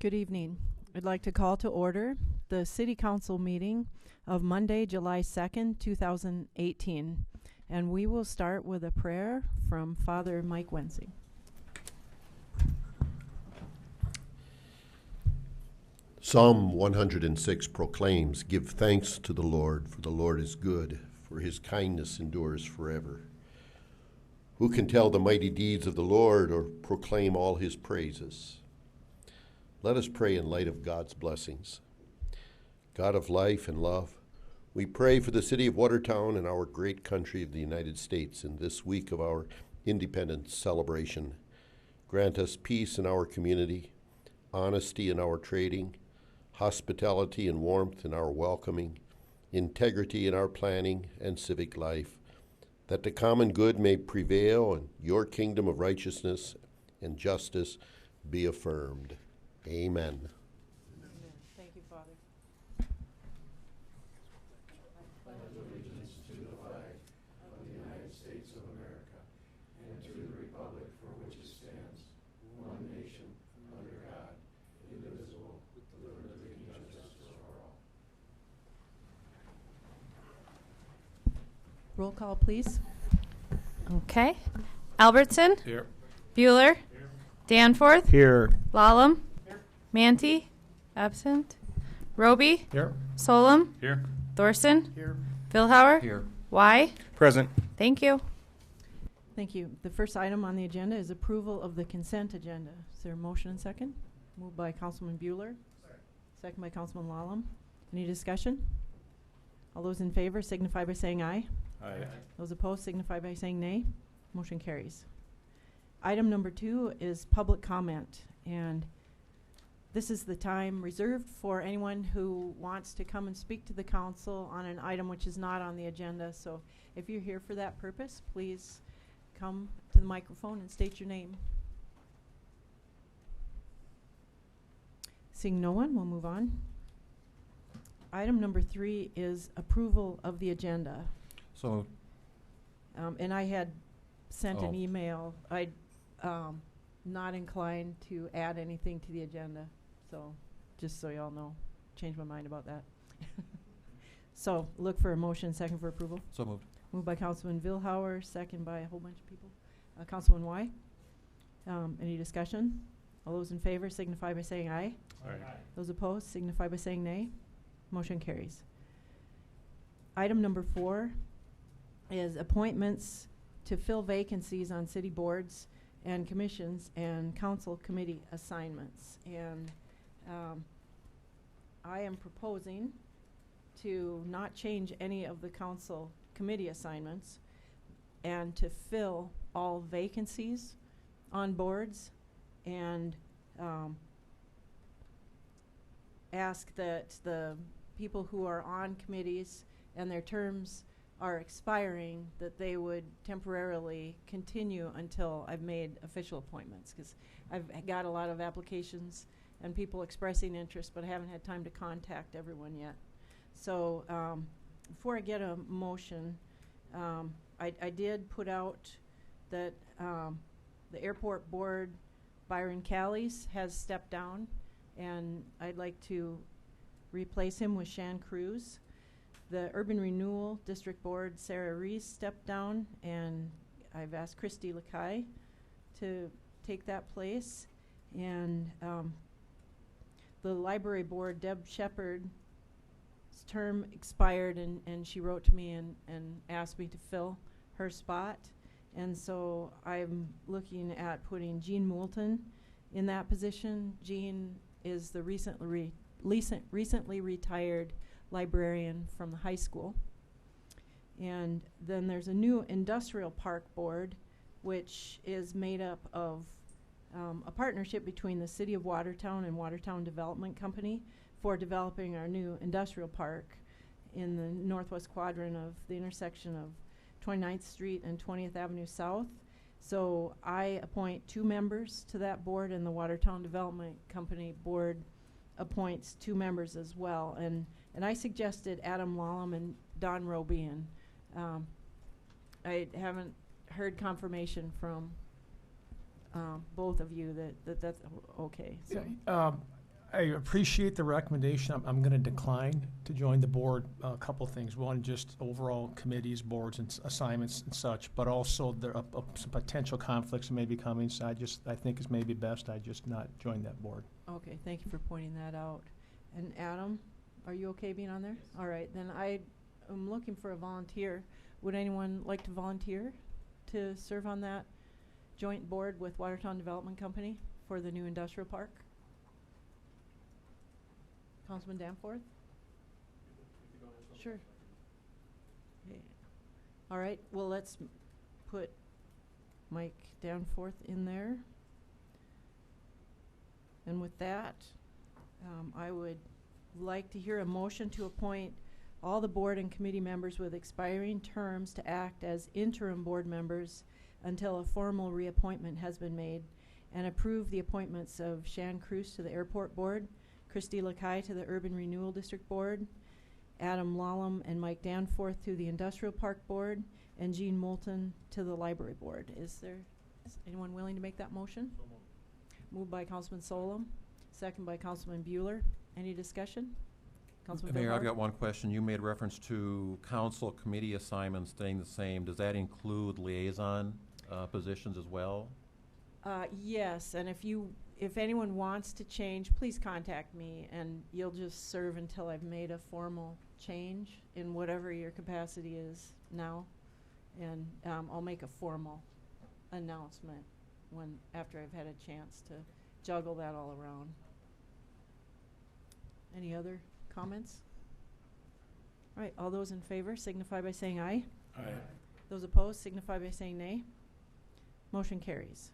Good evening. I'd like to call to order the City Council meeting of Monday, July 2nd, 2018. And we will start with a prayer from Father Mike Wensing. Psalm 106 proclaims, "Give thanks to the Lord, for the Lord is good, for his kindness endures forever. Who can tell the mighty deeds of the Lord or proclaim all his praises?" Let us pray in light of God's blessings. God of life and love, we pray for the city of Watertown and our great country of the United States in this week of our independence celebration. Grant us peace in our community, honesty in our trading, hospitality and warmth in our welcoming, integrity in our planning and civic life, that the common good may prevail and your kingdom of righteousness and justice be affirmed. Amen. Amen. Thank you, Father. Pledge allegiance to the flag of the United States of America and to the republic for which it stands, one nation, under God, indivisible, with liberty and justice for all. Roll call, please. Okay. Albertson? Here. Bueller? Here. Danforth? Here. Lallam? Here. Manti? Absent. Roby? Here. Solom? Here. Thorson? Here. Vilhauer? Here. Y? Present. Thank you. Thank you. The first item on the agenda is approval of the consent agenda. Is there a motion and second? Moved by Councilman Bueller. Second by Councilman Lallam. Any discussion? All those in favor signify by saying aye. Aye. Those opposed signify by saying nay. Motion carries. Item number 2 is public comment, and this is the time reserved for anyone who wants to come and speak to the council on an item which is not on the agenda. So if you're here for that purpose, please come to the microphone and state your name. Seeing no one, we'll move on. Item number 3 is approval of the agenda. So, And I had sent an Oh. email. I'm not inclined to add anything to the agenda. So just so y'all know, changed my mind about that. So look for a motion, second for approval. so moved. Moved by Councilman Vilhauer, second by a whole bunch of people. Councilman Y. Any discussion? All those in favor signify by saying aye. Aye. Those opposed signify by saying nay. Motion carries. Item number 4 is appointments to fill vacancies on city boards and commissions and council committee assignments. And I am proposing to not change any of the council committee assignments and to fill all vacancies on boards and ask that the people who are on committees and their terms are expiring, that they would temporarily continue until I've made official appointments, because I've got a lot of applications and people expressing interest, but I haven't had time to contact everyone yet. So before I get a motion, I did put out that the airport board, Byron Callies, has stepped down, and I'd like to replace him with Shan Cruz. The Urban Renewal District Board, Sarah Reese, stepped down, and I've asked Christy Lakai to take that place. And the Library Board, Deb Shepard's term expired, and she wrote to me and asked me to fill her spot. And so I'm looking at putting Jean Moulton in that position. Jean is the recently retired librarian from the high school. And then there's a new industrial park board, which is made up of a partnership between the City of Watertown and Watertown Development Company for developing our new industrial park in the northwest quadrant of the intersection of 29th Street and 20th Avenue South. So I appoint 2 members to that board, and the Watertown Development Company board appoints 2 members as well. And I suggested Adam Lallam and Don Roby, and I haven't heard confirmation from both of you that that's okay. So I appreciate the recommendation. I'm going to decline to join the board. A couple things. One, just overall committees, boards, and assignments and such, but also there are some potential conflicts that may be coming. So I think it's maybe best I just not join that board. Okay, thank you for pointing that out. And Adam, are you okay being on there? Yes. All right, then I am looking for a volunteer. Would anyone like to volunteer to serve on that joint board with Watertown Development Company for the new industrial park? Councilman Danforth? Sure. Okay. All right, well, let's put Mike Danforth in there. And with that, I would like to hear a motion to appoint all the board and committee members with expiring terms to act as interim board members until a formal reappointment has been made, and approve the appointments of Shan Cruz to the Airport Board, Christy Lakai to the Urban Renewal District Board, Adam Lallam and Mike Danforth to the Industrial Park Board, and Jean Moulton to the Library Board. Is anyone willing to make that motion? So moved by Councilman Solom, second by Councilman Bueller. Any discussion? Councilman Mayor, Villar? I've got one question. You made reference to council committee assignments staying the same. Does that include liaison positions as well? Yes, and if anyone wants to change, please contact me, and you'll just serve until I've made a formal change in whatever your capacity is now, and I'll make a formal announcement after I've had a chance to juggle that all around. Any other comments? All right, all those in favor signify by saying aye. Aye. Those opposed signify by saying nay. Motion carries.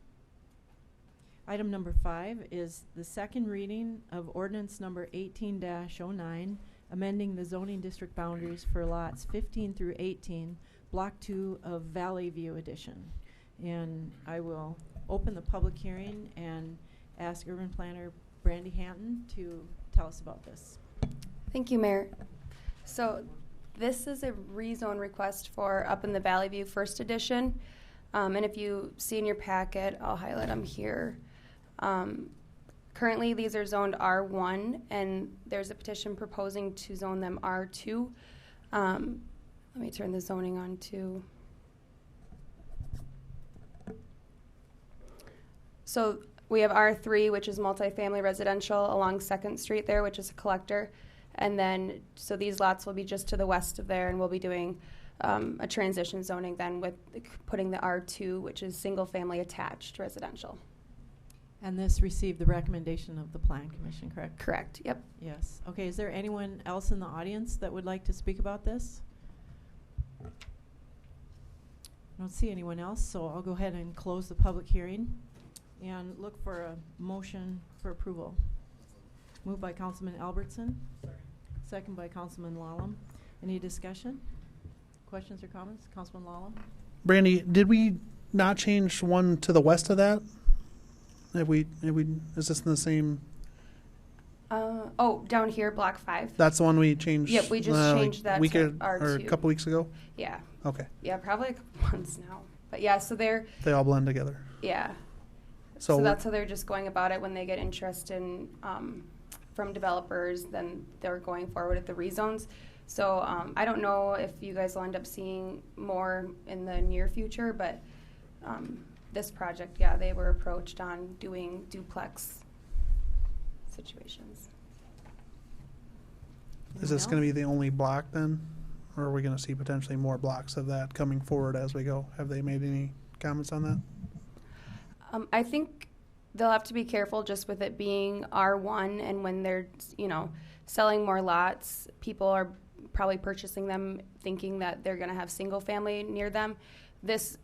Item number 5 is the second reading of ordinance number 18-09, amending the zoning district boundaries for lots 15 through 18, block 2 of Valley View Edition. And I will open the public hearing and ask urban planner Brandy Hanton to tell us about this. Thank you, Mayor. So this is a rezone request for up in the Valley View First Edition. And if you see in your packet, I'll highlight them here. Currently, these are zoned R1, and there's a petition proposing to zone them R2. Let me turn the zoning on to. So we have R3, which is multifamily residential along 2nd Street there, which is a collector. And then, so these lots will be just to the west of there, and we'll be doing a transition zoning then with putting the R2, which is single family attached residential. And this received the recommendation of the Plan Commission, correct? Correct, yep. Yes. Okay, is there anyone else in the audience that would like to speak about this? I don't see anyone else, so I'll go ahead and close the public hearing and look for a motion for approval. Moved by Councilman Albertson. Second by Councilman Lallam. Any discussion? Questions or comments? Councilman Lallam? Brandy, did we not change one to the west of that? Is this in the same? Oh, down here, block 5. That's the one we changed. Yep, we just changed that to R2. Or a couple weeks ago. Yeah. Okay. Yeah, probably a couple months now. But yeah, so they all blend together. Yeah. So that's how they're just going about it when they get interest in from developers, then they're going forward with the rezones. So I don't know if you guys will end up seeing more in the near future, but this project, yeah, they were approached on doing duplex situations. Is this going to be the only block then? Or are we going to see potentially more blocks of that coming forward as we go? Have they made any comments on that? I think they'll have to be careful just with it being R1, and when they're, selling more lots, people are probably purchasing them thinking that they're going to have single family near them. This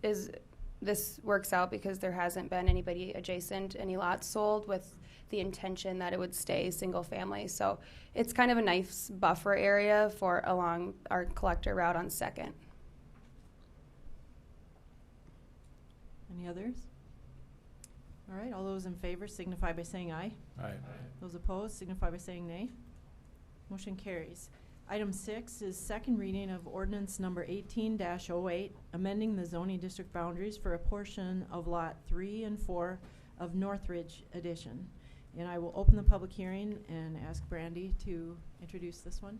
works out because there hasn't been anybody adjacent, any lots sold with the intention that it would stay single family. So it's kind of a nice buffer area for along our collector route on 2nd. Any others? All right, all those in favor signify by saying aye. Aye. Those opposed signify by saying nay. Motion carries. Item 6 is second reading of ordinance number 18-08, amending the zoning district boundaries for a portion of lot 3 and 4 of Northridge Edition. And I will open the public hearing and ask Brandy to introduce this one.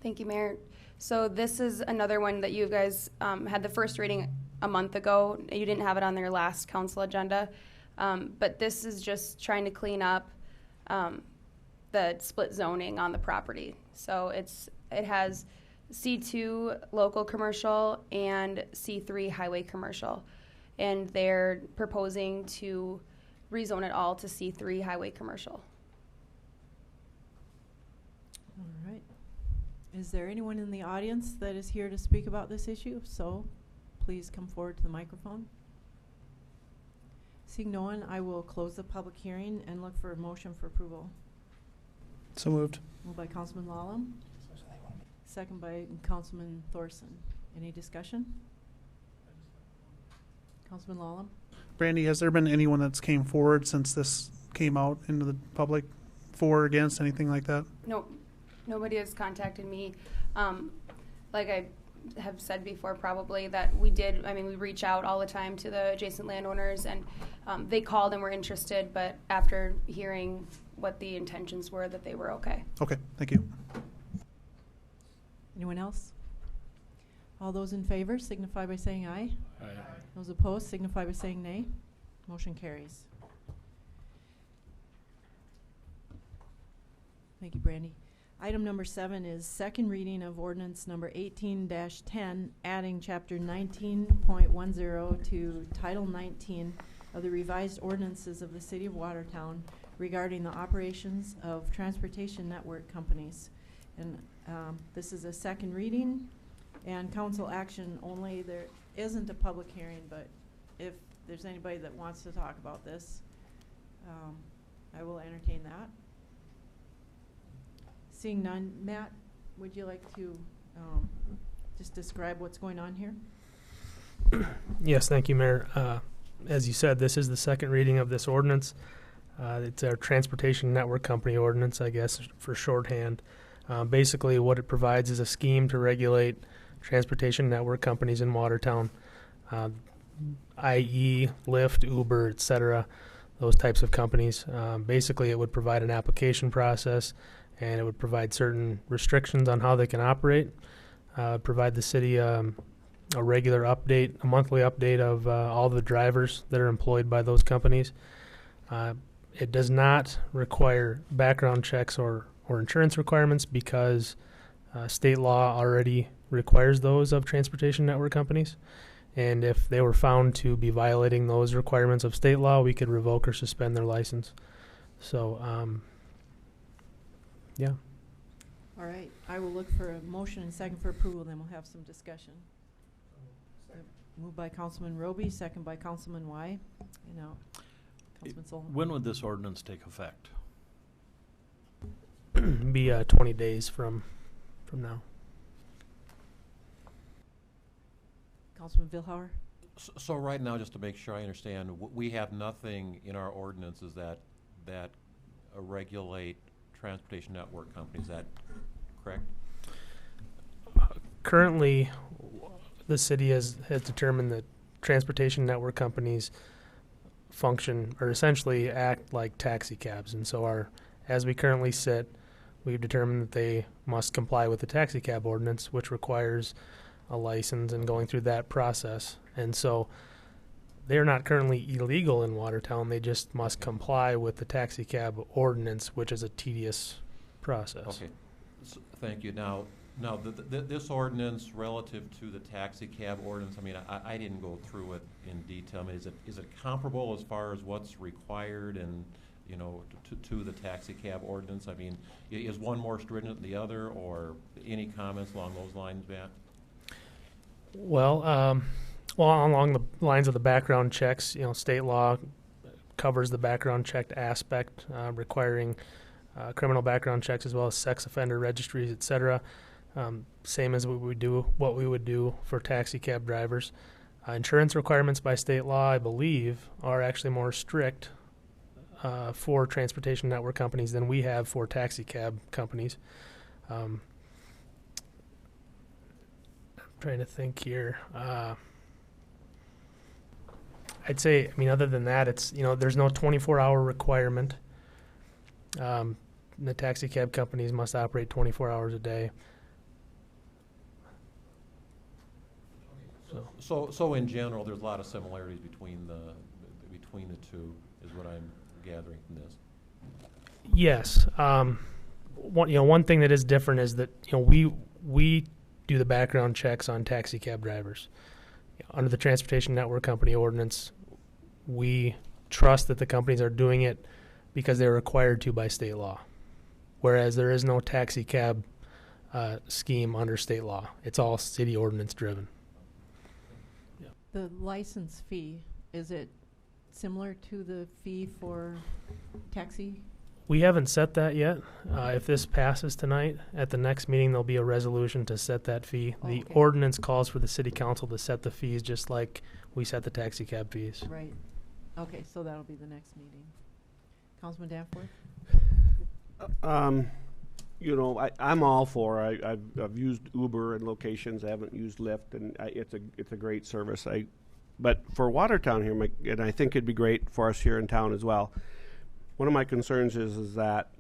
Thank you, Mayor. So this is another one that you guys had the first reading a month ago. You didn't have it on their last council agenda. But this is just trying to clean up the split zoning on the property. So it has C2 local commercial and C3 highway commercial. And they're proposing to rezone it all to C3 highway commercial. All right. Is there anyone in the audience that is here to speak about this issue? If so, please come forward to the microphone. Seeing no one, I will close the public hearing and look for a motion for approval. So moved. Moved by Councilman Lallam, second by Councilman Thorson. Any discussion? Councilman Lallam? Brandy, has there been anyone that's came forward since this came out into the public, for or against, anything like that? No, nobody has contacted me. Like I have said before, probably, that we reach out all the time to the adjacent landowners, and they called and were interested, but after hearing what the intentions were, that they were okay. Okay, thank you. Anyone else? All those in favor signify by saying aye. Aye. Those opposed signify by saying nay. Motion carries. Thank you, Brandy. Item number 7 is second reading of ordinance number 18-10, adding chapter 19.10 to title 19 of the revised ordinances of the city of Watertown regarding the operations of transportation network companies. And this is a second reading and council action only. There isn't a public hearing, but if there's anybody that wants to talk about this, I will entertain that. Seeing none, Matt, would you like to just describe what's going on here? Yes, thank you, Mayor. As you said, this is the second reading of this ordinance. It's our Transportation Network Company ordinance, I guess, for shorthand. Basically, what it provides is a scheme to regulate transportation network companies in Watertown, i.e. Lyft, Uber, etc., those types of companies. Basically, it would provide an application process, and it would provide certain restrictions on how they can operate, provide the city a regular update, a monthly update of all the drivers that are employed by those companies. It does not require background checks or insurance requirements because state law already requires those of transportation network companies. And if they were found to be violating those requirements of state law, we could revoke or suspend their license. So, yeah. All right, I will look for a motion and second for approval, then we'll have some discussion. Moved by Councilman Roby, second by Councilman Y. Councilman Solon. When would this ordinance take effect? Be 20 days from now. Councilman Vilhauer? So right now, just to make sure I understand, we have nothing in our ordinances that regulate transportation network companies. Is that correct? Currently, the city has determined that transportation network companies function or essentially act like taxi cabs. And so as we currently sit, we've determined that they must comply with the taxi cab ordinance, which requires a license and going through that process. And so they're not currently illegal in Watertown. They just must comply with the taxi cab ordinance, which is a tedious process. Okay, thank you. Now this ordinance relative to the taxi cab ordinance, I mean, I didn't go through it in detail. I mean, is it comparable as far as what's required and, to the taxi cab ordinance? I mean, is one more stringent than the other, or any comments along those lines, Matt? Well, along the lines of the background checks, state law covers the background checked aspect, requiring criminal background checks as well as sex offender registries, etc. Same as what we would do for taxi cab drivers. Insurance requirements by state law, I believe, are actually more strict for transportation network companies than we have for taxi cab companies. I'm trying to think here. I'd say, other than that, it's, there's no 24-hour requirement The taxi cab companies must operate 24 hours a day. So in general, there's a lot of similarities between the two, is what I'm gathering from this. Yes. One thing that is different is that we do the background checks on taxi cab drivers. Under the Transportation Network Company Ordinance, we trust that the companies are doing it because they're required to by state law, whereas there is no taxi cab scheme under state law. It's all city ordinance driven. The license fee, is it similar to the fee for taxi? We haven't set that yet. If this passes tonight, at the next meeting there'll be a resolution to set that fee. The Okay. ordinance calls for the city council to set the fees just like we set the taxi cab fees. Right. Okay, so that'll be the next meeting. Councilman Danforth? I'm all for. I've used Uber in locations. I haven't used Lyft, and it's a great service. But for Watertown here, and I think it'd be great for us here in town as well. One of my concerns is that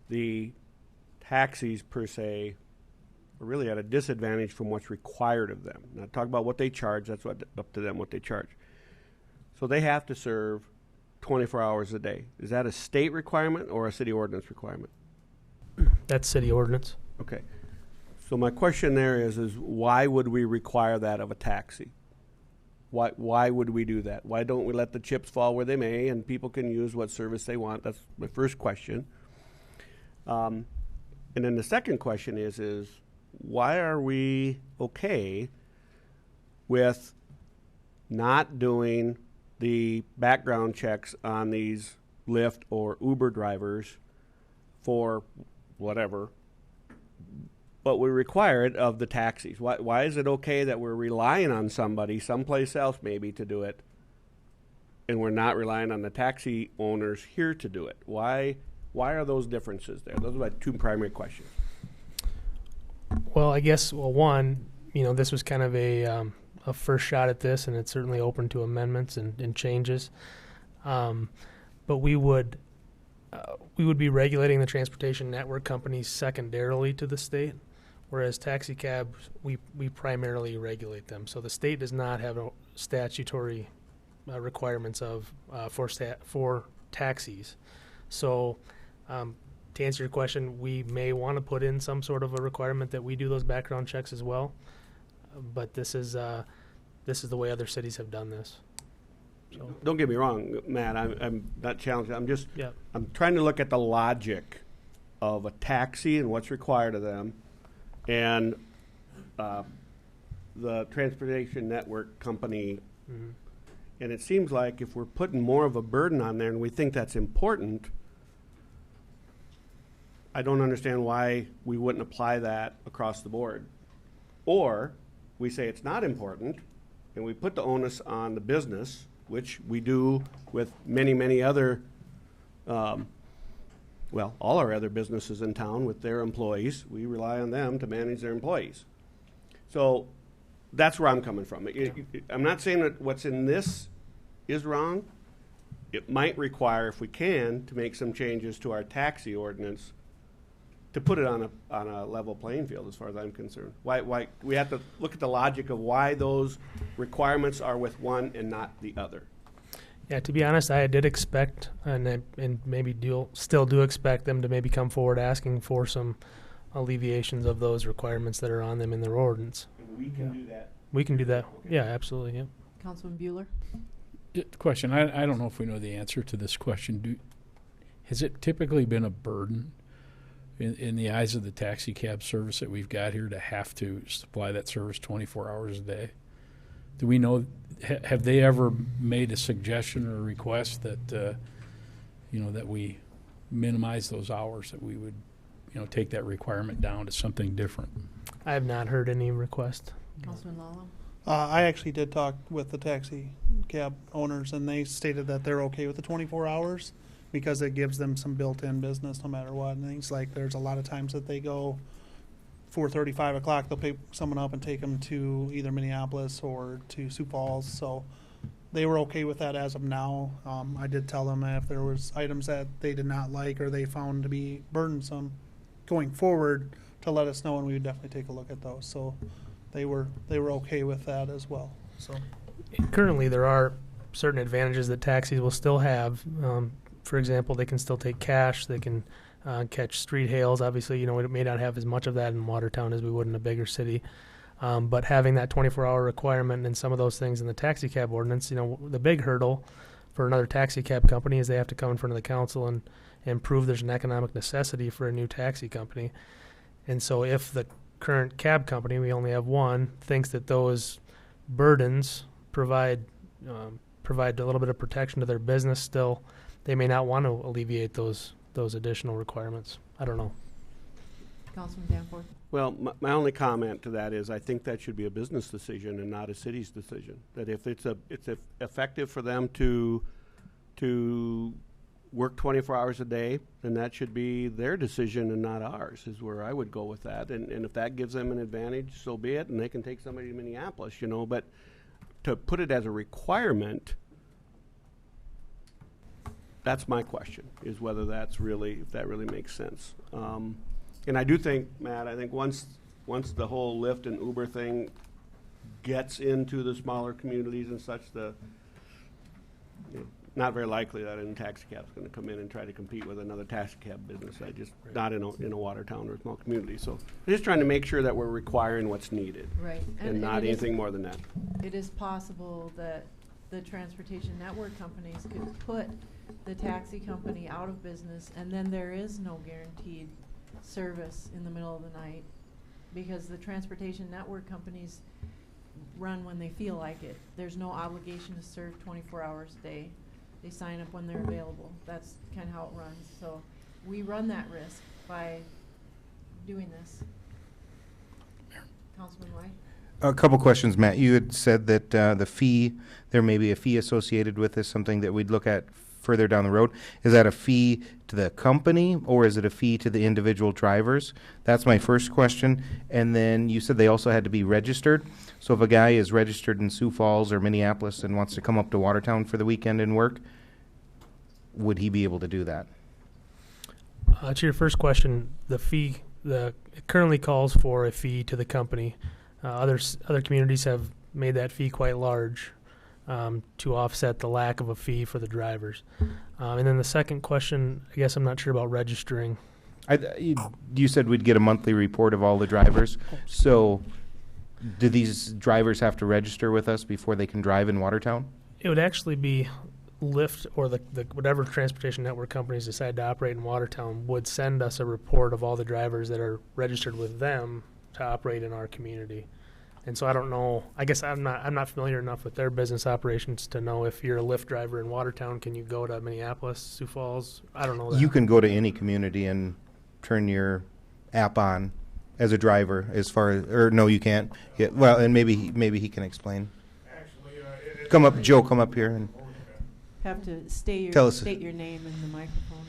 the taxis per se are really at a disadvantage from what's required of them. Now, talk about what they charge. That's up to them what they charge. So they have to serve 24 hours a day. Is that a state requirement or a city ordinance requirement? That's city ordinance. Okay. So my question there is why would we require that of a taxi? Why would we do that? Why don't we let the chips fall where they may and people can use what service they want? That's my first question. And then the second question is why are we okay with not doing the background checks on these Lyft or Uber drivers for whatever, but we require it of the taxis? Why is it okay that we're relying on somebody someplace else maybe to do it, and we're not relying on the taxi owners here to do it? Why are those differences there? Those are my two primary questions. Well, I guess, one, this was kind of a first shot at this, and it's certainly open to amendments and changes. But we would be regulating the transportation network companies secondarily to the state, whereas taxi cabs, we primarily regulate them. So the state does not have statutory requirements for taxis. So to answer your question, we may want to put in some sort of a requirement that we do those background checks as well. But this is the way other cities have done this. So. Don't get me wrong, Matt. I'm not challenging. Yep. I'm trying to look at the logic of a taxi and what's required of them, and the transportation network company. Mm-hmm. And it seems like if we're putting more of a burden on there and we think that's important, I don't understand why we wouldn't apply that across the board. Or we say it's not important and we put the onus on the business, which we do with many, many other, all our other businesses in town with their employees. We rely on them to manage their employees. So that's where I'm coming from. I'm not saying that what's in this is wrong. It might require, if we can, to make some changes to our taxi ordinance to put it on a level playing field as far as I'm concerned. Why we have to look at the logic of why those requirements are with one and not the other. Yeah, to be honest, I did expect, and maybe still do expect them to maybe come forward asking for some alleviations of those requirements that are on them in their ordinance. And we can do that. We can do that. Okay. Yeah, absolutely. Yeah. Councilman Bueller? Question. I don't know if we know the answer to this question. Has it typically been a burden in the eyes of the taxi cab service that we've got here to have to supply that service 24 hours a day? Do we know, have they ever made a suggestion or a request that, that we minimize those hours, that we would, take that requirement down to something different? I have not heard any request. Councilman Lalo? I actually did talk with the taxi cab owners, and they stated that they're okay with the 24 hours because it gives them some built-in business no matter what. And things like there's a lot of times that they go 4:30, 5 o'clock, they'll pick someone up and take them to either Minneapolis or to Sioux Falls. So they were okay with that as of now. I did tell them if there was items that they did not like or they found to be burdensome going forward, to let us know, and we would definitely take a look at those. So they were okay with that as well. So Currently, there are certain advantages that taxis will still have. For example, they can still take cash. They can catch street hails. Obviously, we may not have as much of that in Watertown as we would in a bigger city. But having that 24-hour requirement and some of those things in the taxi cab ordinance, the big hurdle for another taxi cab company is they have to come in front of the council and prove there's an economic necessity for a new taxi company. And so if the current cab company, we only have one, thinks that those burdens provide a little bit of protection to their business still, they may not want to alleviate those additional requirements. I don't know. Councilman Danforth? Well, my only comment to that is I think that should be a business decision and not a city's decision. That if it's effective for them to work 24 hours a day, then that should be their decision and not ours, is where I would go with that. And if that gives them an advantage, so be it, and they can take somebody to Minneapolis, but to put it as a requirement, that's my question, is whether if that really makes sense. And I do think, Matt, once the whole Lyft and Uber thing gets into the smaller communities and such, not very likely that a taxi cab is going to come in and try to compete with another taxi cab business. Not in a Watertown or a small community. So I'm just trying to make sure that we're requiring what's needed, Right. and not anything more than that. It is possible that the transportation network companies could put the taxi company out of business, and then there is no guaranteed service in the middle of the night, because the transportation network companies run when they feel like it. There's no obligation to serve 24 hours a day. They sign up when they're available. That's kind of how it runs. So we run that risk by doing this. Councilman White? A couple questions, Matt. You had said that there may be a fee associated with this, something that we'd look at further down the road. Is that a fee to the company, or is it a fee to the individual drivers? That's my first question. And then you said they also had to be registered. So if a guy is registered in Sioux Falls or Minneapolis and wants to come up to Watertown for the weekend and work, would he be able to do that? To your first question, the fee, it currently calls for a fee to the company. Other communities have made that fee quite large to offset the lack of a fee for the drivers. And then the second question, I guess I'm not sure about registering. You said we'd get a monthly report of all the drivers. So do these drivers have to register with us before they can drive in Watertown? It would actually be Lyft or the whatever transportation network companies decide to operate in Watertown would send us a report of all the drivers that are registered with them to operate in our community. And so I don't know. I guess I'm not familiar enough with their business operations to know if you're a Lyft driver in Watertown, can you go to Minneapolis, Sioux Falls? I don't know that. You can go to any community and turn your app on as a driver, as far as, or no, you can't. Yeah, well, and maybe he can explain. Actually, come up, Joe. Come up here and Have to state your name in the microphone.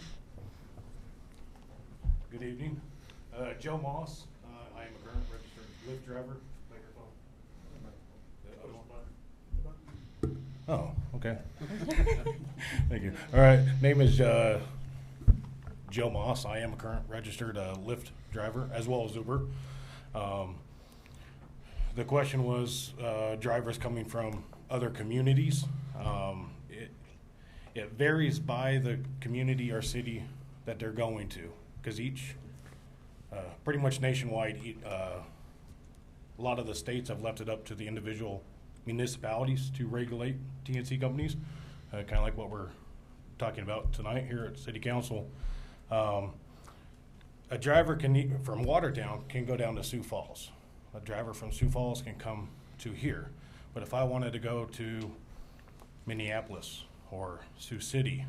Good evening, Joe Moss. I am a current registered Lyft driver. Oh, okay. Thank you. All right, name is Joe Moss. I am a current registered Lyft driver as well as Uber. The question was drivers coming from other communities. It varies by the community or city that they're going to, because each, pretty much nationwide, a lot of the states have left it up to the individual municipalities to regulate TNC companies, kind of like what we're talking about tonight here at City Council. A driver from Watertown can go down to Sioux Falls. A driver from Sioux Falls can come to here. But if I wanted to go to Minneapolis or Sioux City,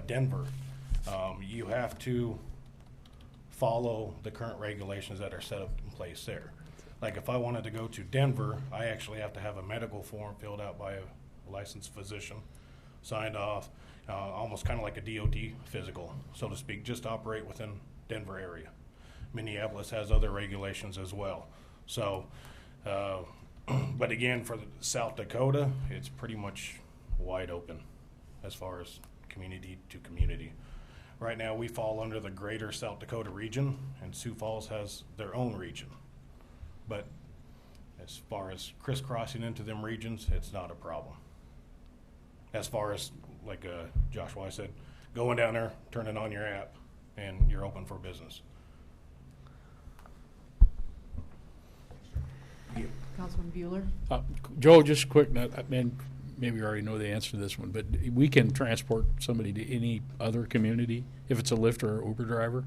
Denver, you have to follow the current regulations that are set up in place there. Like if I wanted to go to Denver, I actually have to have a medical form filled out by a licensed physician, signed off, almost kind of like a DOT physical, so to speak, just to operate within Denver area. Minneapolis has other regulations as well. So, but again, for South Dakota, it's pretty much wide open as far as community to community. Right now, we fall under the greater South Dakota region, and Sioux Falls has their own region. But as far as crisscrossing into them regions, it's not a problem. As far as, like Joshua said, going down there, turning on your app, and you're open for business. Councilman Bueller? Joe, just quick, I mean, maybe you already know the answer to this one, but we can transport somebody to any other community if it's a Lyft or Uber driver?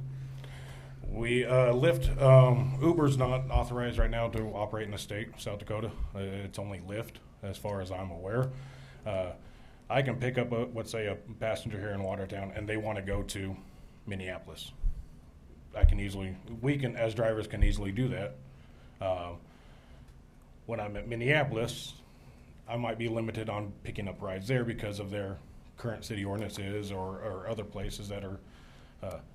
We Lyft, Uber's not authorized right now to operate in the state, South Dakota. It's only Lyft, as far as I'm aware. I can pick up, let's say, a passenger here in Watertown, and they want to go to Minneapolis. We can, as drivers, can easily do that. When I'm at Minneapolis, I might be limited on picking up rides there because of their current city ordinances or other places that are.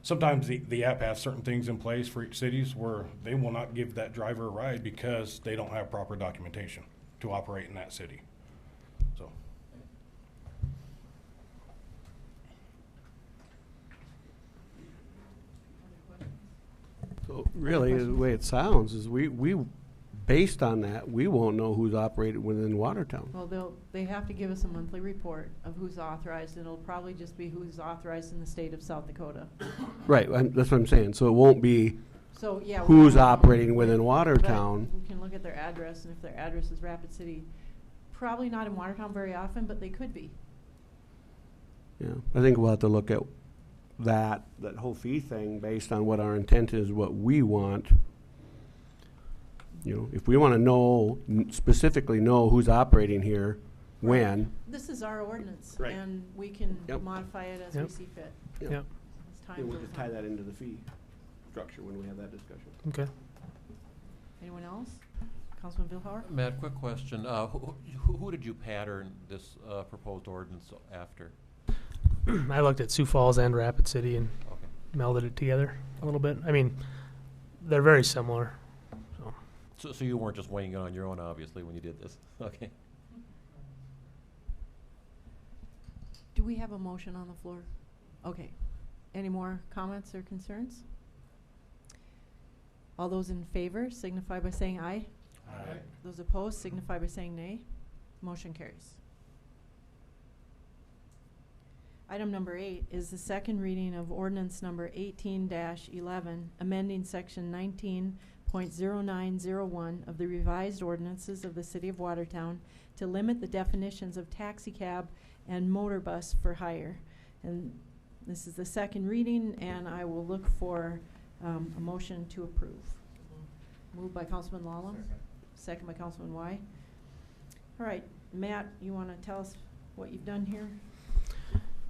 Sometimes the app has certain things in place for each cities where they will not give that driver a ride because they don't have proper documentation to operate in that city. So. So really, the way it sounds is we based on that, we won't know who's operated within Watertown. Well, they have to give us a monthly report of who's authorized, and it'll probably just be who's authorized in the state of South Dakota. Right, that's what I'm saying. So it won't be So, yeah. who's operating within Watertown. But we can look at their address, and if their address is Rapid City, probably not in Watertown very often, but they could be. Yeah, I think we'll have to look at that whole fee thing based on what our intent is, what we want. You know, if we want to know, specifically know who's operating here, when. This is our ordinance, Right. and we can Yep. modify it as Yep. we see fit. Yep. Yep. As time And we'll goes just tie on. that into the fee structure when we have that discussion. Okay. Anyone else? Councilman Billhauer? Matt, quick question. Who did you pattern this proposed ordinance after? I looked at Sioux Falls and Rapid City and Okay. melded it together a little bit. I mean, they're very similar. So you weren't just weighing it on your own, obviously, when you did this. Okay. Do we have a motion on the floor? Okay. Any more comments or concerns? All those in favor signify by saying aye. Aye. Those opposed signify by saying nay. Motion carries. Item number 8 is the second reading of ordinance number 18-11, amending section 19.0901 of the revised ordinances of the City of Watertown to limit the definitions of taxi cab and motor bus for hire. And this is the second reading, and I will look for a motion to approve. Moved by Councilman Lallam, second by Councilman Y. All right, Matt, you want to tell us what you've done here?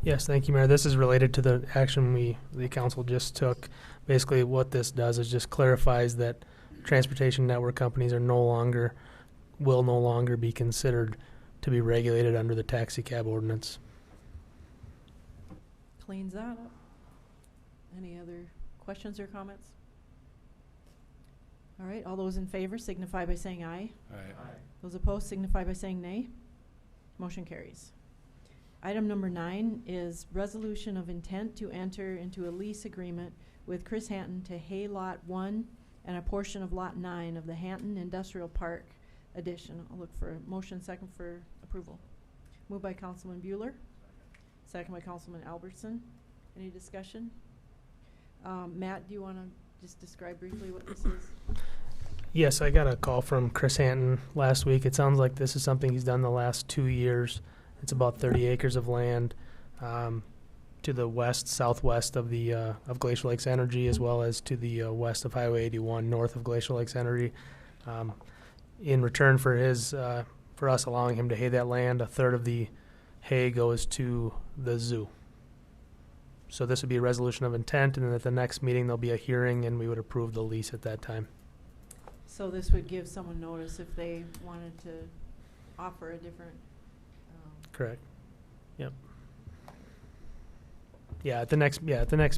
Yes, thank you, Mayor. This is related to the action the council just took. Basically, what this does is just clarifies that transportation network companies will no longer be considered to be regulated under the taxi cab ordinance. Cleans that up. Any other questions or comments? All right, all those in favor signify by saying aye. Aye. Those opposed signify by saying nay. Motion carries. Item number 9 is resolution of intent to enter into a lease agreement with Chris Hanton to hay Lot 1 and a portion of Lot 9 of the Hanton Industrial Park addition. I'll look for a motion second for approval. Moved by Councilman Bueller. Second by Councilman Albertson. Any discussion? Matt, do you want to just describe briefly what this is? Yes, I got a call from Chris Hanton last week. It sounds like this is something he's done the last 2 years. It's about 30 acres of land to the southwest of the of Glacial Lakes Energy, as well as to the west of Highway 81, north of Glacial Lakes Energy. In return for for us allowing him to hay that land, a third of the hay goes to the zoo. So this would be a resolution of intent, and then at the next meeting there'll be a hearing, and we would approve the lease at that time. So this would give someone notice if they wanted to offer a different. Correct. Yep. Yeah, at the next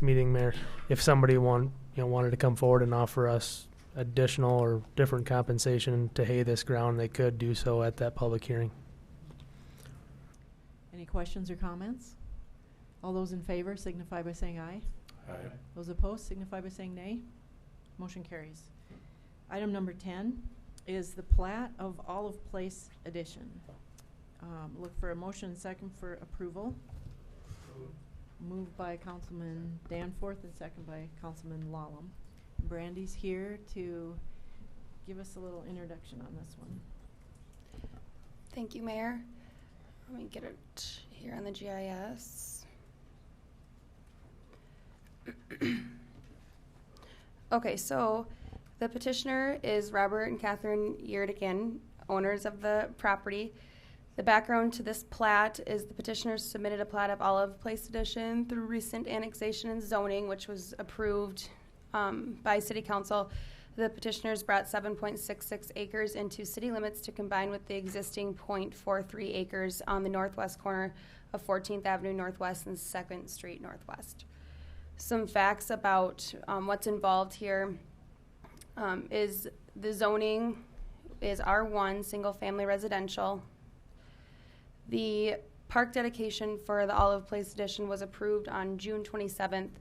meeting, Mayor, if somebody wanted to come forward and offer us additional or different compensation to hay this ground, they could do so at that public hearing. Any questions or comments? All those in favor signify by saying aye. Aye. Those opposed signify by saying nay. Motion carries. Item number 10 is the plat of Olive Place Edition. Look for a motion and second for approval. Moved by Councilman Danforth and second by Councilman Lallam. Brandy's here to give us a little introduction on this one. Thank you, Mayor. Let me get it here on the GIS. Okay, so the petitioner is Robert and Catherine Yerdigan, owners of the property. The background to this plat is the petitioner submitted a plat of Olive Place Edition through recent annexation and zoning, which was approved by City Council. The petitioners brought 7.66 acres into city limits to combine with the existing 0.43 acres on the northwest corner of 14th Avenue Northwest and 2nd Street Northwest. Some facts about what's involved here is the zoning is R1, single family residential. The park dedication for the Olive Place Edition was approved on June 27th,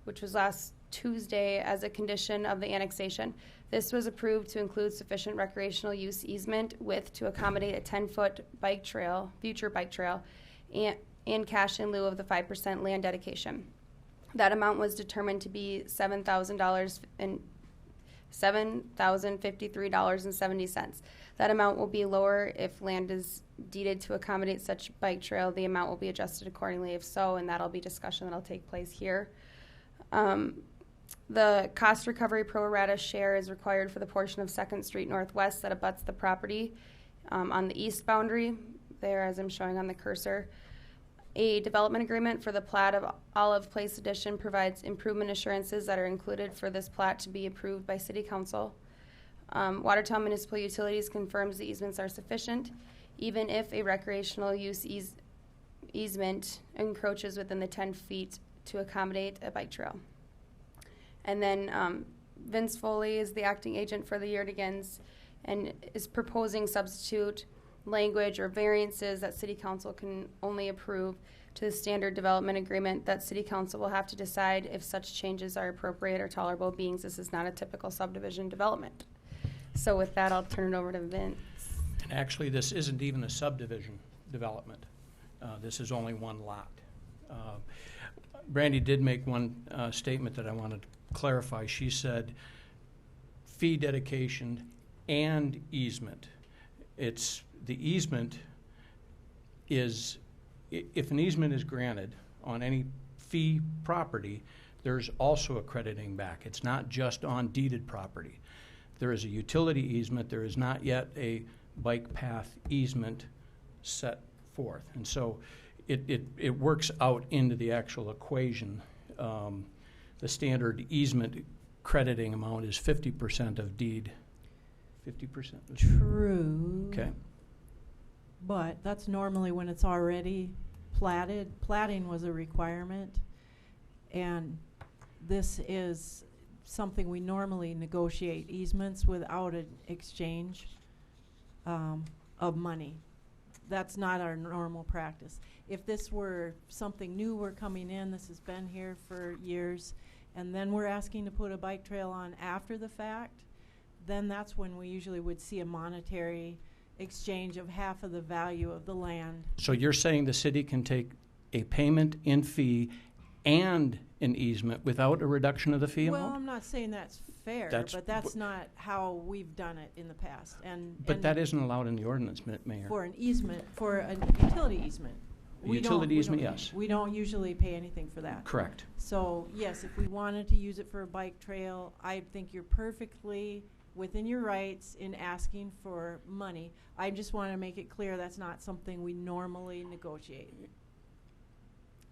which was last Tuesday, as a condition of the annexation. This was approved to include sufficient recreational use easement width to accommodate a 10-foot bike trail, future bike trail, and cash in lieu of the 5% land dedication. That amount was determined to be $7,000 and $7,053.70. That amount will be lower if land is deeded to accommodate such bike trail. The amount will be adjusted accordingly if so, and that'll be discussion that'll take place here. The cost recovery pro rata share is required for the portion of 2nd Street Northwest that abuts the property on the east boundary, there as I'm showing on the cursor. A development agreement for the plat of Olive Place Edition provides improvement assurances that are included for this plat to be approved by City Council. Watertown Municipal Utilities confirms the easements are sufficient, even if a recreational use easement encroaches within the 10 feet to accommodate a bike trail. And then Vince Foley is the acting agent for the Yerdigans and is proposing substitute language or variances that City Council can only approve to the standard development agreement that City Council will have to decide if such changes are appropriate or tolerable, being this is not a typical subdivision development. So with that, I'll turn it over to Vince. And actually, this isn't even a subdivision development. This is only one lot. Brandy did make one statement that I wanted to clarify. She said fee dedication and easement. It's the easement is, if an easement is granted on any fee property, there's also a crediting back. It's not just on deeded property. There is a utility easement. There is not yet a bike path easement set forth. And so it works out into the actual equation. The standard easement crediting amount is 50% of deed. 50%? True. Okay. But that's normally when it's already platted. Platting was a requirement, and this is something we normally negotiate easements without an exchange of money. That's not our normal practice. If this were something new we're coming in, this has been here for years, and then we're asking to put a bike trail on after the fact, then that's when we usually would see a monetary exchange of half of the value of the land. So you're saying the city can take a payment in fee and an easement without a reduction of the fee Well, amount? I'm not saying that's fair, but that's not how we've done it in the past. But that isn't allowed in the ordinance, Mayor. For an easement, for a utility easement. Utility easement, yes. We don't usually pay anything for that. Correct. So, yes, if we wanted to use it for a bike trail, I think you're perfectly within your rights in asking for money. I just want to make it clear that's not something we normally negotiate.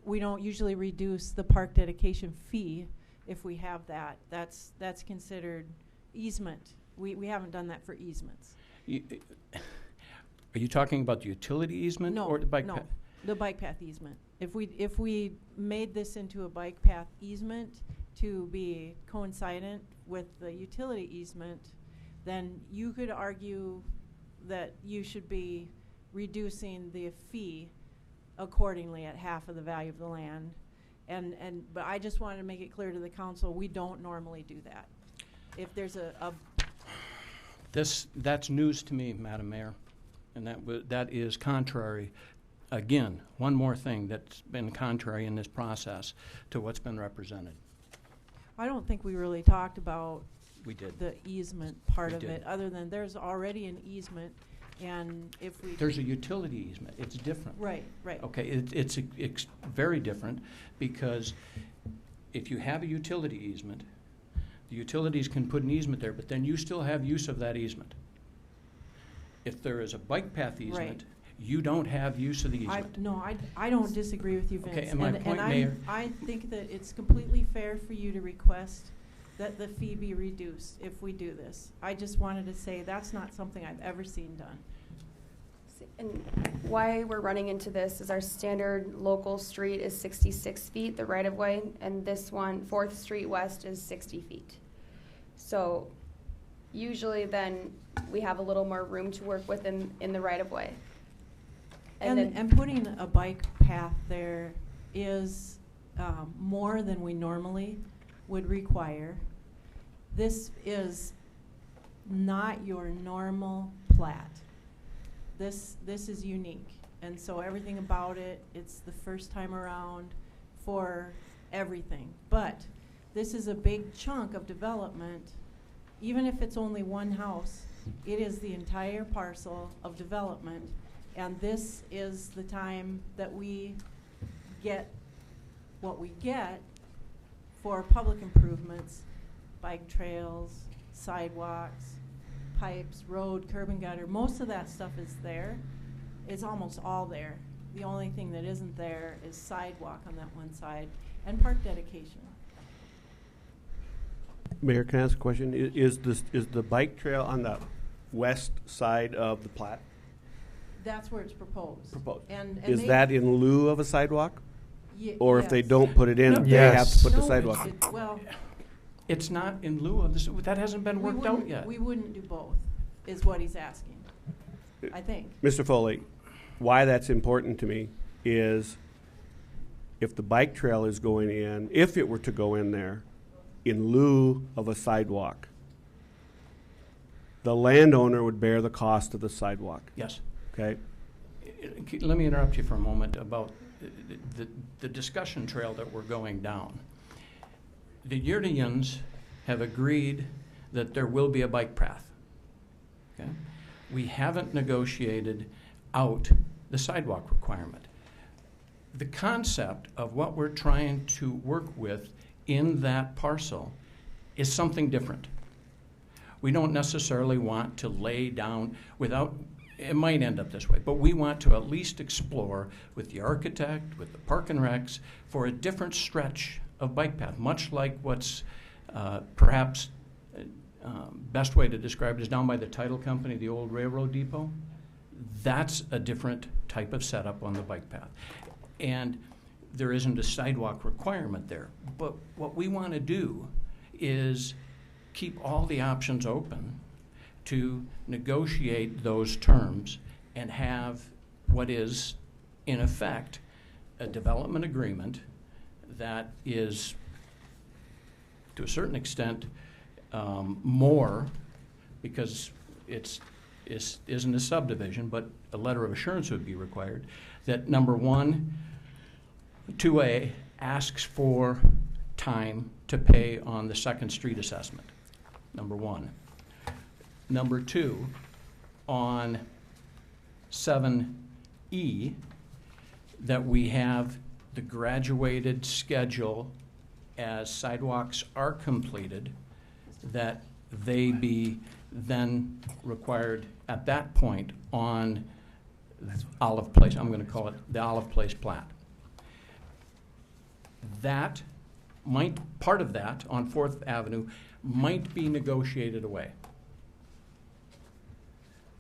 We don't usually reduce the park dedication fee if we have that. That's considered easement. We haven't done that for easements. Are you talking about the utility easement or the bike path? The bike path easement. If we made this into a bike path easement to be coincident with the utility easement, then you could argue that you should be reducing the fee accordingly at half of the value of the land. But I just wanted to make it clear to the council, we don't normally do that. If there's That's news to me, Madam Mayor, and that is contrary. Again, one more thing that's been contrary in this process to what's been represented. I don't think we really talked about We did. the easement part We of did. it, other than there's already an easement, and if we... There's a utility easement. It's different. Right, right. Okay, it's very different, because if you have a utility easement, the utilities can put an easement there, but then you still have use of that easement. If there is a bike path easement, you don't have use of the easement. I don't disagree with you, Vince. Okay, and my point, Mayor. I think that it's completely fair for you to request that the fee be reduced if we do this. I just wanted to say that's not something I've ever seen done. And why we're running into this is our standard local street is 66 feet, the right-of-way, and this one, 4th Street West, is 60 feet. So usually then we have a little more room to work with in the right-of-way. And putting a bike path there is more than we normally would require. This is not your normal plat. This is unique, and so everything about it, it's the first time around for everything. But this is a big chunk of development. Even if it's only one house, it is the entire parcel of development, and this is the time that we get what we get for public improvements, bike trails, sidewalks, pipes, road, curb and gutter. Most of that stuff is there. It's almost all there. The only thing that isn't there is sidewalk on that one side and park dedication. Mayor, can I ask a question? Is the bike trail on the west side of the plat? That's where it's proposed. And Is that in lieu of a sidewalk? Or if they yes. don't put it in, No. they have to put the No, sidewalk? well, It's not in lieu of this. That hasn't been worked out yet. we wouldn't do both, is what he's asking, I think. Mr. Foley, why that's important to me is if the bike trail is going in, if it were to go in there, in lieu of a sidewalk, the landowner would bear the cost of the sidewalk. Yes. Okay? Let me interrupt you for a moment about the discussion trail that we're going down. The Yurdians have agreed that there will be a bike path. Okay? We haven't negotiated out the sidewalk requirement. The concept of what we're trying to work with in that parcel is something different. We don't necessarily want to lay down without, it might end up this way, but we want to at least explore with the architect, with the Park and Recs, for a different stretch of bike path, much like what's perhaps best way to describe it is down by the title company, the old railroad depot. That's a different type of setup on the bike path. And there isn't a sidewalk requirement there. But what we want to do is keep all the options open to negotiate those terms and have what is, in effect, a development agreement that is, to a certain extent, more, because it isn't a subdivision, but a letter of assurance would be required, that number one, 2A asks for time to pay on the Second Street assessment, number one. Number two, on 7E, that we have the graduated schedule as sidewalks are completed, that they be then required at that point on Olive Place. I'm going to call it the Olive Place plat. That might, part of that on 4th Avenue might be negotiated away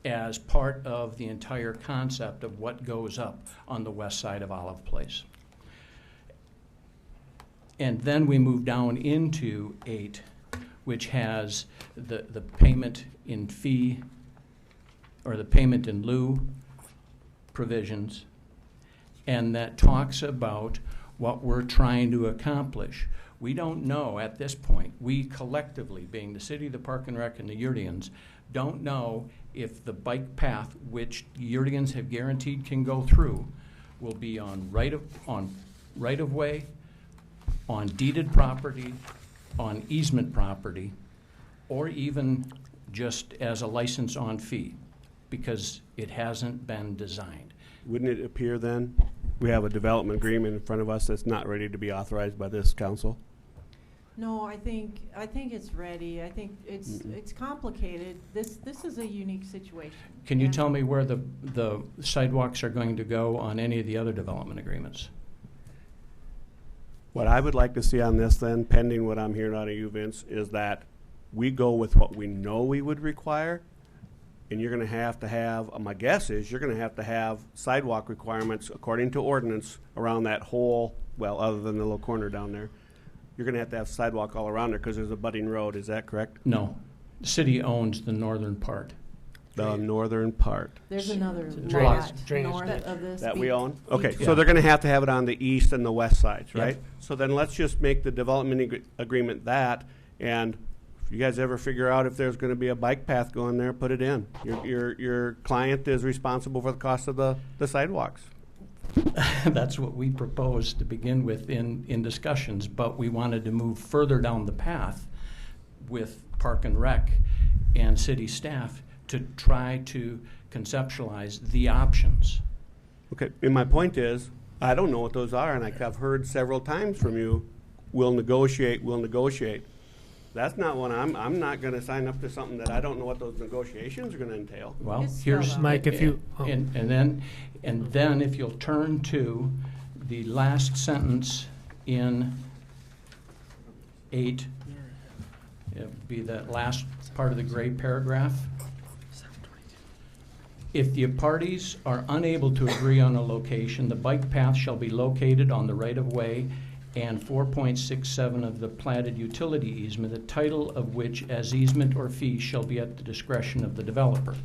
as part of the entire concept of what goes up on the west side of Olive Place. And then we move down into 8, which has the payment in fee or the payment in lieu provisions. and that talks about what we're trying to accomplish. We don't know at this point, we collectively, being the city, the Park and Rec, and the Yurdians, don't know if the bike path, which Yurdians have guaranteed can go through, will be on right of way, on deeded property, on easement property, or even just as a license on fee, because it hasn't been designed. Wouldn't it appear then we have a development agreement in front of us that's not ready to be authorized by this council? No, I think it's ready. I think it's complicated. This is a unique situation. Can you And tell me where the sidewalks are going to go on any of the other development agreements? What I would like to see on this then, pending what I'm hearing out of you, Vince, is that we go with what we know we would require, and you're going to have, my guess is, you're going to have sidewalk requirements according to ordinance around that whole, well, other than the little corner down there. You're going to have sidewalk all around there because there's a budding road. Is that correct? No. The city owns the northern part. The northern part. There's another Drainage- lot drainage north ditch. of this. That we own? Okay, Yeah. so they're gonna have to have it on the east and the west sides, right? Yep. So then let's just make the development agreement that, and if you guys ever figure out if there's gonna be a bike path going there, put it in. Your client is responsible for the cost of the sidewalks. That's what we proposed to begin with in discussions, but we wanted to move further down the path with Park and Rec and city staff to try to conceptualize the options. Okay, and my point is, I don't know what those are, and I've heard several times from you, we'll negotiate. That's not what I'm not gonna sign up to something that I don't know what those negotiations are gonna entail. Well, It's here's spelled out. Mike, if you- and then if you'll turn to the last sentence in 8, it'd be that last part of the gray paragraph. If the parties are unable to agree on a location, the bike path shall be located on the right-of-way and 4.67 of the platted utility easement, the title of which as easement or fee shall be at the discretion of the developer.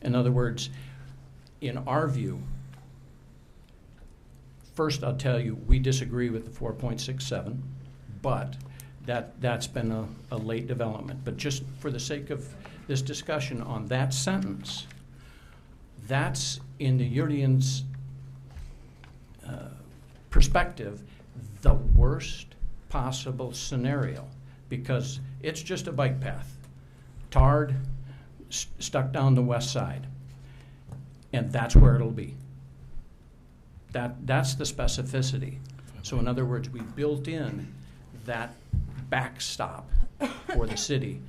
In other words, in our view, first I'll tell you, we disagree with the 4.67, but that's been a late development. But just for the sake of this discussion on that sentence, that's in the Yurdians' perspective, the worst possible scenario, because it's just a bike path, tarred, stuck down the west side, and that's where it'll be. That's the specificity. So in other words, we built in that backstop for the city,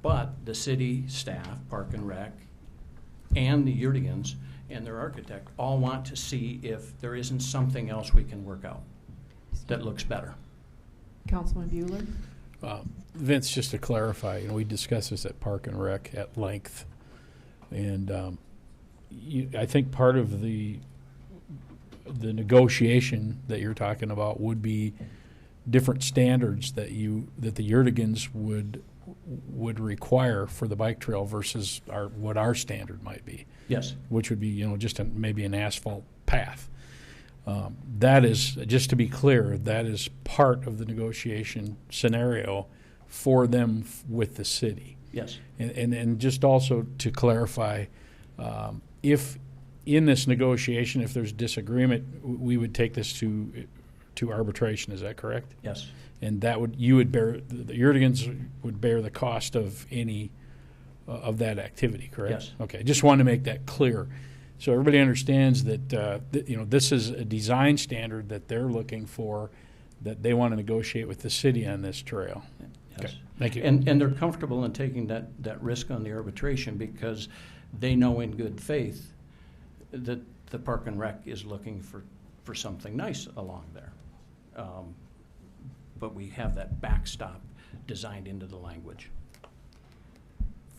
but the city staff, Park and Rec, and the Yurdians and their architect all want to see if there isn't something else we can work out that looks better. Councilman Bueller? Vince, just to clarify, we discussed this at Park and Rec at length, and I think part of the negotiation that you're talking about would be different standards that the Yurdigans would require for the bike trail versus what our standard might be. Yes. Which would be just maybe an asphalt path. That is, just to be clear, that is part of the negotiation scenario for them with the city. Yes. And just also to clarify, if in this negotiation, if there's disagreement, we would take this to arbitration. Is that correct? Yes. And the Yurdigans would bear the cost of any of that activity, correct? Yes. Okay, just wanted to make that clear. So everybody understands that, this is a design standard that they're looking for, that they want to negotiate with the city on this trail. Yes. Okay, thank you. And they're comfortable in taking that risk on the arbitration because they know in good faith that the Park and Rec is looking for something nice along there. But we have that backstop designed into the language.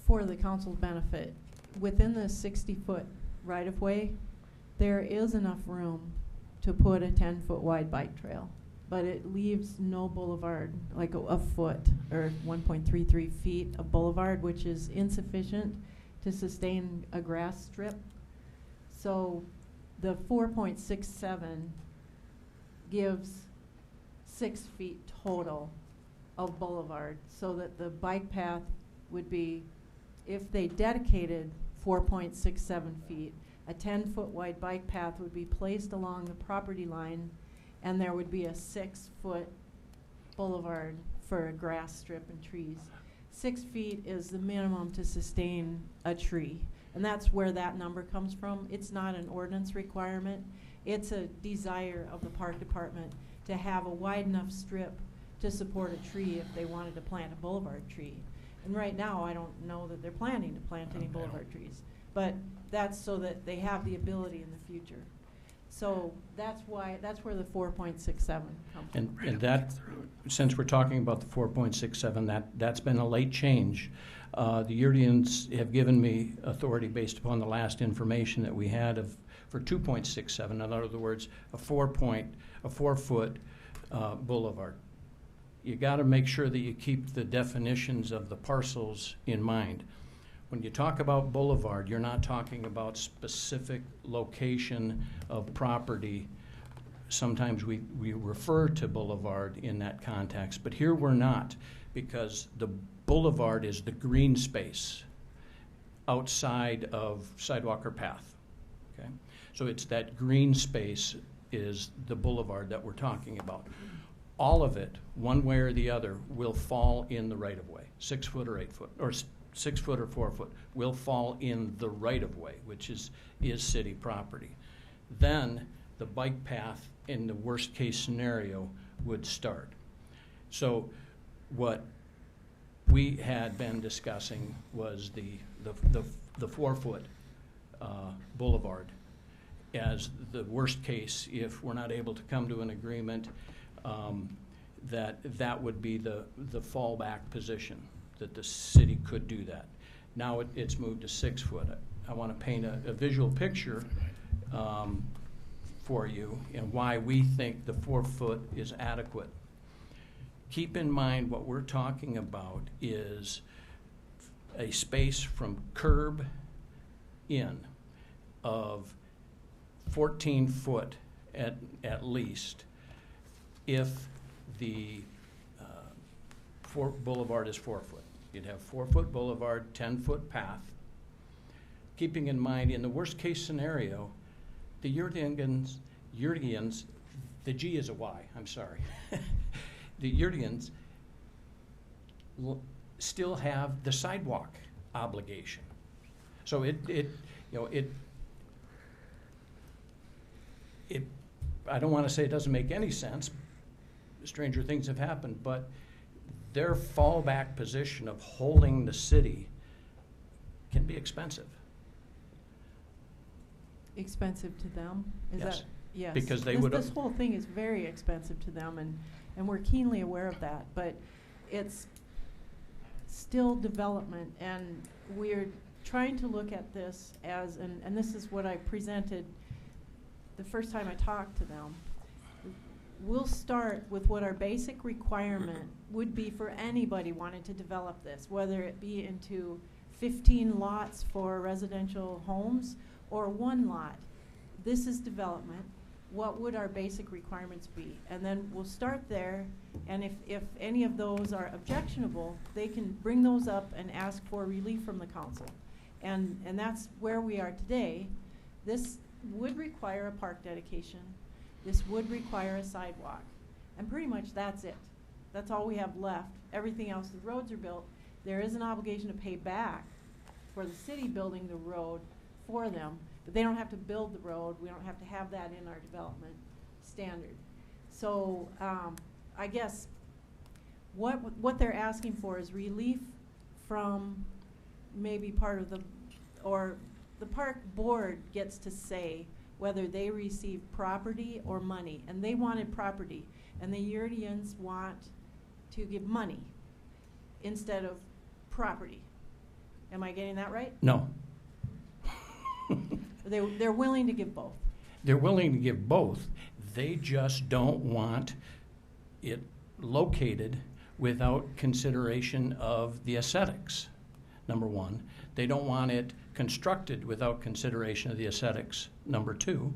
For the council's benefit, within the 60-foot right-of-way, there is enough room to put a 10-foot wide bike trail, but it leaves no boulevard, like a foot or 1.33 feet of boulevard, which is insufficient to sustain a grass strip. So the 4.67 gives 6 feet total of boulevard, so that the bike path would be, if they dedicated 4.67 feet, a 10-foot wide bike path would be placed along the property line, and there would be a 6-foot boulevard for a grass strip and trees. 6 feet is the minimum to sustain a tree, and that's where that number comes from. It's not an ordinance requirement. It's a desire of the park department to have a wide enough strip to support a tree if they wanted to plant a boulevard tree. And right now, I don't know that they're planning to plant any boulevard trees, but that's so that they have the ability in the future. So that's where the 4.67 comes from. And that, since we're talking about the 4.67, that's been a late change. The Yurdians have given me authority based upon the last information that we had for 2.67. In other words, a 4-foot boulevard. You got to make sure that you keep the definitions of the parcels in mind. When you talk about boulevard, you're not talking about specific location of property. Sometimes we refer to boulevard in that context, but here we're not, because the boulevard is the green space outside of sidewalk or path. Okay? So it's that green space is the boulevard that we're talking about. All of it, one way or the other, will fall in the right-of-way, 6 foot or 8 foot, or 6 foot or 4 foot, will fall in the right-of-way, which is city property. Then the bike path, in the worst-case scenario, would start. So what we had been discussing was the 4-foot boulevard as the worst case. If we're not able to come to an agreement, that would be the fallback position, that the city could do that. Now it's moved to 6 foot. I want to paint a visual picture for you and why we think the 4 foot is adequate. Keep in mind what we're talking about is a space from curb in of 14 foot at least, if the boulevard is 4 foot. You'd have 4-foot boulevard, 10-foot path. Keeping in mind, in the worst case scenario, the Yurdians, the G is a Y, I'm sorry. The Yurdians still have the sidewalk obligation. So I don't want to say it doesn't make any sense. Stranger things have happened, but their fallback position of holding the city can be expensive. Expensive to them? Is Yes. that? Yes. Because this whole thing is very expensive to them, and we're keenly aware of that, but it's still development, and we're trying to look at this as, and this is what I presented the first time I talked to them. We'll start with what our basic requirement would be for anybody wanting to develop this, whether it be into 15 lots for residential homes or 1 lot. This is development. What would our basic requirements be? And then we'll start there, and if any of those are objectionable, they can bring those up and ask for relief from the council. And that's where we are today. This would require a park dedication. This would require a sidewalk. And pretty much that's it. That's all we have left. Everything else, the roads are built. There is an obligation to pay back for the city building the road for them, but they don't have to build the road. We don't have to have that in our development standard. So I guess what they're asking for is relief from maybe part of or the park board gets to say whether they receive property or money, and they wanted property, and the Yurdians want to give money instead of property. Am I getting that right? No. They're willing to give both. They're willing to give both. They just don't want it located without consideration of the aesthetics. number one. They don't want it constructed without consideration of the aesthetics, number two.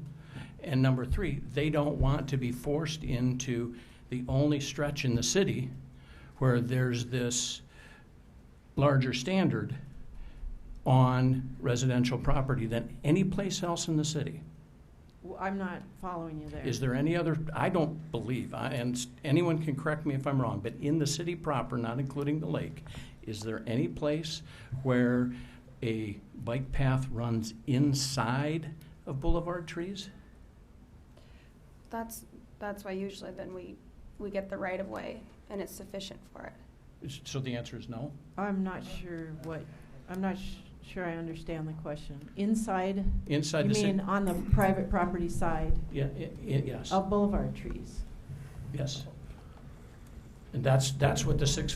And number three, they don't want to be forced into the only stretch in the city where there's this larger standard on residential property than any place else in the city. I'm not following you there. Is there any other, I don't believe, and anyone can correct me if I'm wrong, but in the city proper, not including the lake, is there any place where a bike path runs inside of boulevard trees? That's why usually then we get the right of way and it's sufficient for it. So the answer is no? I'm not sure sure I understand the question. Inside Inside you the city? mean on the private property side Yeah, yes. of boulevard trees? Yes. And that's what the 6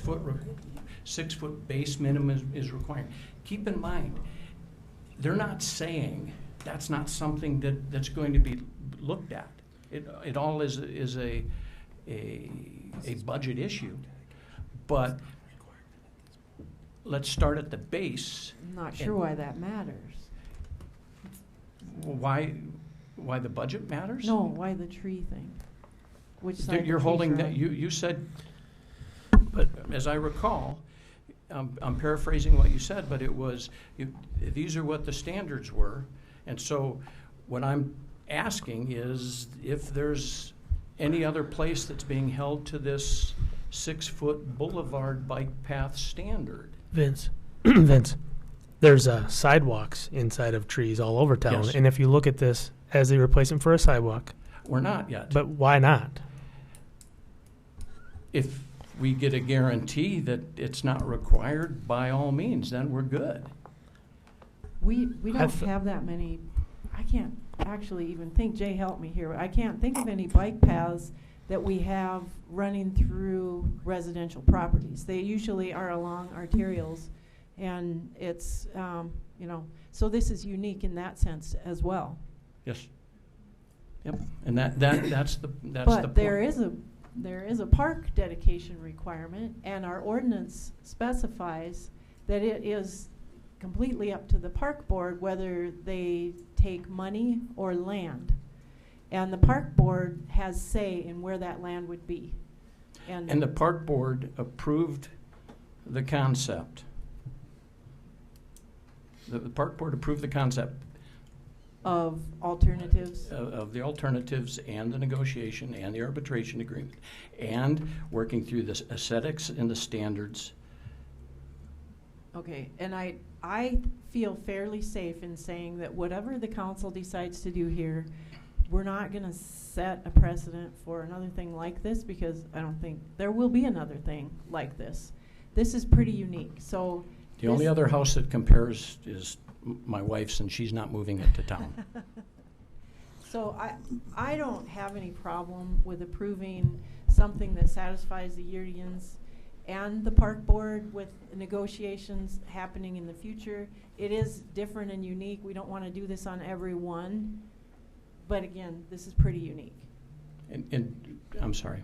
foot base minimum is requiring. Keep in mind, they're not saying that's not something that's going to be looked at. It all is a budget issue. But let's start at the base. I'm not sure why that matters. Why the budget matters? No, why the tree thing? Which side You're the trees holding are that. on. You said, but as I recall, I'm paraphrasing what you said, but it was these are what the standards were, and so what I'm asking is if there's any other place that's being held to this 6 foot boulevard bike path standard. Vince, there's sidewalks inside of trees all over town, Yes. and if you look at this as a replacement for a sidewalk, We're not yet. but why not? If we get a guarantee that it's not required, by all means, then we're good. We don't I've- have that many. I can't actually even think. Jay, help me here. I can't think of any bike paths that we have running through residential properties. They usually are along arterials, and it's so this is unique in that sense as well. Yes. Yep. And that's the But point. there is a park dedication requirement, and our ordinance specifies that it is completely up to the park board whether they take money or land. And the park board has say in where that land would be. And the park board approved the concept. The park board approved the concept of alternatives. of the alternatives and the negotiation and the arbitration agreement and working through the aesthetics and the standards. Okay, and I feel fairly safe in saying that whatever the council decides to do here, we're not going to set a precedent for another thing like this, because I don't think there will be another thing like this. This is pretty unique. So The only other house that compares is my wife's, and she's not moving it to town. So I don't have any problem with approving something that satisfies the Yurdians and the park board with negotiations happening in the future. It is different and unique. We don't want to do this on every one. But again, this is pretty unique. And I'm sorry.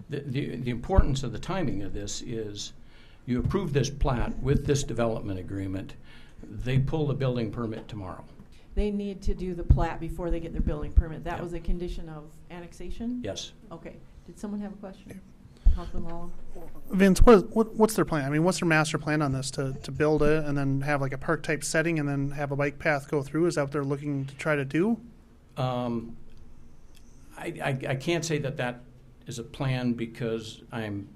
The importance of the timing of this is you approve this plat with this development agreement. They pull the building permit tomorrow. They need to do the plat before they get their building permit. That Yep. was a condition of annexation? Yes. Okay. Did someone have a question? Councilman Mullen? Vince, what's their plan? I mean, what's their master plan on this? To build it and then have like a park type setting and then have a bike path go through? Is that what they're looking to try to do? I can't say that is a plan because I'm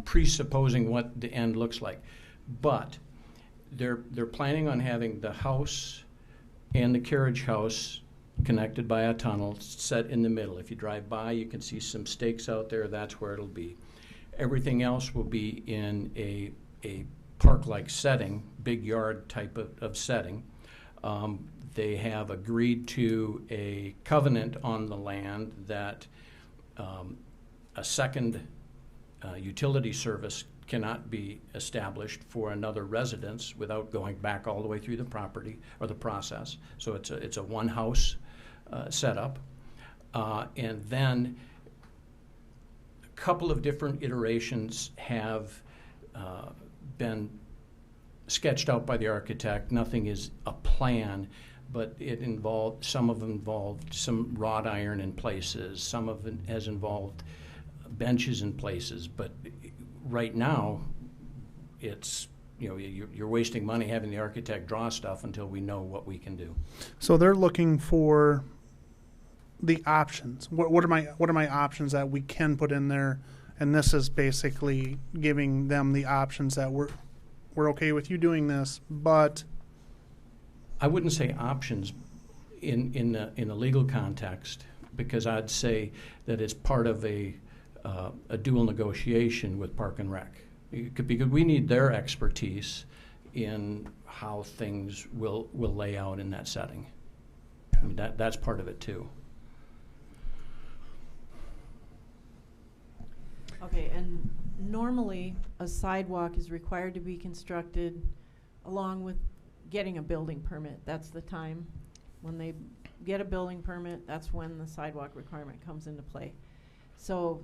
presupposing what the end looks like, but they're planning on having the house and the carriage house connected by a tunnel set in the middle. If you drive by, you can see some stakes out there. That's where it'll be. Everything else will be in a park-like setting, big yard type of setting. They have agreed to a covenant on the land that a second utility service cannot be established for another residence without going back all the way through the property or the process. So it's a one house setup, and then a couple of different iterations have been sketched out by the architect. Nothing is a plan, but some of it involved some wrought iron in places. Some of it has involved benches in places. But right now, it's, you're wasting money having the architect draw stuff until we know what we can do. So they're looking for the options. What are my options that we can put in there? And this is basically giving them the options that we're okay with you doing this, but I wouldn't say options in a legal context, because I'd say that it's part of a dual negotiation with Park and Rec. Because we need their expertise in how things will lay out in that setting. I mean, that's part of it too. Okay, and normally a sidewalk is required to be constructed along with getting a building permit. That's the time when they get a building permit, that's when the sidewalk requirement comes into play. So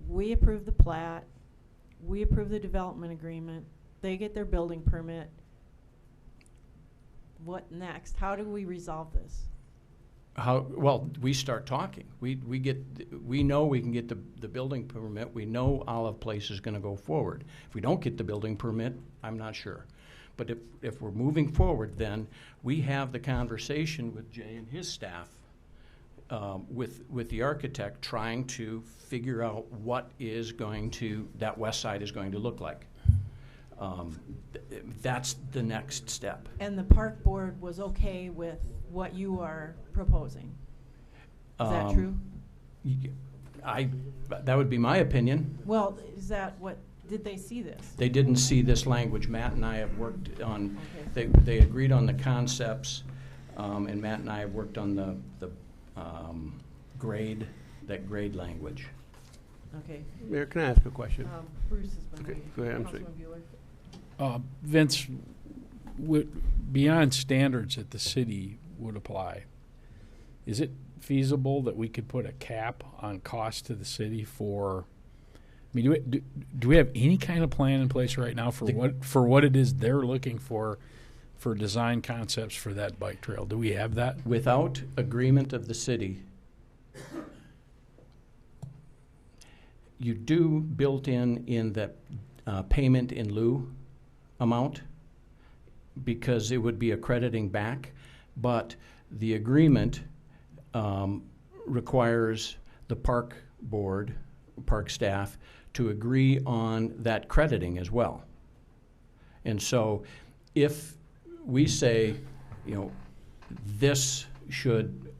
we approve the plat, we approve the development agreement, they get their building permit. What next? How do we resolve this? Well, we start talking. We know we can get the building permit. We know Olive Place is going to go forward. If we don't get the building permit, I'm not sure. But if we're moving forward, then we have the conversation with Jay and his staff, with the architect, trying to figure out what that west side is going to look like. That's the next step. And the park board was okay with what you are proposing. Is that true? That would be my opinion. Well, is that what, did they see this? They didn't see this language. Matt and I have worked on, Okay. they agreed on the concepts, and Matt and I have worked on the grade language. Okay. Mayor, can I ask a question? Bruce has been Okay, waiting. go ahead, I'm sorry. Councilman Bueller. Vince, beyond standards that the city would apply, is it feasible that we could put a cap on cost to the city for? I mean, do we have any kind of plan in place right now for what it is they're looking for design concepts for that bike trail? Do we have that? Without agreement of the city, you do built in that payment in lieu amount, because it would be accrediting back, but the agreement requires the park board, park staff, to agree on that crediting as well. And so if we say, this should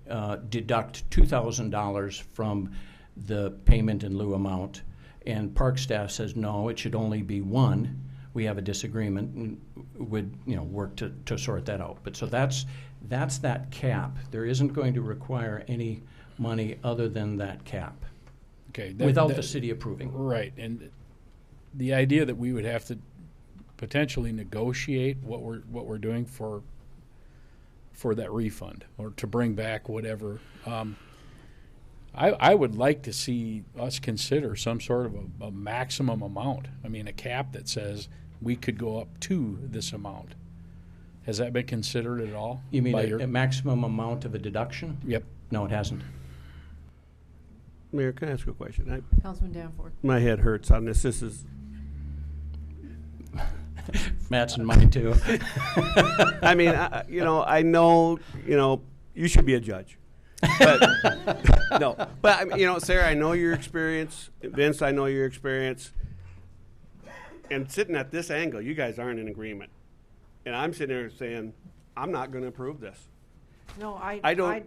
deduct $2,000 from the payment in lieu amount, and park staff says, no, it should only be one, we have a disagreement and would work to sort that out. But so that's that cap. There isn't going to require any money other than that cap. Okay. Without the city approving. Right. And the idea that we would have to potentially negotiate what we're doing for that refund, or to bring back whatever. I would like to see us consider some sort of a maximum amount. I mean, a cap that says we could go up to this amount. Has that been considered at all? You mean a maximum amount of a deduction? Yep. No, it hasn't. Mayor, can I ask a question? Councilman Danforth. My head hurts on this. This is Matt's and mine too. I mean, I know, you should be a judge. But, no, but I mean, Sarah, I know your experience. Vince, I know your experience. And sitting at this angle, you guys aren't in agreement. And I'm sitting there saying, I'm not going to approve this. No, I don't.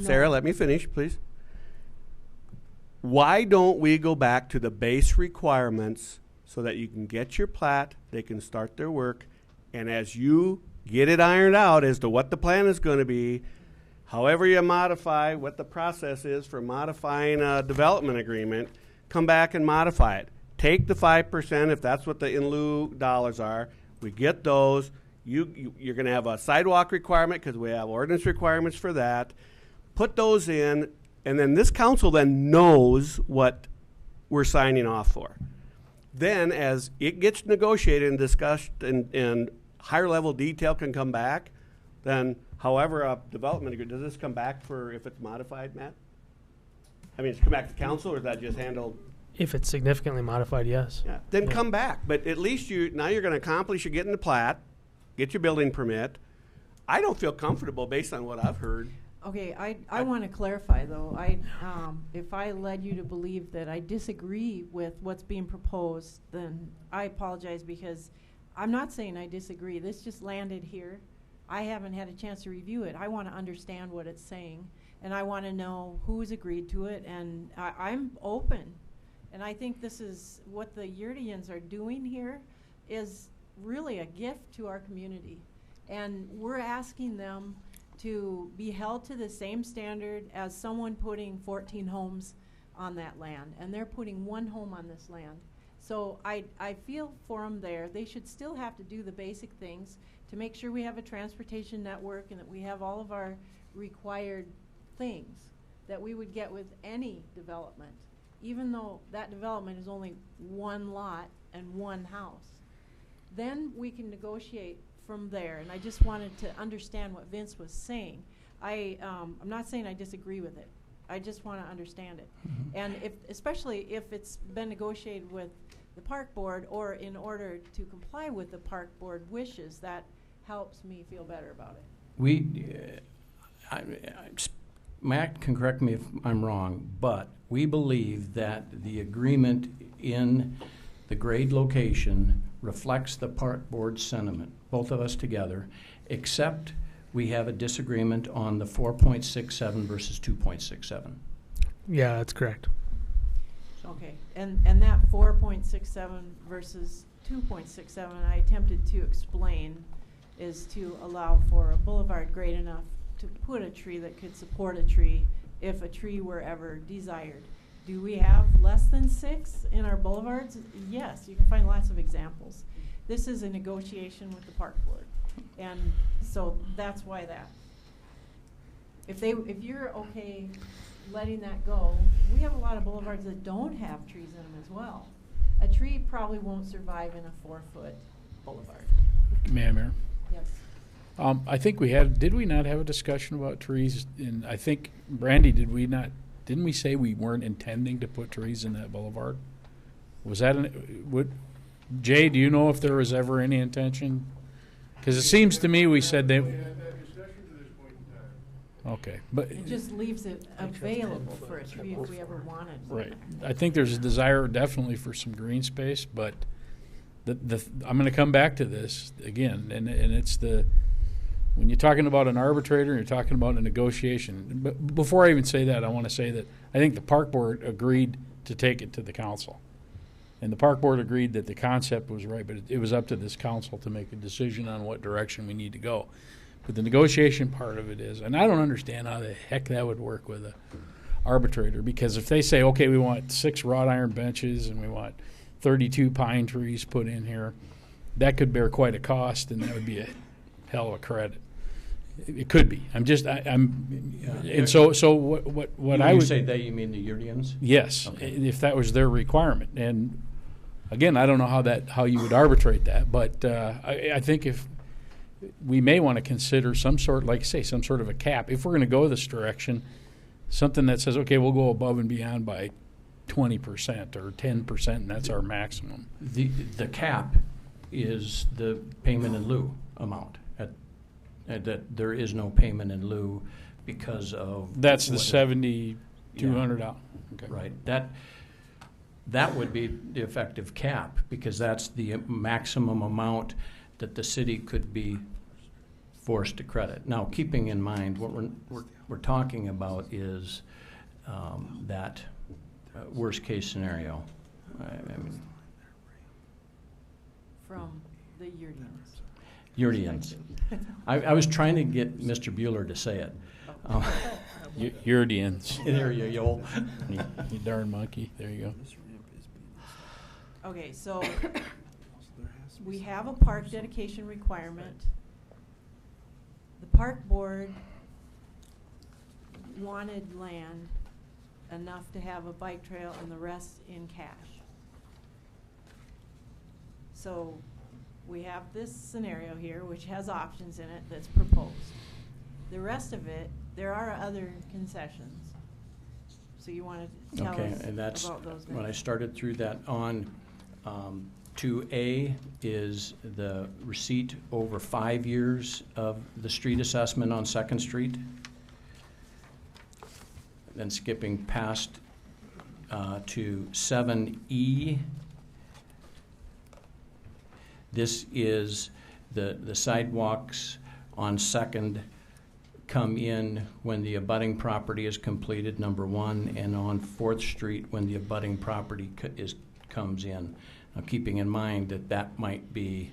Sarah, let me finish, please. Why don't we go back to the base requirements so that you can get your plat, they can start their work, and as you get it ironed out as to what the plan is going to be, however you modify what the process is for modifying a development agreement, come back and modify it. Take the 5% if that's what the in lieu dollars are. We get those. You're going to have a sidewalk requirement because we have ordinance requirements for that. Put those in, and then this council then knows what we're signing off for. Then as it gets negotiated and discussed and higher level detail can come back, then however a development agreement, does this come back for if it's modified, Matt? I mean, it's come back to council, or is that just handled? If it's significantly modified, yes. Yeah, then come back. But at least now you're going to accomplish, you're getting the plat, get your building permit. I don't feel comfortable based on what I've heard. Okay, I want to clarify though. If I led you to believe that I disagree with what's being proposed, then I apologize, because I'm not saying I disagree. This just landed here. I haven't had a chance to review it. I want to understand what it's saying, and I want to know who's agreed to it, and I'm open. And I think this is what the Yurdians are doing here is really a gift to our community. And we're asking them to be held to the same standard as someone putting 14 homes on that land. And they're putting 1 home on this land. So I feel for them there. They should still have to do the basic things to make sure we have a transportation network and that we have all of our required things that we would get with any development, even though that development is only 1 lot and 1 house. Then we can negotiate from there. And I just wanted to understand what Vince was saying. I'm not saying I disagree with it. I just want to understand it. Mm-hmm. And especially if it's been negotiated with the park board, or in order to comply with the park board wishes, that helps me feel better about it. Matt can correct me if I'm wrong, but we believe that the agreement in the grade location reflects the park board's sentiment, both of us together, except we have a disagreement on the 4.67 versus 2.67. Yeah, that's correct. Okay, and that 4.67 versus 2.67, I attempted to explain, is to allow for a boulevard grade enough to put a tree that could support a tree if a tree were ever desired. Do we have less than 6 in our boulevards? Yes, you can find lots of examples. This is a negotiation with the park board, and so that's why that. If you're okay letting that go, we have a lot of boulevards that don't have trees in them as well. A tree probably won't survive in a 4-foot boulevard. Mayor. Yes. I think did we not have a discussion about trees? And I think, Brandy, didn't we say we weren't intending to put trees in that boulevard? Was that, Jay, do you know if there was ever any intention? Because it seems to me we said that. We had that discussion to this point in time. Okay, but. It just leaves it available for a tree if we ever wanted. Right. I think there's a desire definitely for some green space, but I'm going to come back to this again, and it's when you're talking about an arbitrator, you're talking about a negotiation. But before I even say that, I want to say that I think the park board agreed to take it to the council. And the park board agreed that the concept was right, but it was up to this council to make a decision on what direction we need to go. But the negotiation part of it is, and I don't understand how the heck that would work with an arbitrator, because if they say, okay, we want 6 wrought iron benches and we want 32 pine trees put in here, that could bear quite a cost, and that would be a hell of a credit. It could be. And so what I would say they, you mean the Yurdians? Yes, okay. If that was their requirement. And again, I don't know how you would arbitrate that, but I think if we may want to consider some sort of a cap. If we're going to go this direction, something that says, okay, we'll go above and beyond by 20% or 10%, and that's our maximum. The cap is the payment in lieu amount. That there is no payment in lieu because of. That's the $7,200. Yeah. Okay. Right. That would be the effective cap, because that's the maximum amount that the city could be forced to credit. Now, keeping in mind what we're talking about is that worst case scenario. I mean, from the Yurdians. Yurdians. I was trying to get Mr. Bueller to say it. Yurdians. There you go. You darn monkey. There you go. Okay, so we have a park dedication requirement. The park board wanted land enough to have a bike trail and the rest in cash. So we have this scenario here, which has options in it that's proposed. The rest of it, there are other concessions. So you want to tell Okay, us and that's about those? when I guys? started through that on 2A is the receipt over 5 years of the street assessment on Second Street. Then skipping past to 7E. This is the sidewalks on Second come in when the abutting property is completed, number one, and on 4th Street when the abutting property comes in. Now, keeping in mind that that might be,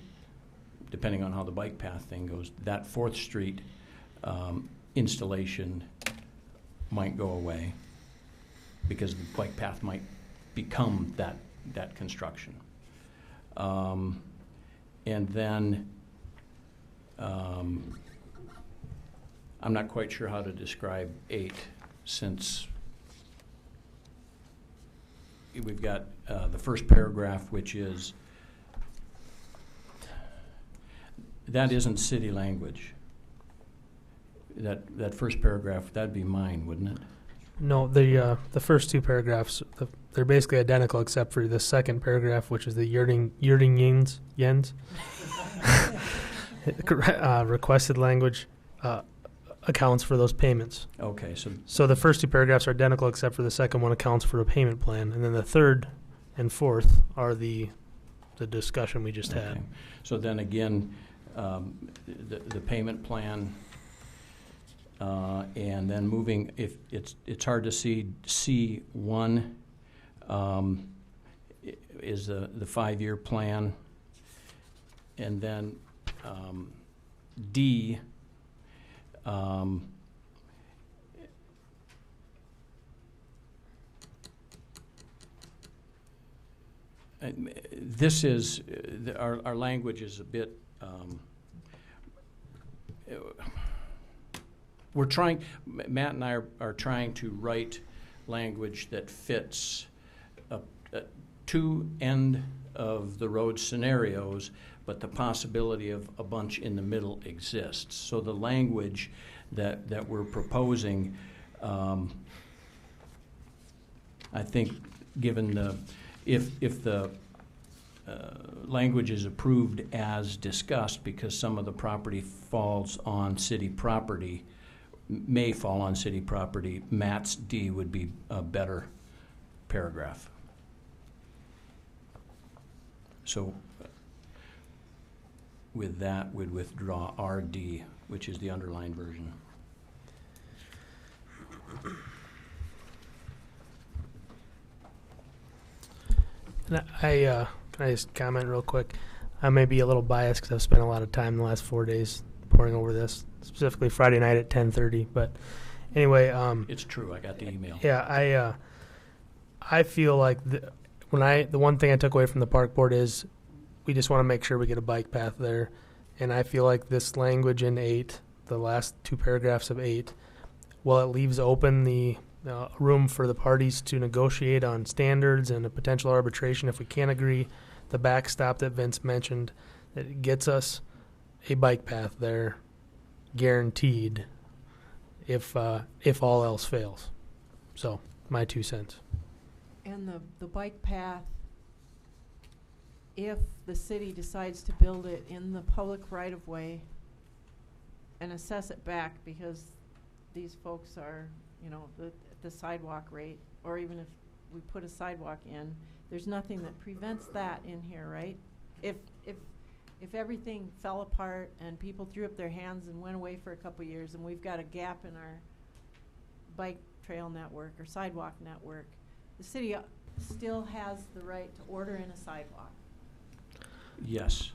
depending on how the bike path thing goes, that 4th Street installation might go away because the bike path might become that construction. And then I'm not quite sure how to describe 8, since we've got the first paragraph, which is, that isn't city language. That first paragraph, that'd be mine, wouldn't it? No, the first two paragraphs, they're basically identical except for the second paragraph, which is the yens requested language accounts for those payments. Okay, so the first two paragraphs are identical except for the second one accounts for a payment plan, and then the third and fourth are the discussion we just had. So then again, the payment plan. And then moving, if it's hard to see, C1 is the 5-year plan, and then D this is our language is a bit. We're trying, Matt and I are trying to write language that fits two end of the road scenarios, but the possibility of a bunch in the middle exists. So the language that we're proposing, I think, given the if the language is approved as discussed, because some of the property falls on city property. May fall on city property, Matt's D would be a better paragraph. So with that, we'd withdraw RD, which is the underlined version. And can I just comment real quick? I may be a little biased because I've spent a lot of time in the last 4 days poring over this, specifically Friday night at 10:30. But anyway, it's true. I got the email. Yeah, I feel like the one thing I took away from the park board is we just want to make sure we get a bike path there, and I feel like this language in 8, the last two paragraphs of 8, while it leaves open the room for the parties to negotiate on standards and a potential arbitration if we can't agree, the backstop that Vince mentioned, that it gets us a bike path there, guaranteed, if all else fails. So, my 2 cents. And the bike path, if the city decides to build it in the public right-of-way and assess it back, because these folks are, the sidewalk rate, or even if we put a sidewalk in, there's nothing that prevents that in here, right? If everything fell apart and people threw up their hands and went away for a couple years, and we've got a gap in our bike trail network or sidewalk network, the city still has the right to order in a sidewalk. Yes.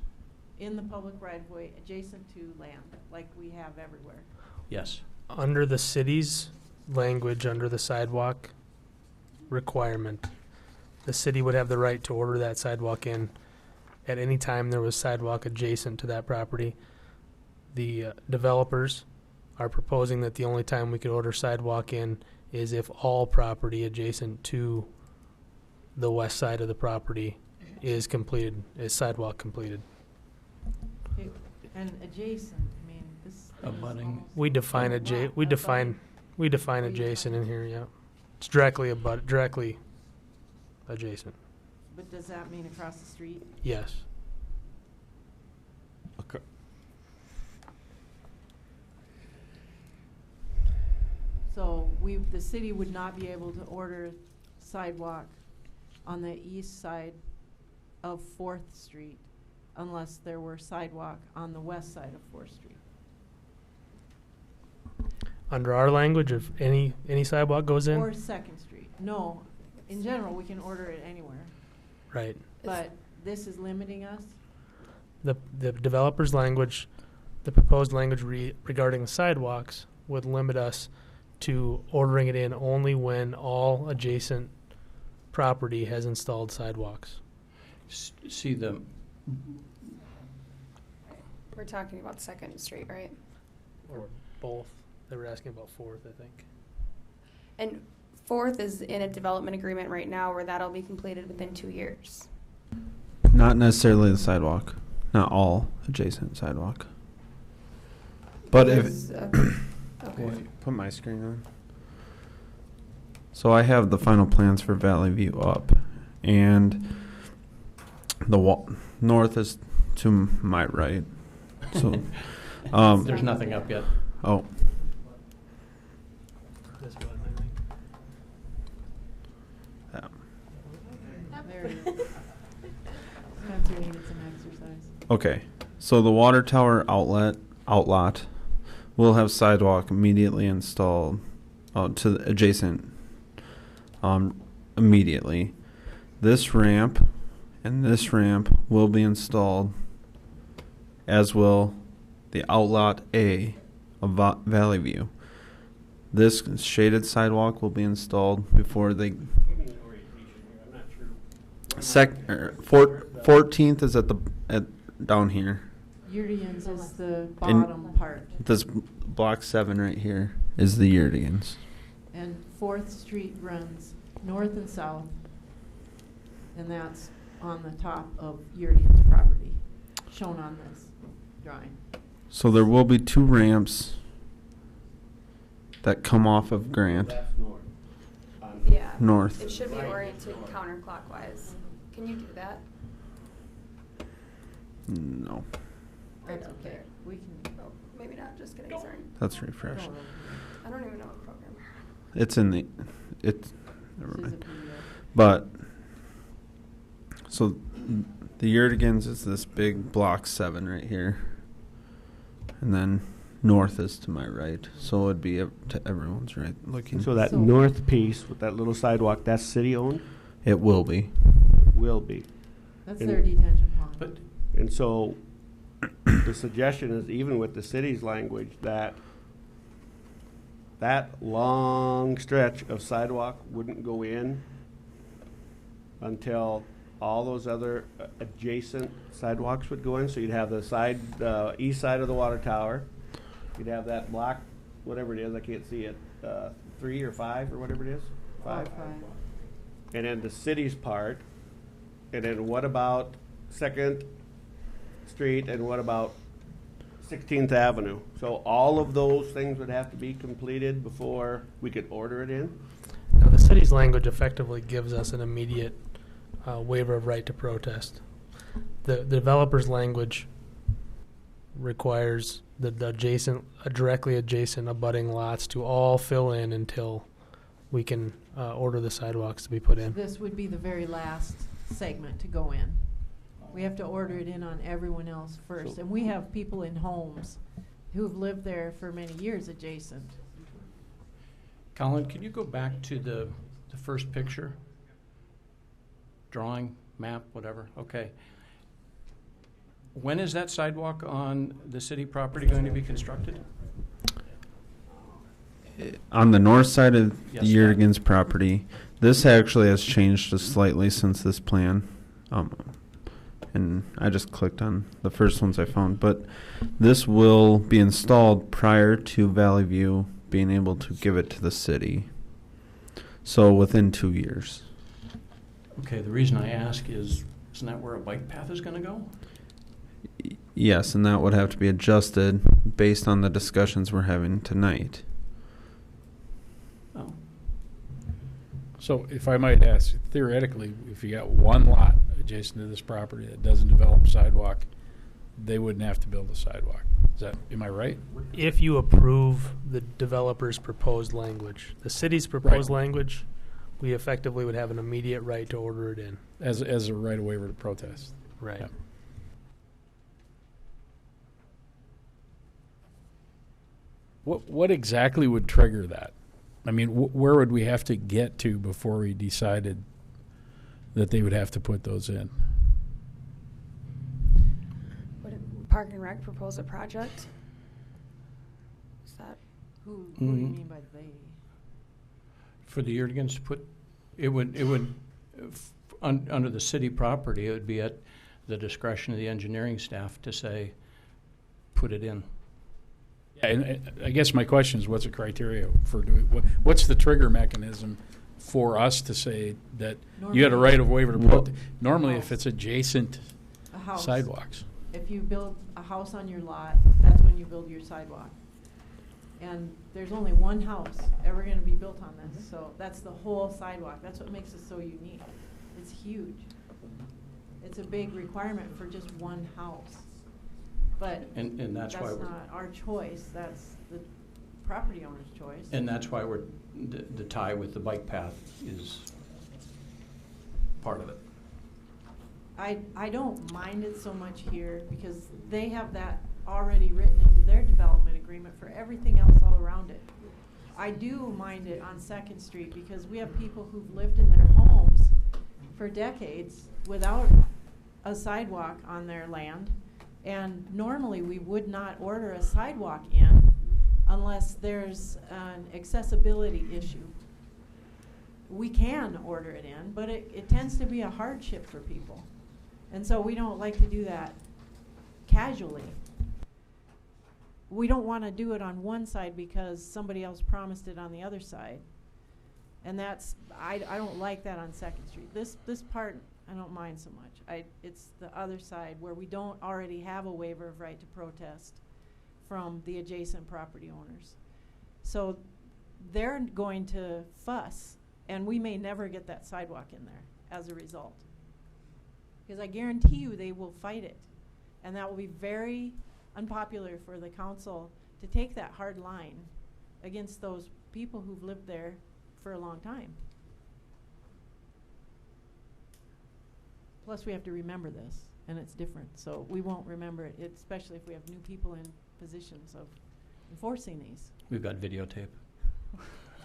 In the public right-of-way adjacent to land, like we have everywhere. Yes. Under the city's language, under the sidewalk requirement, the city would have the right to order that sidewalk in at any time there was sidewalk adjacent to that property. The developers are proposing that the only time we could order sidewalk in is if all property adjacent to the west side of the property is completed, is sidewalk completed. And adjacent, I mean, this is Abutting. almost We define like adja- lot, we abutting. define we define What do you adjacent define? in here, yeah. It's directly adjacent. But does that mean across the street? Yes. Okay. So the city would not be able to order sidewalk on the east side of 4th Street unless there were sidewalk on the west side of 4th Street. Under our language, if any sidewalk goes in, Or 2nd Street. No, in general, we can order it anywhere, right. but this is limiting us? The developer's language, the proposed language regarding the sidewalks would limit us to ordering it in only when all adjacent property has installed sidewalks. See We're talking about 2nd Street, right? Or both. They were asking about 4th, I think. And 4th is in a development agreement right now where that'll be completed within 2 years. Not necessarily the sidewalk, not all adjacent sidewalk. But if Is, okay. put my screen on. So I have the final plans for Valley View up, and the north is to my right. So There's nothing up yet. oh, This one, I think. yeah. There it is. Spencer needed some exercise. Okay, so the water tower outlot will have sidewalk immediately installed to the adjacent immediately. This ramp and this ramp will be installed, as will the outlot A of Valley View. This shaded sidewalk will be installed before they 14th is at down here. Yurdians is the bottom part. This block 7 right here is the Yurdigans. And 4th Street runs north and south, and that's on the top of Yurdian's property, shown on this drawing. So there will be 2 ramps that come off of Grant. Yeah. North. It should be oriented counterclockwise. Can you do that? No, That's okay. We can. Oh, maybe not. Just kidding. Sorry. that's refresh. I don't even know what program. It's in the never This is mind. a PDF. But so the Yurdigans is this big block 7 right here, and then north is to my right. So it'd be to everyone's right looking. So that So- north piece with that little sidewalk, that's city owned? It will be. Will be. That's And- their detention pond. But And so the suggestion is, even with the city's language, that that long stretch of sidewalk wouldn't go in until all those other adjacent sidewalks would go in. So you'd have the east side of the water tower. You'd have that block, whatever it is, I can't see it, 3 or 5 or whatever it is, 5. And then the city's part. And then what about 2nd Street, and what about 16th Avenue? So all of those things would have to be completed before we could order it in? Now, the city's language effectively gives us an immediate waiver of right to protest. The developer's language requires the directly adjacent abutting lots to all fill in until we can order the sidewalks to be put in. This would be the very last segment to go in. We have to order it in on everyone else first. And we have people in homes who've lived there for many years adjacent. Colin, can you go back to the first picture? Drawing, map, whatever. Okay. When is that sidewalk on the city property going to be constructed? On the north side of Yes, the Yurdigans property, this actually has changed just slightly since this plan. And I just clicked on the first ones I found. But this will be installed prior to Valley View being able to give it to the city. So within 2 years. Okay, the reason I ask is, isn't that where a bike path is going to go? Yes, and that would have to be adjusted based on the discussions we're having tonight. Oh. So if I might ask, theoretically, if you got one lot adjacent to this property that doesn't develop sidewalk, they wouldn't have to build a sidewalk. Am I right? If you approve the developer's proposed language, the city's proposed language, we effectively would have an immediate right to order it in. As a right of waiver to protest. Right. Yeah. What exactly would trigger that? I mean, where would we have to get to before we decided that they would have to put those in? Would Park and Rec propose a project? Is that Who do you mean by they? For the Yergans to put, it would under the city property, it would be at the discretion of the engineering staff to say, put it in. Yeah, and I guess my question is, what's the criteria for doing? What's the trigger mechanism for us to say that you had a right of waiver to protest? Normally, if it's adjacent A house. sidewalks. If you build a house on your lot, that's when you build your sidewalk. And there's only one house ever going to be built on this, so that's the whole sidewalk. That's what makes it so unique. It's huge. It's a big requirement for just one house. But And that's why not our choice. That's the property owner's choice. And that's why the tie with the bike path is part of it. I don't mind it so much here because they have that already written into their development agreement for everything else all around it. I do mind it on 2nd Street because we have people who've lived in their homes for decades without a sidewalk on their land. And normally we would not order a sidewalk in unless there's an accessibility issue. We can order it in, but it tends to be a hardship for people. And so we don't like to do that casually. We don't want to do it on one side because somebody else promised it on the other side. And that's, I don't like that on 2nd Street. This part, I don't mind so much. It's the other side where we don't already have a waiver of right to protest from the adjacent property owners. So they're going to fuss, and we may never get that sidewalk in there as a result. Because I guarantee you they will fight it. And that will be very unpopular for the council to take that hard line against those people who've lived there for a long time. Plus, we have to remember this, and it's different. So we won't remember it, especially if we have new people in positions of enforcing these. We've got videotape.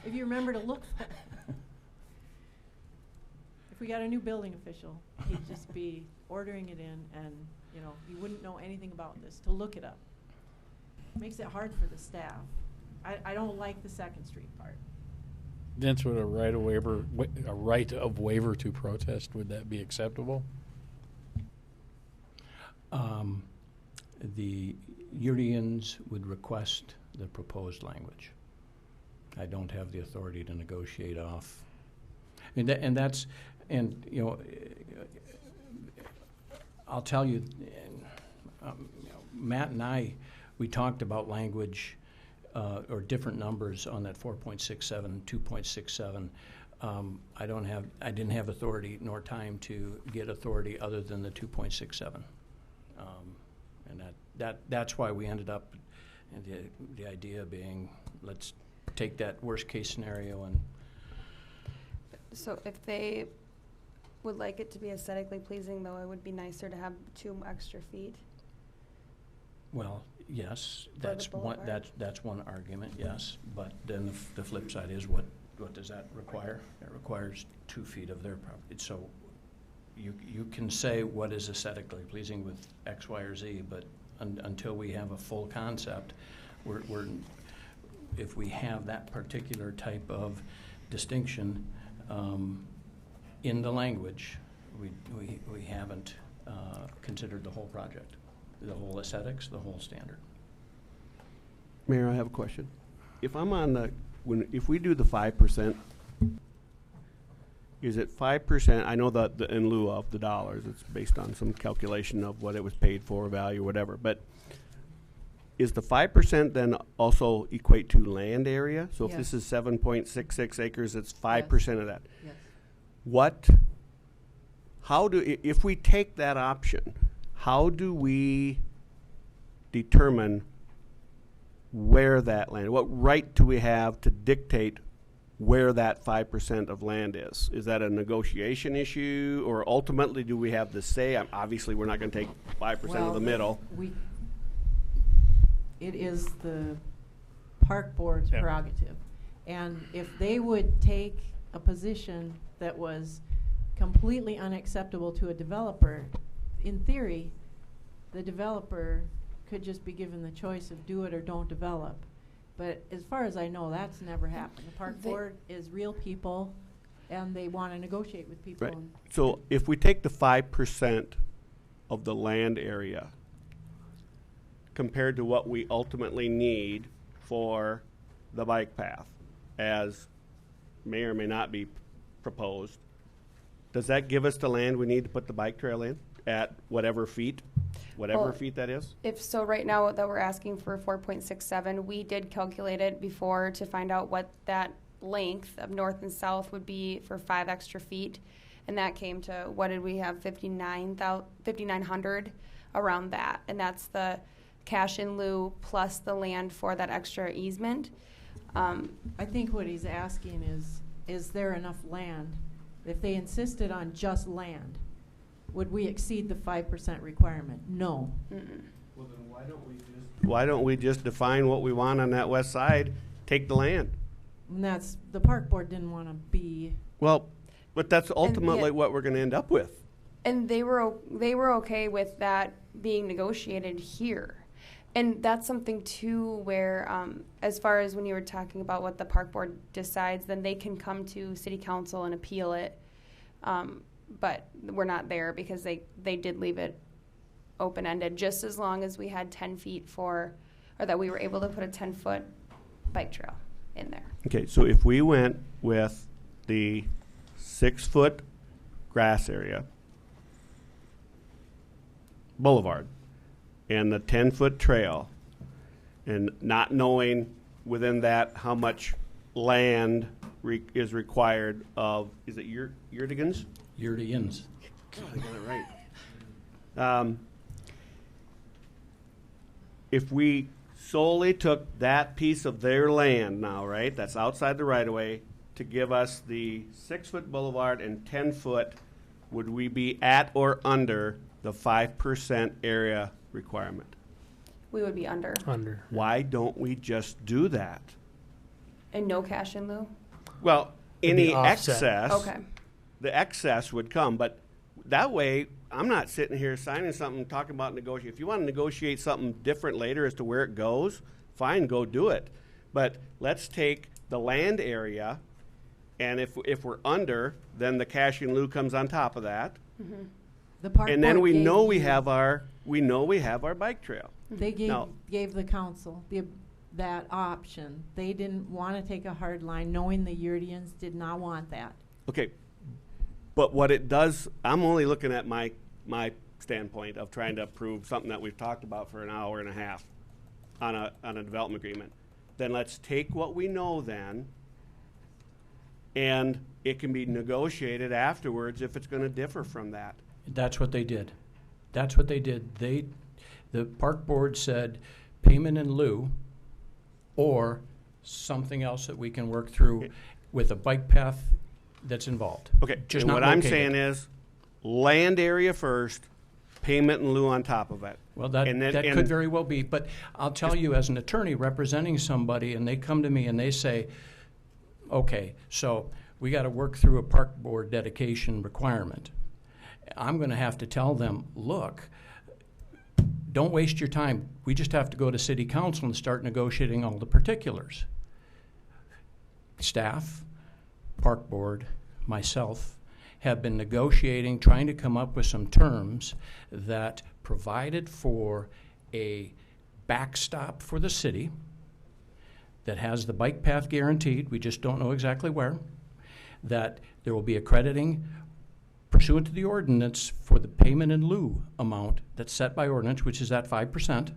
If you remember to look for it. If we got a new building official, he'd just be ordering it in, and he wouldn't know anything about this to look it up. Makes it hard for the staff. I don't like the 2nd Street part. Vince, would a right of waiver to protest, would that be acceptable? The Urians would request the proposed language. I don't have the authority to negotiate off. I'll tell you, Matt and I, we talked about language or different numbers on that 4.67, 2.67. I didn't have authority nor time to get authority other than the 2.67, and that's why we ended up. And the idea being, let's take that worst case scenario and. So if they would like it to be aesthetically pleasing, though, it would be nicer to have 2 extra feet. Well, yes, that's one argument, yes. But then the flip side is what does that require? It requires 2 feet of their property. So you can say what is aesthetically pleasing with X, Y, or Z, but until we have a full concept, if we have that particular type of distinction in the language, we haven't considered the whole project, the whole aesthetics, the whole standard. Mayor, I have a question. If I'm on if we do the 5%, is it 5%? I know that in lieu of the dollars, it's based on some calculation of what it was paid for, value, whatever. But is the 5% then also equate to land area? So if this is 7.66 acres, it's 5% of that. Yes. If we take that option, how do we determine where that land, what right do we have to dictate where that 5% of land is? Is that a negotiation issue, or ultimately do we have the say? Obviously, we're not going to take 5% of the middle. It is the park board's prerogative. And if they would take a position that was completely unacceptable to a developer, in theory, the developer could just be given the choice of do it or don't develop. But as far as I know, that's never happened. The park board is real people, and they want to negotiate with people. Right. So if we take the 5% of the land area compared to what we ultimately need for the bike path, as may or may not be proposed, does that give us the land we need to put the bike trail in at whatever feet that is? If so, right now that we're asking for 4.67, we did calculate it before to find out what that length of north and south would be for 5 extra feet, and that came to, what did we have, 5,900 around that, and that's the cash in lieu plus the land for that extra easement. I think what he's asking is there enough land? If they insisted on just land, would we exceed the 5% requirement? No. Mm-mm. Well, then why don't we just define what we want on that west side, take the land? And that's, the park board didn't want to be. Well, but that's ultimately what we're going to end up with. And they were okay with that being negotiated here. And that's something too where, as far as when you were talking about what the park board decides, then they can come to city council and appeal it. But we're not there because they did leave it open-ended, just as long as we had 10 feet or that we were able to put a 10-foot bike trail in there. Okay, so if we went with the 6-foot grass area, boulevard, and the 10-foot trail, and not knowing within that how much land is required of, is it yurdigans? Yurdigans. God, I got it right. If we solely took that piece of their land now, right, that's outside the right-of-way, to give us the 6-foot boulevard and 10-foot, would we be at or under the 5% area requirement? We would be under. Under. Why don't we just do that? And no cash in lieu? Well, any excess, okay, the excess would come, but that way, I'm not sitting here signing something, talking about negotiate. If you want to negotiate something different later as to where it goes, fine, go do it. But let's take the land area, and if we're under, then the cash in lieu comes on top of that. Mm-hmm. The park And then board we gave know we you- have our bike trail. They Now- gave the council that option. They didn't want to take a hard line, knowing the Yurdians did not want that. Okay, but what it does, I'm only looking at my standpoint of trying to approve something that we've talked about for an hour and a half on a development agreement. Then let's take what we know then, and it can be negotiated afterwards if it's going to differ from that. That's what they did. That's what they did. The park board said payment in lieu or something else that we can work through with a bike path that's involved. Okay, Just and not what I'm located. saying is land area first, payment in lieu on top of it. Well, that could very well be, but I'll tell you, as an attorney representing somebody, and they come to me and they say, okay, so we got to work through a park board dedication requirement. I'm going to have to tell them, look, don't waste your time. We just have to go to city council and start negotiating all the particulars. Staff, park board, myself, have been negotiating, trying to come up with some terms that provided for a backstop for the city that has the bike path guaranteed. We just don't know exactly where. that there will be accrediting pursuant to the ordinance for the payment in lieu amount that's set by ordinance, which is that 5%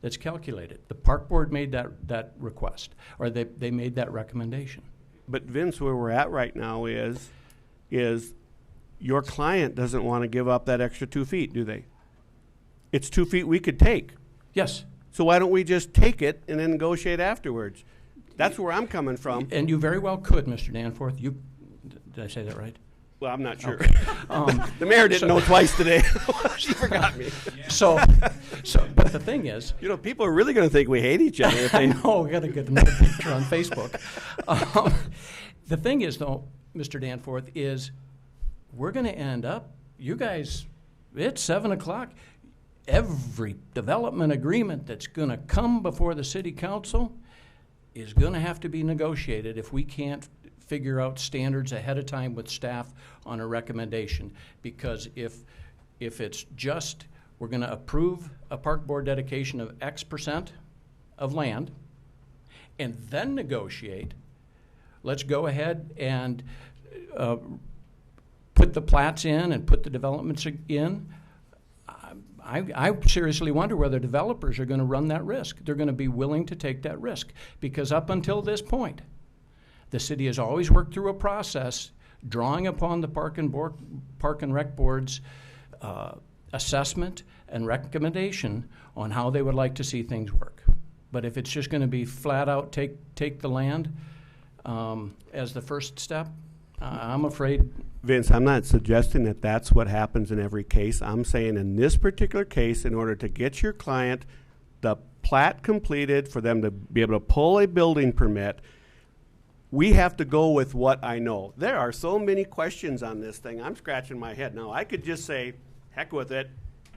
that's calculated. The park board made that request, or they made that recommendation. But Vince, where we're at right now is your client doesn't want to give up that extra 2 feet, do they? It's 2 feet we could take. Yes. So why don't we just take it and then negotiate afterwards? That's where I'm coming from. And you very well could, Mr. Danforth. Did I say that right? Well, I'm not sure. Okay. The mayor didn't know twice today. She forgot me. So, but the thing is, you know, people are really going to think we hate each other. If they know, we got to get another picture on Facebook. The thing is, though, Mr. Danforth, is we're going to end up, you guys, it's 7 o'clock. Every development agreement that's going to come before the city council is going to have to be negotiated if we can't figure out standards ahead of time with staff on a recommendation. Because if it's just we're going to approve a park board dedication of X% of land and then negotiate, let's go ahead and put the plats in and put the developments in. I seriously wonder whether developers are going to run that risk. They're going to be willing to take that risk, because up until this point, the city has always worked through a process drawing upon the Park and Rec Board's assessment and recommendation on how they would like to see things work. But if it's just going to be flat out take the land as the first step, I'm afraid. Vince, I'm not suggesting that that's what happens in every case. I'm saying in this particular case, in order to get your client the plat completed for them to be able to pull a building permit, we have to go with what I know. There are so many questions on this thing. I'm scratching my head. Now, I could just say, heck with it,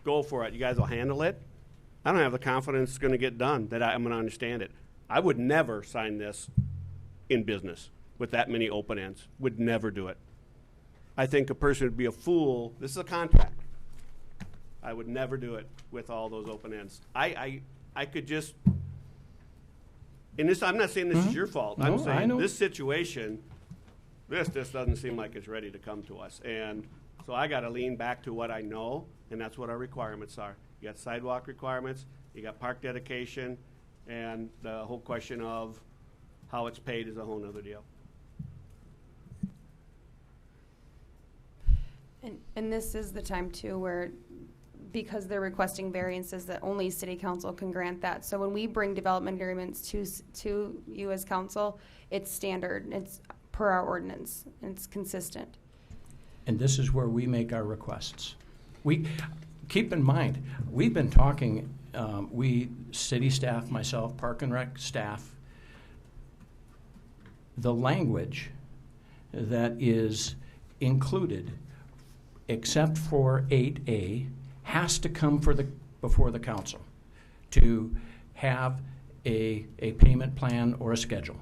go for it. You guys will handle it. I don't have the confidence it's going to get done, that I'm going to understand it. I would never sign this in business with that many open ends. Would never do it. I think a person would be a fool. This is a contract. I would never do it with all those open ends. I could just, and this, I'm not saying this is your fault. No, I'm saying I this situation, this doesn't seem like it's ready to come to us. And so I got to lean back to what I know, and that's what our requirements are. You got sidewalk requirements, you got park dedication, and the whole question of how it's paid is a whole nother deal. And this is the time too where, because they're requesting variances, that only city council can grant that. So when we bring development agreements to you as council, it's standard, it's per our ordinance, and it's consistent. And this is where we make our requests. We keep in mind, we've been talking, we city staff, myself, Park and Rec staff, the language that is included except for 8A has to come before the council to have a payment plan or a schedule.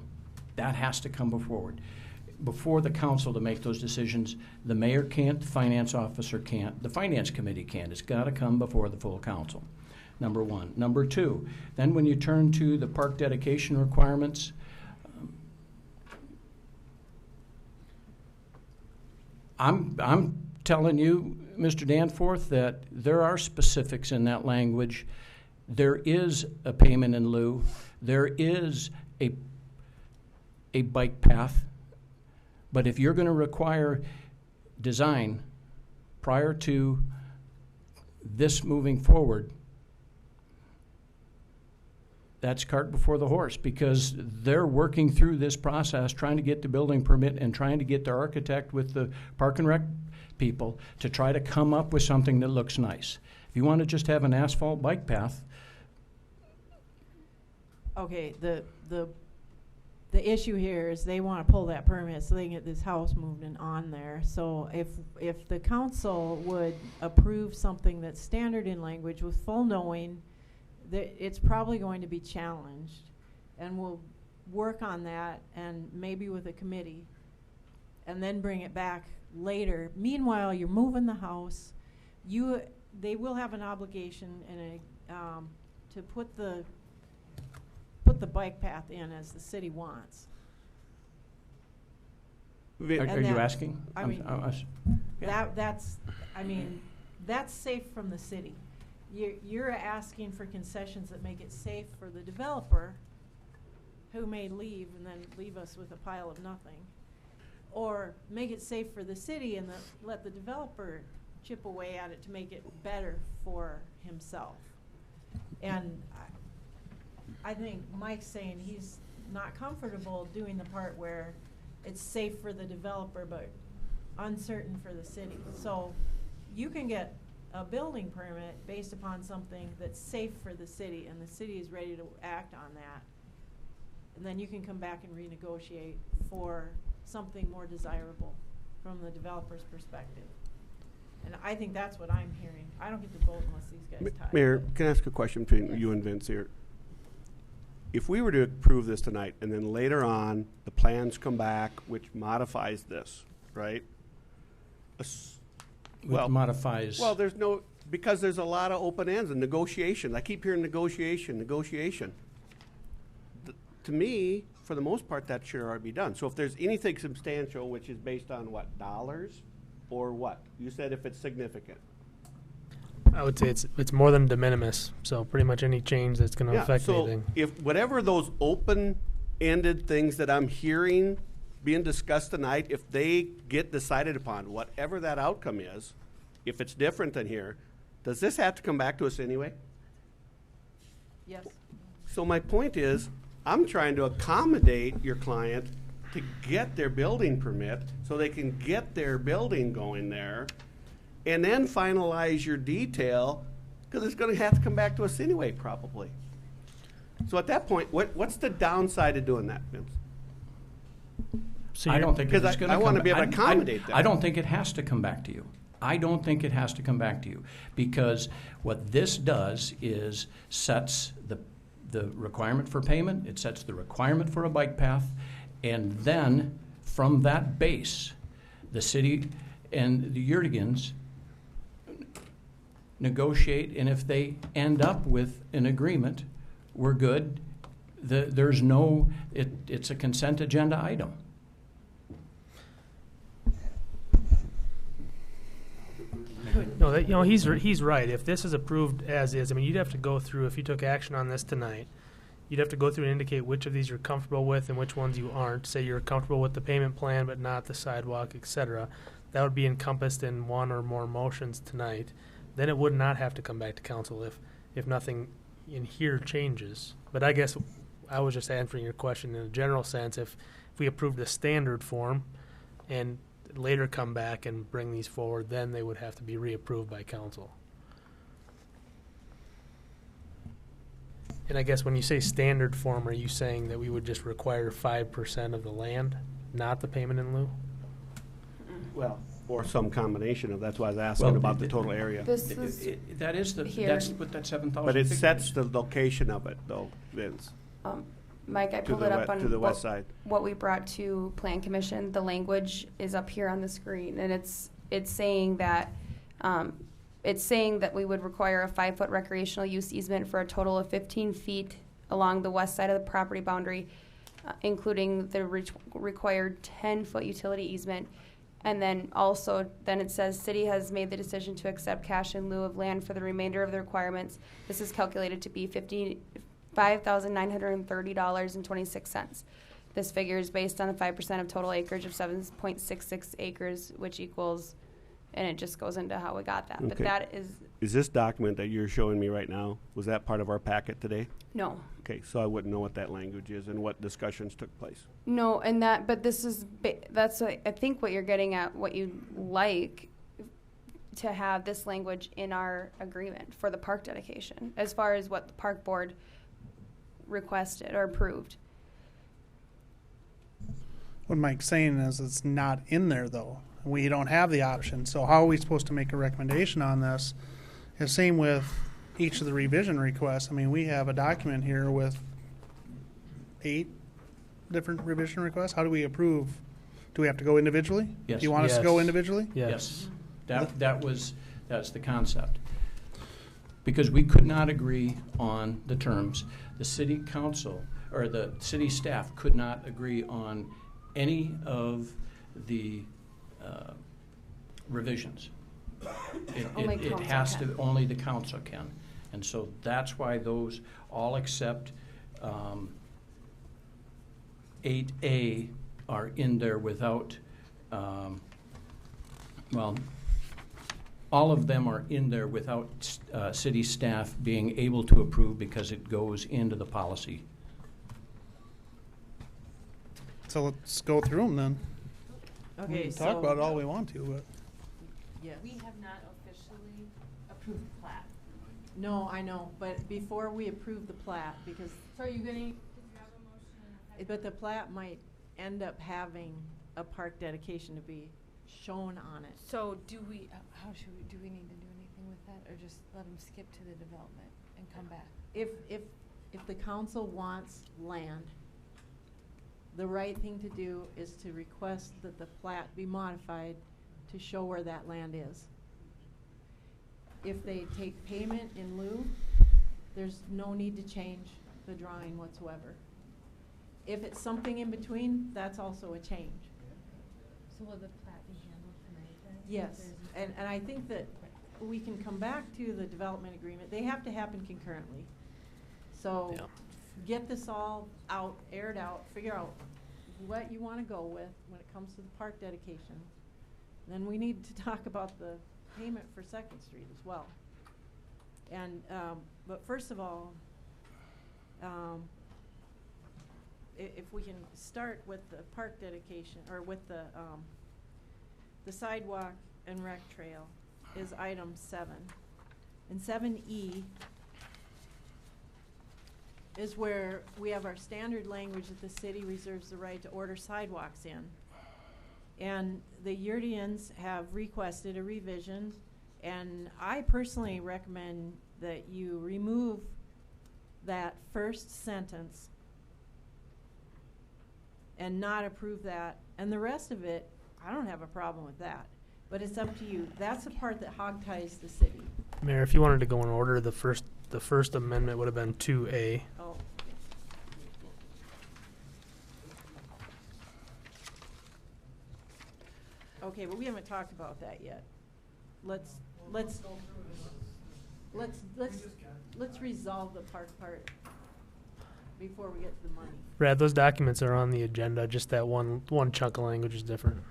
That has to come before the council to make those decisions. The mayor can't, the finance officer can't, the finance committee can't. It's got to come before the full council, number one. Number two, then when you turn to the park dedication requirements, I'm telling you, Mr. Danforth, that there are specifics in that language. There is a payment in lieu. There is a bike path. But if you're going to require design prior to this moving forward, that's cart before the horse, because they're working through this process, trying to get the building permit and trying to get the architect with the Park and Rec people to try to come up with something that looks nice. If you want to just have an asphalt bike path. Okay, the issue here is they want to pull that permit so they can get this house moved and on there. So if the council would approve something that's standard in language with full knowing that it's probably going to be challenged, and we'll work on that and maybe with a committee and then bring it back later. Meanwhile, you're moving the house. They will have an obligation and to put the bike path in as the city wants. Are And you that- asking? I mean, yeah. that's safe from the city. You're asking for concessions that make it safe for the developer, who may leave and then leave us with a pile of nothing, or make it safe for the city and let the developer chip away at it to make it better for himself. And I think Mike's saying he's not comfortable doing the part where it's safe for the developer but uncertain for the city. So you can get a building permit based upon something that's safe for the city, and the city is ready to act on that. And then you can come back and renegotiate for something more desirable from the developer's perspective. And I think that's what I'm hearing. I don't get to vote unless these guys tie. Mayor, can I ask a question between you and Vince here? If we were to approve this tonight, and then later on, the plans come back, which modifies this, right? Which modifies. Well, because there's a lot of open ends and negotiation. I keep hearing negotiation. To me, for the most part, that should already be done. So if there's anything substantial, which is based on what, dollars, or what? You said if it's significant. I would say it's more than de minimis. So pretty much any change that's going to affect anything. If whatever those open-ended things that I'm hearing being discussed tonight, if they get decided upon, whatever that outcome is, if it's different than here, does this have to come back to us anyway? Yes. So my point is, I'm trying to accommodate your client to get their building permit so they can get their building going there, and then finalize your detail, because it's going to have to come back to us anyway, probably. So at that point, what's the downside of doing that, Vince? I don't think it's going to come back. I want to be able to accommodate that. I don't think it has to come back to you. I don't think it has to come back to you, because what this does is sets the requirement for payment, it sets the requirement for a bike path, and then from that base, the city and the Yurdigans negotiate, and if they end up with an agreement, we're good. There's no, it's a consent agenda item. No, he's right. If this is approved as is, I mean, you'd have to go through, if you took action on this tonight, you'd have to go through and indicate which of these you're comfortable with and which ones you aren't. Say you're comfortable with the payment plan but not the sidewalk, etc. That would be encompassed in one or more motions tonight. Then it would not have to come back to council if nothing in here changes. But I guess I was just answering your question in a general sense. If we approved the standard form and later come back and bring these forward, then they would have to be reapproved by council. And I guess when you say standard form, are you saying that we would just require 5% of the land, not the payment in lieu? Well, or some combination of, that's why I was asking about the total area. This That is here. that's what that 7,000. But it sets the location of it, though, Vince. Mike, I To pulled the it up on to the west side. what we brought to Plan Commission. The language is up here on the screen, and it's saying that we would require a 5-foot recreational use easement for a total of 15 feet along the west side of the property boundary, including the required 10-foot utility easement. And then also, it says, city has made the decision to accept cash in lieu of land for the remainder of the requirements. This is calculated to be $5,930.26. This figure is based on the 5% of total acreage of 7.66 acres, which equals, and it just goes into how we got that. But Okay. that is, Is this document that you're showing me right now, was that part of our packet today? no. Okay, so I wouldn't know what that language is and what discussions took place. No, and but this is, that's what, I think what you're getting at, what you'd like to have this language in our agreement for the park dedication, as far as what the park board requested or approved. What Mike's saying is it's not in there, though. We don't have the option. So how are we supposed to make a recommendation on this? And same with each of the revision requests. I mean, we have a document here with 8 different revision requests. How do we approve? Do we have to go individually? Yes. Do you want us to go individually? Yes. That's the concept. Because we could not agree on the terms. The city council or the city staff could not agree on any of the revisions. Only It council has can. to, only the council can. And so that's why those all except 8A are in there without, well, all of them are in there without city staff being able to approve because it goes into the policy. So let's go through them then. We Okay, can so. talk about it all we want to, but Yes. We have not officially approved the plat. No, I know, but before we approve the plat, because, So are you gonna, did you have a motion? but the plat might end up having a park dedication to be shown on it. So do we, how should we, do we need to do anything with that, or just let them skip to the development and come back? If the council wants land, the right thing to do is to request that the plat be modified to show where that land is. If they take payment in lieu, there's no need to change the drawing whatsoever. If it's something in between, that's also a change. So will the plat be handled tonight then? Yes, and I think that we can come back to the development agreement. They have to happen concurrently. So get this all out, aired out, figure out what you want to go with when it comes to the park dedication. Then we need to talk about the payment for Second Street as well. And, but first of all, if we can start with the park dedication, or with the sidewalk and rec trail is item 7. And 7E is where we have our standard language that the city reserves the right to order sidewalks in. And the Yurdians have requested a revision, and I personally recommend that you remove that first sentence and not approve that. And the rest of it, I don't have a problem with that, but it's up to you. That's the part that hogties the city. Mayor, if you wanted to go in order, the first amendment would have been 2A. Oh. Okay, but we haven't talked about that yet. Let's resolve the park part before we get to the money. Brad, those documents are on the agenda, just that one chunk of language is different.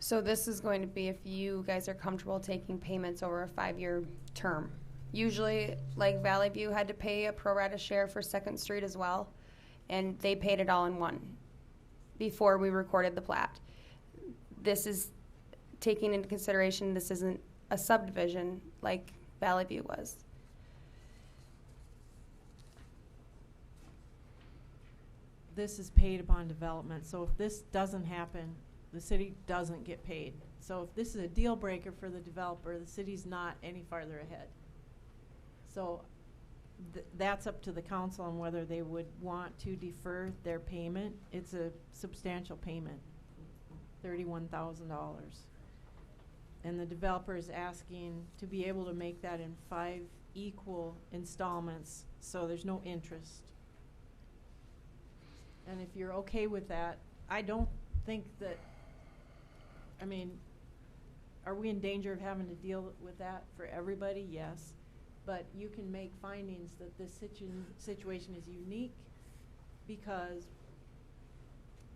So this is going to be if you guys are comfortable taking payments over a 5-year term. Usually, like Valley View had to pay a pro rata share for Second Street as well, and they paid it all in one before we recorded the plat. This is taking into consideration this isn't a subdivision like Valley View was. This is paid upon development, so if this doesn't happen, the city doesn't get paid. So if this is a deal breaker for the developer, the city's not any farther ahead. So that's up to the council on whether they would want to defer their payment. It's a substantial payment, $31,000. And the developer is asking to be able to make that in 5 equal installments, so there's no interest. And if you're okay with that, I don't think that, I mean, are we in danger of having to deal with that for everybody? Yes. But you can make findings that this situation is unique because,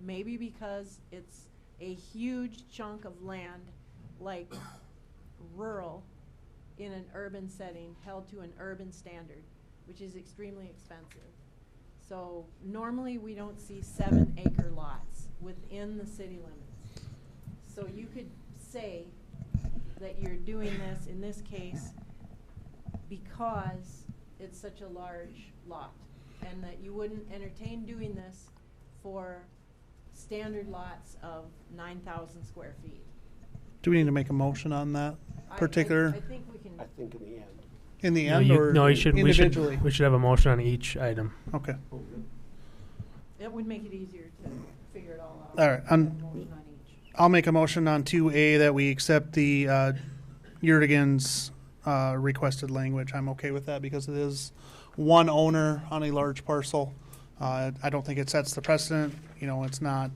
maybe because it's a huge chunk of land, like rural, in an urban setting, held to an urban standard, which is extremely expensive. So normally we don't see 7-acre lots within the city limits. So you could say that you're doing this in this case because it's such a large lot, and that you wouldn't entertain doing this for standard lots of 9,000 square feet. do we need to make a motion on that particular? I think we can. I think in the end. In the end, or No, you should. individually? We should have a motion on each item. Okay. It would make it easier to figure it all out. All right, Have a motion on each. I'll make a motion on 2A that we accept the Yurdigan's requested language. I'm okay with that because it is one owner on a large parcel. I don't think it sets the precedent. You know, it's not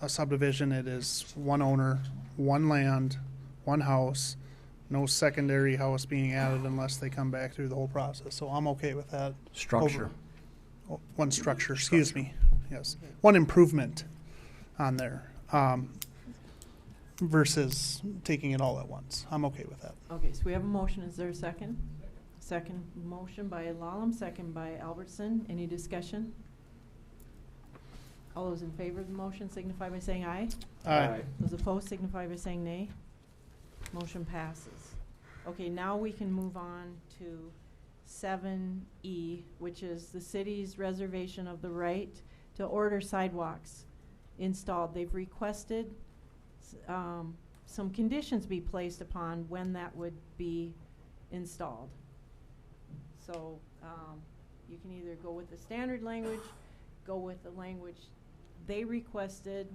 a subdivision. It is one owner, one land, one house, no secondary house being added unless they come back through the whole process. So I'm okay with that. Structure. One structure, excuse me. Yes. One improvement on there versus taking it all at once. I'm okay with that. Okay, so we have a motion. Is there a second? Second motion by Lallam, second by Albertson. Any discussion? All those in favor of the motion signify by saying aye. Aye. Those opposed signify by saying nay. Motion passes. Okay, now we can move on to 7E, which is the city's reservation of the right to order sidewalks installed. They've requested some conditions be placed upon when that would be installed. So you can either go with the standard language, go with the language they requested,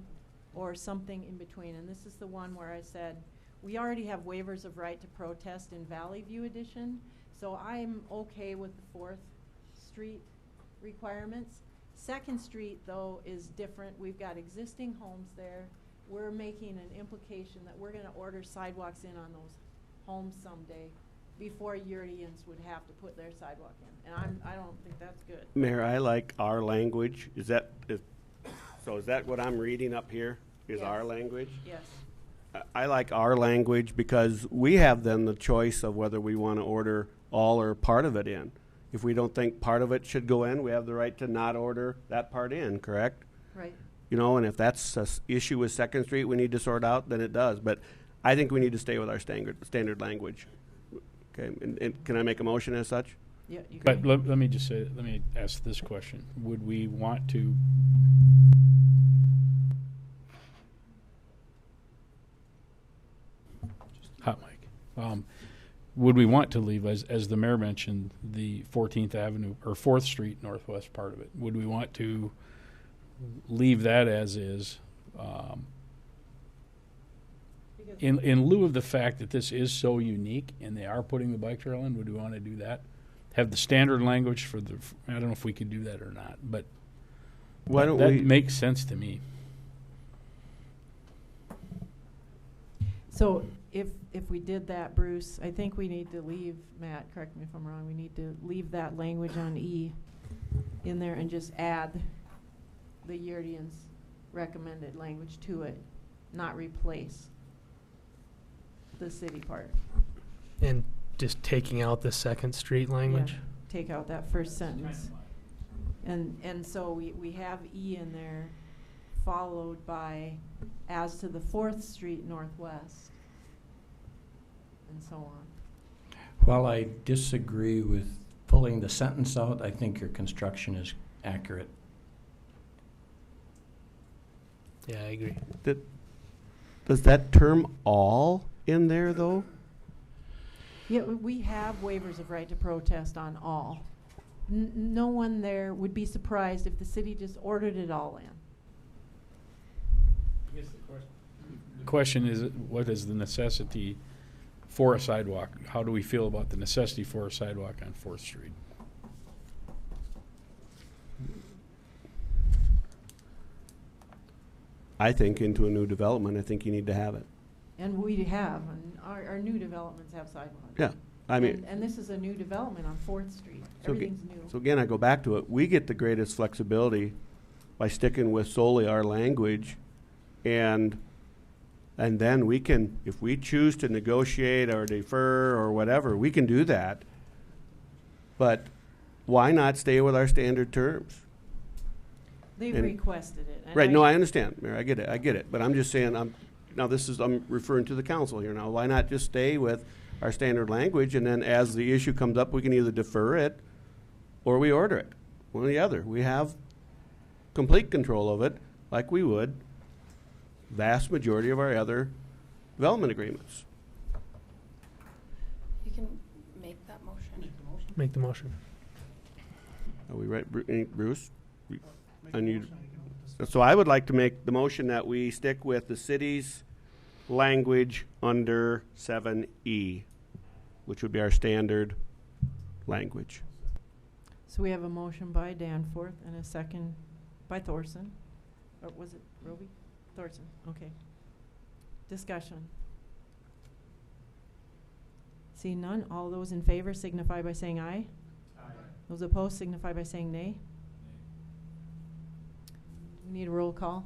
or something in between. And this is the one where I said, we already have waivers of right to protest in Valley View Edition, so I'm okay with the 4th Street requirements. 2nd Street, though, is different. We've got existing homes there. We're making an implication that we're going to order sidewalks in on those homes someday before Yurdians would have to put their sidewalk in. And I don't think that's good. Mayor, I like our language. Is that what I'm reading up here? Is Yes. our language? Yes. I like our language because we have then the choice of whether we want to order all or part of it in. If we don't think part of it should go in, we have the right to not order that part in, correct? Right. You know, and if that's an issue with 2nd Street we need to sort out, then it does. But I think we need to stay with our standard language. Okay, and can I make a motion as such? Yeah, you But can. let me just say, let me ask this question. Would we want to hot mic. Would we want to leave, as the mayor mentioned, the 14th Avenue or 4th Street Northwest part of it? Would we want to leave that as is? In lieu of the fact that this is so unique and they are putting the bike trail in, would we want to do that? Have the standard language for the, I don't know if we could do that or not, but Why don't that we makes sense to me. So if we did that, Bruce, I think we need to leave, Matt, correct me if I'm wrong, we need to leave that language on E in there and just add the Yurdians' recommended language to it, not replace the city part. And just taking out the 2nd Street language? Yeah, take out that first sentence. And so we have E in there, followed by as to the 4th Street Northwest, and so on. While I disagree with pulling the sentence out, I think your construction is accurate. Yeah, I agree. Does that term all in there, though? Yeah, we have waivers of right to protest on all. No one there would be surprised if the city just ordered it all in. I guess the question is, what is the necessity for a sidewalk? How do we feel about the necessity for a sidewalk on 4th Street? I think into a new development, I think you need to have it. And we have, and our new developments have sidewalks. Yeah, I mean. And this is a new development on 4th Street. So Everything's new. So again, I go back to it. We get the greatest flexibility by sticking with solely our language, and then we can, if we choose to negotiate or defer or whatever, we can do that. But why not stay with our standard terms? They've And- requested it. and Right, no, I understand, Mayor, I get it. But I'm just saying, I'm referring to the council here now. Why not just stay with our standard language, and then as the issue comes up, we can either defer it or we order it, one or the other. We have complete control of it, like we would vast majority of our other development agreements. You can make that motion. Make the motion. Are we right, Bruce? And you, so I would like to make the motion that we stick with the city's language under 7E, which would be our standard language. So we have a motion by Danforth and a second by Thorson. Or was it Roby? Thorson, okay. Discussion. Seeing none, all those in favor signify by saying aye. Aye. Those opposed signify by saying nay. We need a roll call.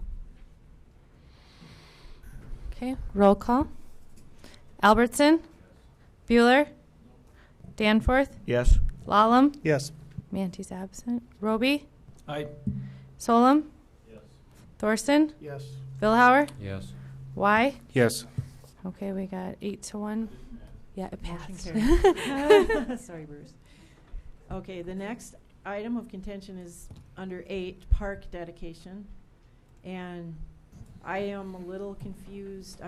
Okay, roll call. Albertson? Bueller? Danforth? Yes. Lallam? Yes. Manty's absent. Roby? Aye. Solom? Yes. Thorson? Yes. Vilhauer? Yes. Y? Yes. Okay, we got 8-1. Yeah, it Motion passed. carried. Sorry, Bruce. Okay, the next item of contention is under 8, park dedication. And I am a little confused.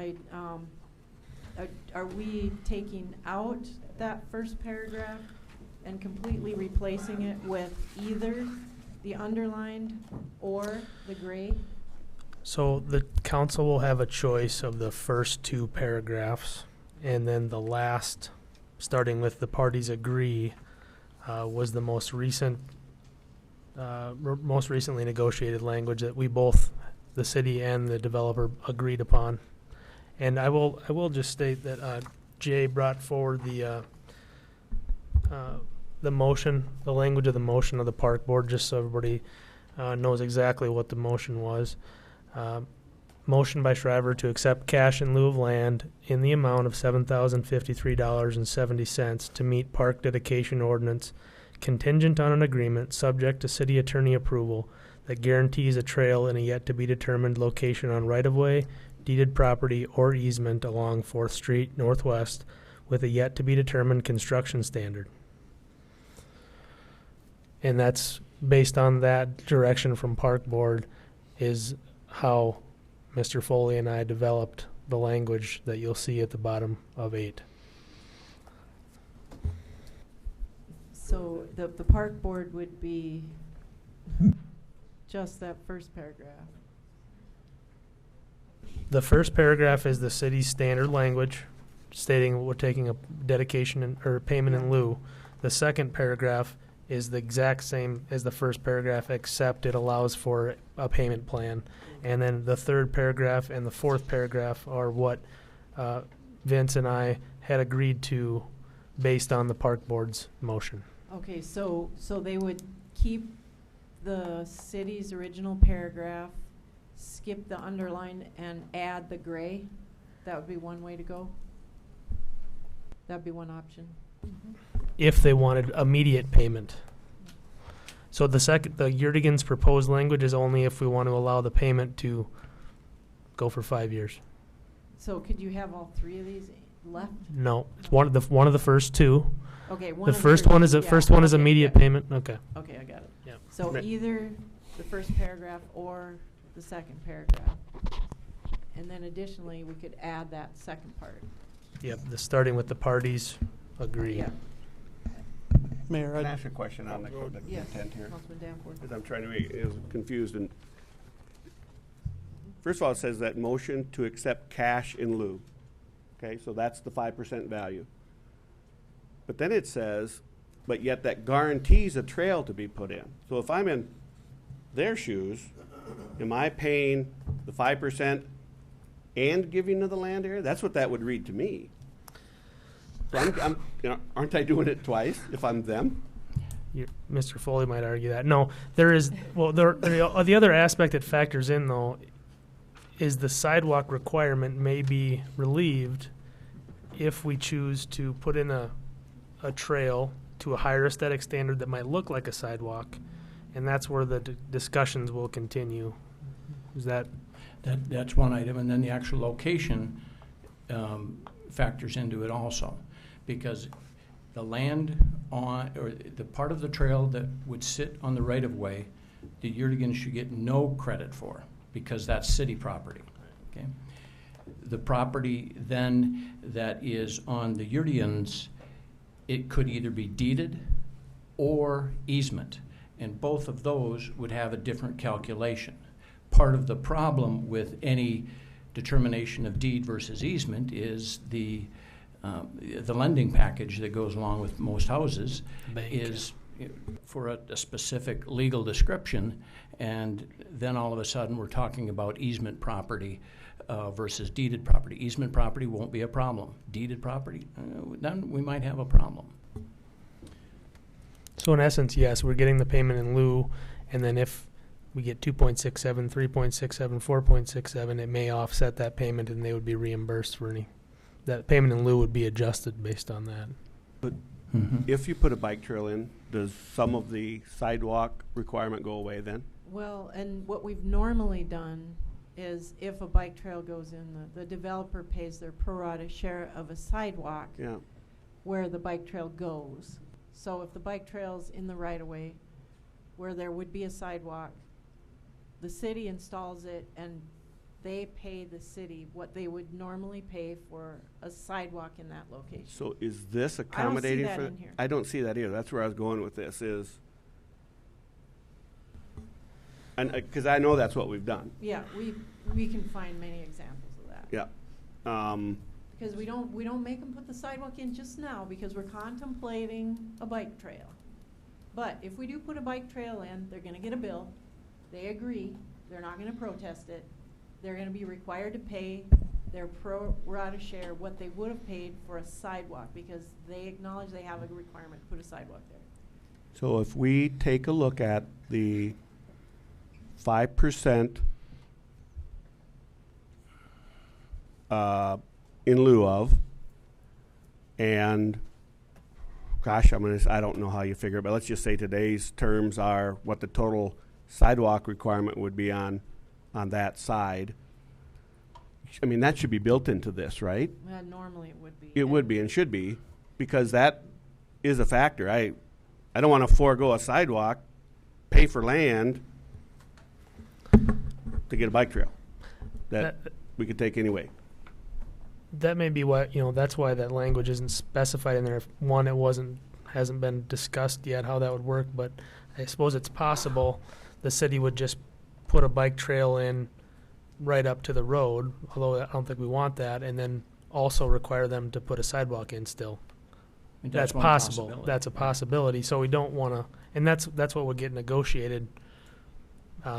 Are we taking out that first paragraph and completely replacing it with either the underlined or the gray? So the council will have a choice of the first 2 paragraphs, and then the last, starting with the parties agree, was the most recently negotiated language that we both, the city and the developer, agreed upon. And I will just state that Jay brought forward the motion, the language of the motion of the park board, just so everybody knows exactly what the motion was. Motion by Shriver to accept cash in lieu of land in the amount of $7,053.70 to meet park dedication ordinance, contingent on an agreement subject to city attorney approval that guarantees a trail in a yet-to-be-determined location on right-of-way, deeded property, or easement along 4th Street Northwest with a yet-to-be-determined construction standard. And that's based on that direction from Park Board is how Mr. Foley and I developed the language that you'll see at the bottom of 8. So the park board would be just that first paragraph. The first paragraph is the city's standard language stating we're taking a dedication or payment in lieu. The second paragraph is the exact same as the first paragraph, except it allows for a payment plan. And then the third paragraph and the fourth paragraph are what Vince and I had agreed to based on the park board's motion. Okay, so they would keep the city's original paragraph, skip the underline, and add the gray? That would be one way to go? That would be one option. If they wanted immediate payment. So the Yurdigan's proposed language is only if we want to allow the payment to go for 5 years. So could you have all 3 of these left? No, it's one of the first 2. Okay, the first one is immediate payment. Okay. Okay, I got it. Yeah. So either the first paragraph or the second paragraph, and then additionally we could add that second part. Yep. Starting with the parties agree. Yeah. Mayor, Can I ask a question on the Yes, content here? Councilman Danforth. Because I'm trying to make it confused. And first of all, it says that motion to accept cash in lieu. Okay, so that's the 5% value. But then it says, but yet that guarantees a trail to be put in. So if I'm in their shoes, am I paying the 5% and giving to the land area? That's what that would read to me. So I'm aren't I doing it twice if I'm them? Mr. Foley might argue that. No, there is. Well, the other aspect that factors in though is the sidewalk requirement may be relieved if we choose to put in a trail to a higher aesthetic standard that might look like a sidewalk, and that's where the discussions will continue. Is That's one item, and then the actual location factors into it also, because the land on, or the part of the trail that would sit on the right-of-way, the Yurdigans should get no credit for, because that's city property. Okay, the property then that is on the Yurdigans, it could either be deeded or easement, and both of those would have a different calculation. Part of the problem with any determination of deed versus easement is the lending package that goes along with most houses for a specific legal description, and then all of a sudden we're talking about easement property versus deeded property. Easement property won't be a problem. Deeded property, then we might have a problem. So in essence, yes, we're getting the payment in lieu, and then if we get 2.67, 3.67, 4.67, it may offset that payment and they would be reimbursed for any. That payment in lieu would be adjusted based on that. But if you put a bike trail in, does some of the sidewalk requirement go away then? Well, and what we've normally done is if a bike trail goes in, the developer pays their pro rata share of a sidewalk where the bike trail goes. So if the bike trail's in the right of way where there would be a sidewalk, the city installs it and they pay the city what they would normally pay for a sidewalk in that location. So is this accommodating I don't see that for? in here. I don't see that either. That's where I was going with this is, and because I know that's what we've done. Yeah, we can find many examples of that. Yeah. Because we don't make them put the sidewalk in just now because we're contemplating a bike trail. But if we do put a bike trail in, they're going to get a bill. They agree. They're not going to protest it. They're going to be required to pay their pro rata share what they would have paid for a sidewalk because they acknowledge they have a requirement to put a sidewalk there. So if we take a look at the 5% in lieu of, and gosh, I don't know how you figure it, but let's just say today's terms are what the total sidewalk requirement would be on that side. I mean, that should be built into this, right? Normally it would be. It would be and should be, because that is a factor. I don't want to forego a sidewalk, pay for land to get a bike trail that we could take anyway. That may be what, that's why that language isn't specified in there. If one, hasn't been discussed yet how that would work, but I suppose it's possible the city would just put a bike trail in right up to the road, although I don't think we want that, and then also require them to put a sidewalk in still. That's possible. That's a possibility. So we don't want to, and that's what would get negotiated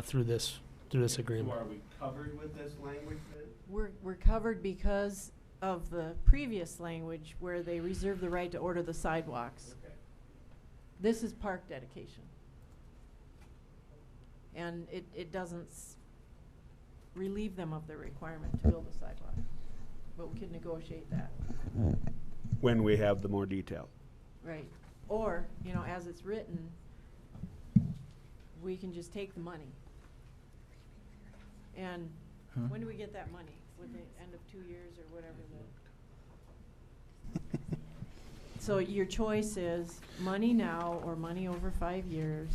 through this agreement. So are we covered with this language then? We're covered because of the previous language where they reserve the right to order the sidewalks. Okay. This is park dedication. And it doesn't relieve them of the requirement to build a sidewalk. But we can negotiate that. When we have the more detail. Right. Or, as it's written, we can just take the money. And when do we get that money? With the end of 2 years or whatever So your choice is money now or money over 5 years.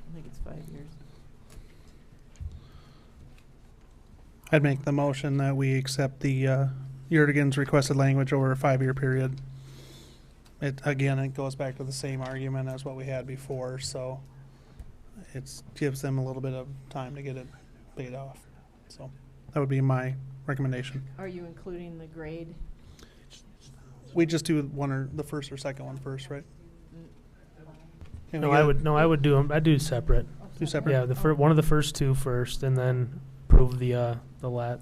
I think it's 5 years. I'd make the motion that we accept the Yertigan's requested language over a 5-year period. It goes back to the same argument as what we had before, so it gives them a little bit of time to get it paid off. So that would be my recommendation. Are you including the grade? We just do one or the first or second one first, right? I would do them. I do separate. Do separate? Yeah, one of the first two first, and then approve the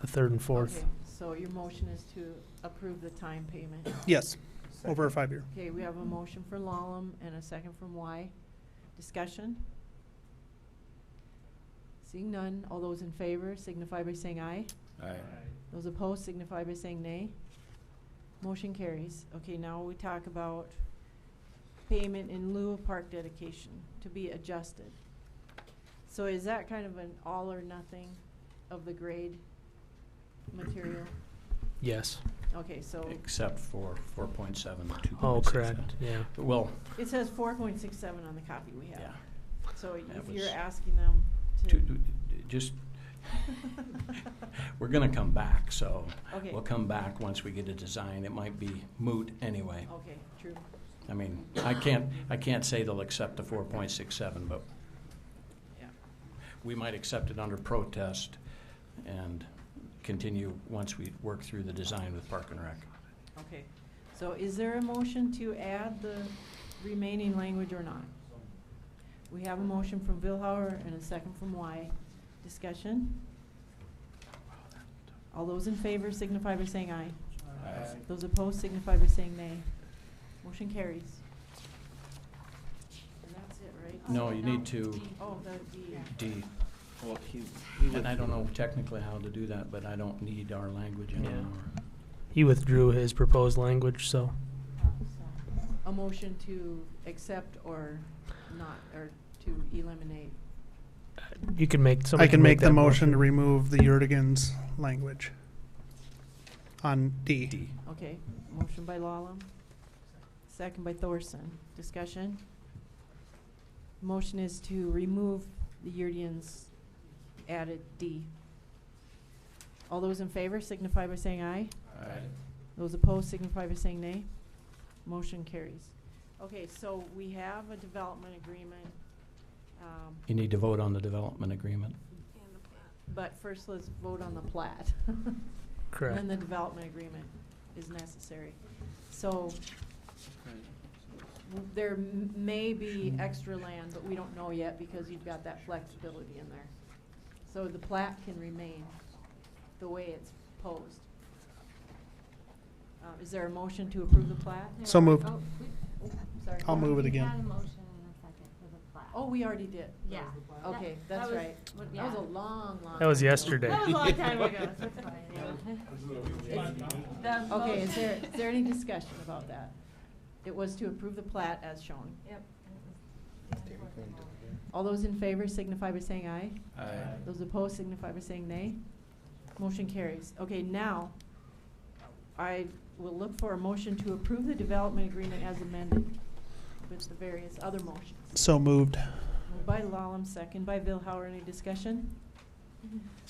third and fourth. Okay, so your motion is to approve the time payment. Yes, over a 5-year. Okay, we have a motion for Lallam and a second from Y. Discussion? Seeing none, all those in favor signify by saying aye. Aye. Those opposed signify by saying nay. Motion carries. Okay, now we talk about payment in lieu of park dedication to be adjusted. So is that kind of an all or nothing of the grade material? Yes. Okay, so Except for 4.7 and 2.67. Oh, correct. Yeah. Well, it says 4.67 on the copy we have. yeah. So That if was you're asking them to Just, we're going to come back, so Okay. we'll come back once we get a design. It might be moot anyway. Okay, true. I mean, I can't say they'll accept the 4.67, but Yeah. we might accept it under protest and continue once we work through the design with Park and Rec. Okay. So is there a motion to add the remaining language or not? We have a motion from Vilhauer and a second from Y. Discussion? All those in favor signify by saying aye. Aye. Those opposed signify by saying nay. Motion carries. And that's it, right? No, you need to Oh, the D. D. Well, And I don't know technically how to do that, but I don't need our language anymore. He withdrew his proposed language, so A motion to accept or not, or to eliminate. you can make. I somebody can make the that motion to remove the Yurdigans language on D. D. Okay, motion by Lallam, second by Thorson. Discussion? Motion is to remove the Yurdians added D. All those in favor signify by saying aye. Aye. Those opposed signify by saying nay. Motion carries. Okay, so we have a development agreement, You need to vote on the development agreement. but first let's vote on the plat. Correct. And then the development agreement is necessary. So there may be extra land, but we don't know yet because you've got that flexibility in there. So the plat can remain the way it's posed. Is there a motion to approve the plat? So moved. Oh, sorry. I'll move it We again. had a motion and a second for the plat. Oh, we already did. Yeah. Okay, That that's was right. what- That was yeah. a long, long. That was time ago. yesterday. That was a long time ago, so it's fine, yeah. The Okay, is motion- there any discussion about that? It was to approve the plat as shown. Yep. All those in favor signify by saying aye. Aye. Those opposed signify by saying nay. Motion carries. Okay, now, I will look for a motion to approve the development agreement as amended with the various other motions. So moved. Moved by Lallam, second by Vilhauer. Any discussion?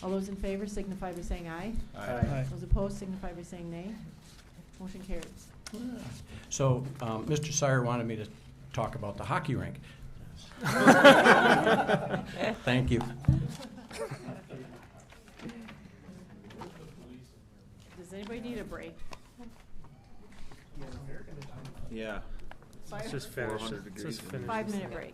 All those in favor signify by saying aye. Aye. Those opposed signify by saying nay. Motion carries. So, Mr. Sire wanted me to talk about the hockey rink. Thank you. Does anybody need a break? Yeah. Let's just finish. Let's just finish. 5-minute break.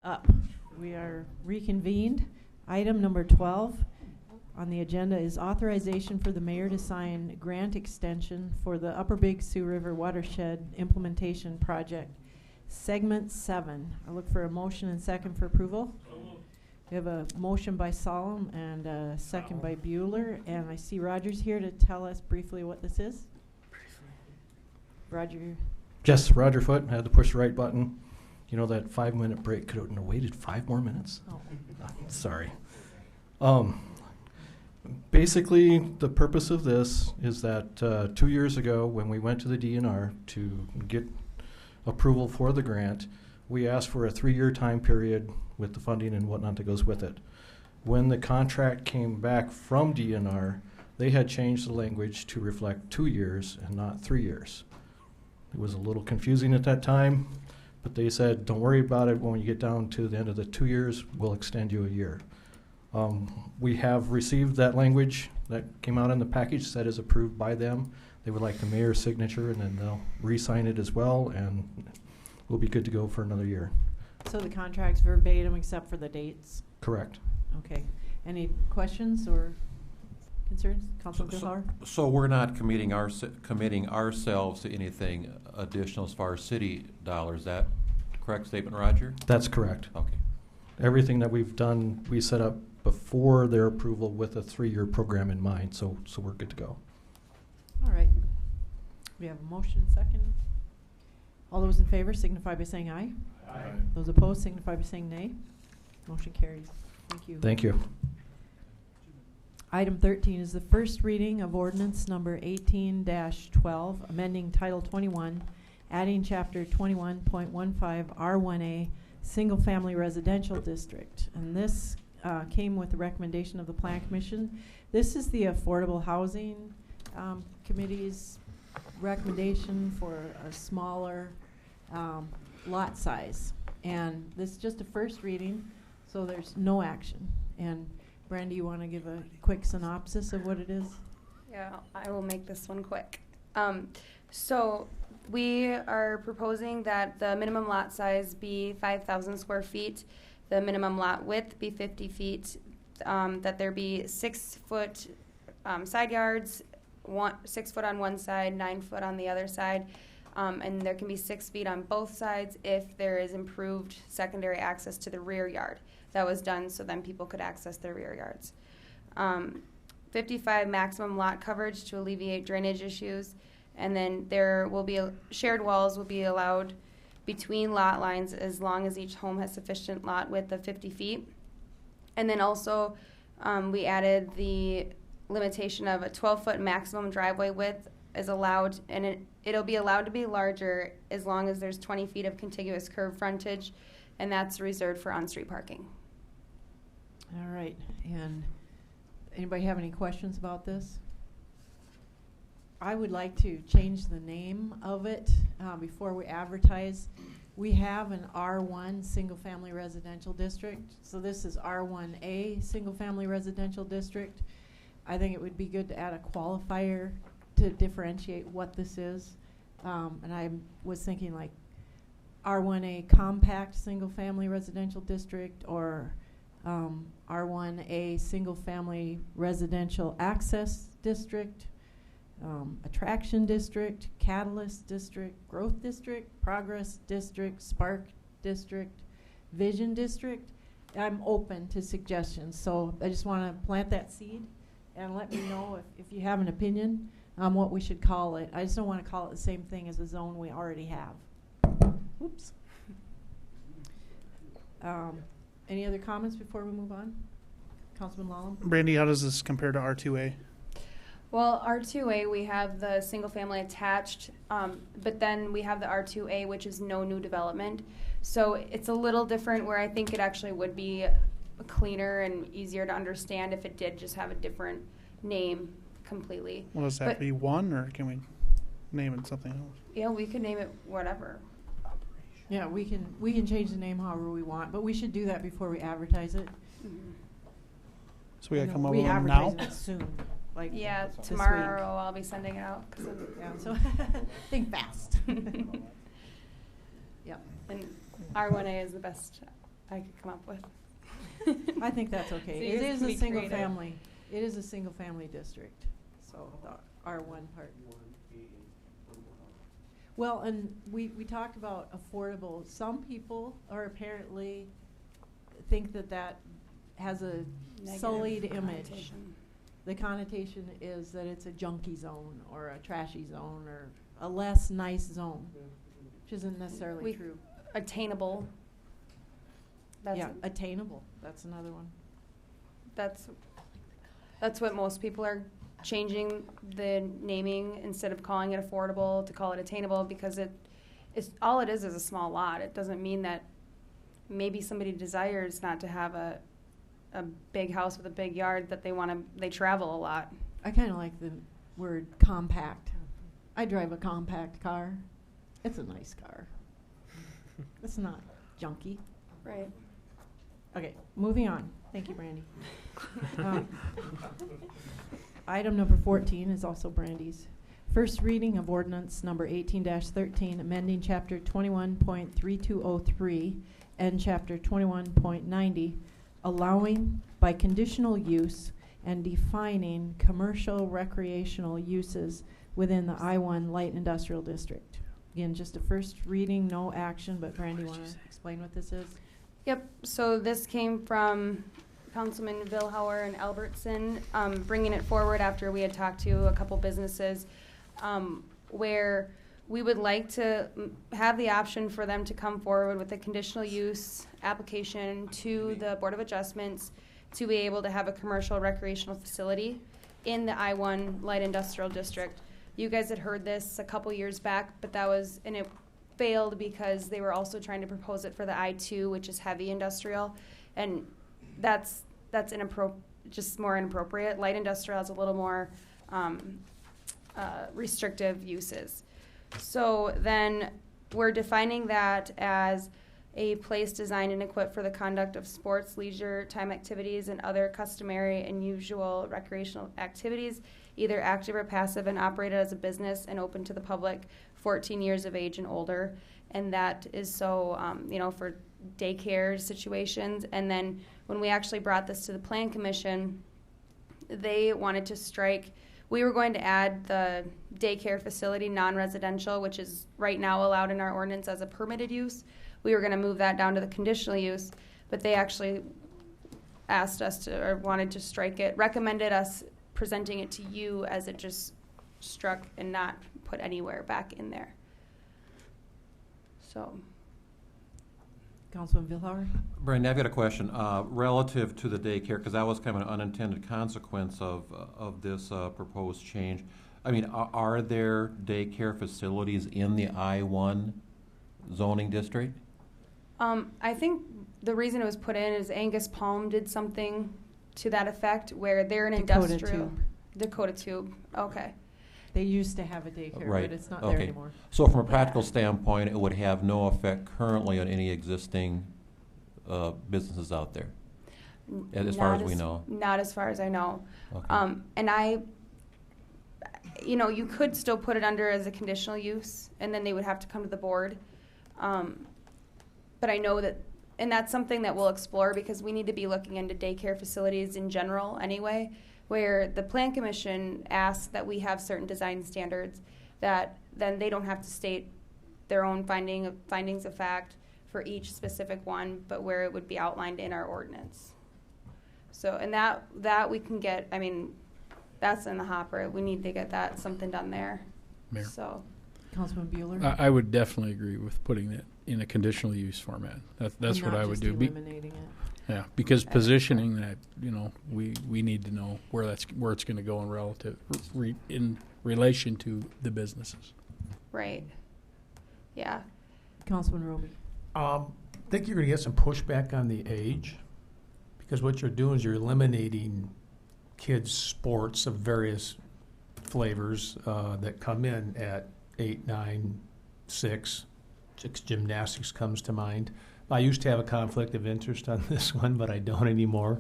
up. We are reconvened. Item number 12 on the agenda is authorization for the mayor to sign grant extension for the Upper Big Sioux River Watershed Implementation Project, Segment 7. I look for a motion and second for approval. We have a motion by Solemn and a second by Bueller, and I see Roger's here to tell us briefly what this is. Roger. Yes, Roger Foote. I had to push the right button. You know, that 5-minute break could have waited 5 more minutes. Oh. Sorry. Basically, the purpose of this is that 2 years ago, when we went to the DNR to get approval for the grant, we asked for a 3-year time period with the funding and whatnot that goes with it. When the contract came back from DNR, they had changed the language to reflect 2 years and not 3 years. It was a little confusing at that time, but they said, don't worry about it. When you get down to the end of the 2 years, we'll extend you a year. We have received that language that came out in the package that is approved by them. They would like the mayor's signature, and then they'll re-sign it as well, and we'll be good to go for another year. So the contract's verbatim except for the dates? Correct. Okay. Any questions or concerns? Councilman Bihar? So we're not committing ourselves to anything additional as far as city dollars. Is that correct statement, Roger? That's correct. Okay. Everything that we've done, we set up before their approval with a 3-year program in mind, so we're good to go. All right. We have a motion and second. All those in favor signify by saying aye. Aye. Those opposed signify by saying nay. Motion carries. Thank you. Thank you. Item 13 is the first reading of ordinance number 18-12, amending Title 21, adding Chapter 21.15 R1A, Single Family Residential District. And this came with the recommendation of the Plan Commission. This is the Affordable Housing Committee's recommendation for a smaller lot size. And this is just a first reading, so there's no action. And Brandy, you want to give a quick synopsis of what it is? Yeah, I will make this one quick. So we are proposing that the minimum lot size be 5,000 square feet, the minimum lot width be 50 feet, that there be 6-foot side yards, 6 foot on one side, 9 foot on the other side, and there can be 6 feet on both sides if there is improved secondary access to the rear yard. That was done so then people could access their rear yards. 55 maximum lot coverage to alleviate drainage issues, and then there will be shared walls will be allowed between lot lines as long as each home has sufficient lot width of 50 feet. And then also we added the limitation of a 12-foot maximum driveway width is allowed, and it'll be allowed to be larger as long as there's 20 feet of contiguous curb frontage, and that's reserved for on-street parking. All right. And anybody have any questions about this? I would like to change the name of it before we advertise. We have an R1 single family residential district, so this is R1A single family residential district. I think it would be good to add a qualifier to differentiate what this is. And I was thinking like R1A compact single family residential district, or R1A single family residential access district, attraction district, catalyst district, growth district, progress district, spark district, vision district. I'm open to suggestions, so I just want to plant that seed and let me know if you have an opinion on what we should call it. I just don't want to call it the same thing as the zone we already have. Oops. Any other comments before we move on? Councilman Lallam? Brandy, how does this compare to R2A? Well, R2A, we have the single family attached, but then we have the R2A, which is no new development. So it's a little different, where I think it actually would be cleaner and easier to understand if it did just have a different name completely. Well, does that have to be one, or can we name it something else? Yeah, we could name it whatever. Yeah, we can change the name however we want, but we should do that before we advertise it. Mm-hmm. So we gotta come up We with one advertise now? it soon. Like Yeah, this tomorrow week. I'll be sending it out. Yeah, so think fast. Yep. And R1A is the best I could come up with. I think that's okay. So It yours is can a be single creative. family. It is a single family district, so the R1 part. Well, and we talked about affordable. Some people are apparently think that has a Negative sullied image. connotation. The connotation is that it's a junky zone or a trashy zone or a less nice zone, which isn't necessarily true. Attainable. That's Yeah, attainable. That's another one. That's what most people are changing the naming instead of calling it affordable to call it attainable, because it's all it is a small lot. It doesn't mean that maybe somebody desires not to have a big house with a big yard, that they travel a lot. I kind of like the word compact. I drive a compact car. It's a nice car. It's not junky. Right. Okay, moving on. Thank you, Brandy. Item number 14 is also Brandy's. First reading of ordinance number 18-13, amending chapter 21.3203 and chapter 21.90, allowing by conditional use and defining commercial recreational uses within the I-1 light industrial district. Again, just a first reading, no action, but Brandy, want to explain what this is? Yep, so this came from Councilman Vilhauer and Albertson, bringing it forward after we had talked to a couple businesses, where we would like to have the option for them to come forward with a conditional use application to the Board of Adjustments to be able to have a commercial recreational facility in the I-1 light industrial district. You guys had heard this a couple years back, but it failed because they were also trying to propose it for the I-2, which is heavy industrial, and that's just more inappropriate. Light industrial has a little more restrictive uses. So then we're defining that as a place designed and equipped for the conduct of sports, leisure, time activities, and other customary and usual recreational activities, either active or passive, and operated as a business and open to the public, 14 years of age and older. And that is so, for daycare situations. And then when we actually brought this to the Plan Commission, they wanted to strike. We were going to add the daycare facility non-residential, which is right now allowed in our ordinance as a permitted use. We were going to move that down to the conditional use, but they actually asked us to, or wanted to strike it, recommended us presenting it to you as it just struck and not put anywhere back in there. So. Councilman Vilhauer? Brandon, I've got a question relative to the daycare, because that was kind of an unintended consequence of this proposed change. I mean, are there daycare facilities in the I-1 zoning district? I think the reason it was put in is Angus Palm did something to that effect where they're an industrial. Dakota Tube. Okay. They used to have a daycare, Right. but it's not Okay. there anymore. So from a practical standpoint, it would have no effect currently on any existing businesses out there, as far as we know? Not as far as I know. Okay. And you could still put it under as a conditional use, and then they would have to come to the board. But I know that, and that's something that we'll explore, because we need to be looking into daycare facilities in general anyway, where the Plan Commission asks that we have certain design standards that then they don't have to state their own findings of fact for each specific one, but where it would be outlined in our ordinance. So, and that we can get, that's in the hopper. We need to get something done there. Mayor. So. Councilman Bueller? I would definitely agree with putting that in a conditional use format. That's what I would do. Eliminating it. Yeah, because positioning that, we need to know where it's going to go in relation to the businesses. Right. Yeah. Councilman Roby? I think you're going to get some pushback on the age, because what you're doing is you're eliminating kids' sports of various flavors that come in at 8, 9, 6. Gymnastics comes to mind. I used to have a conflict of interest on this one, but I don't anymore.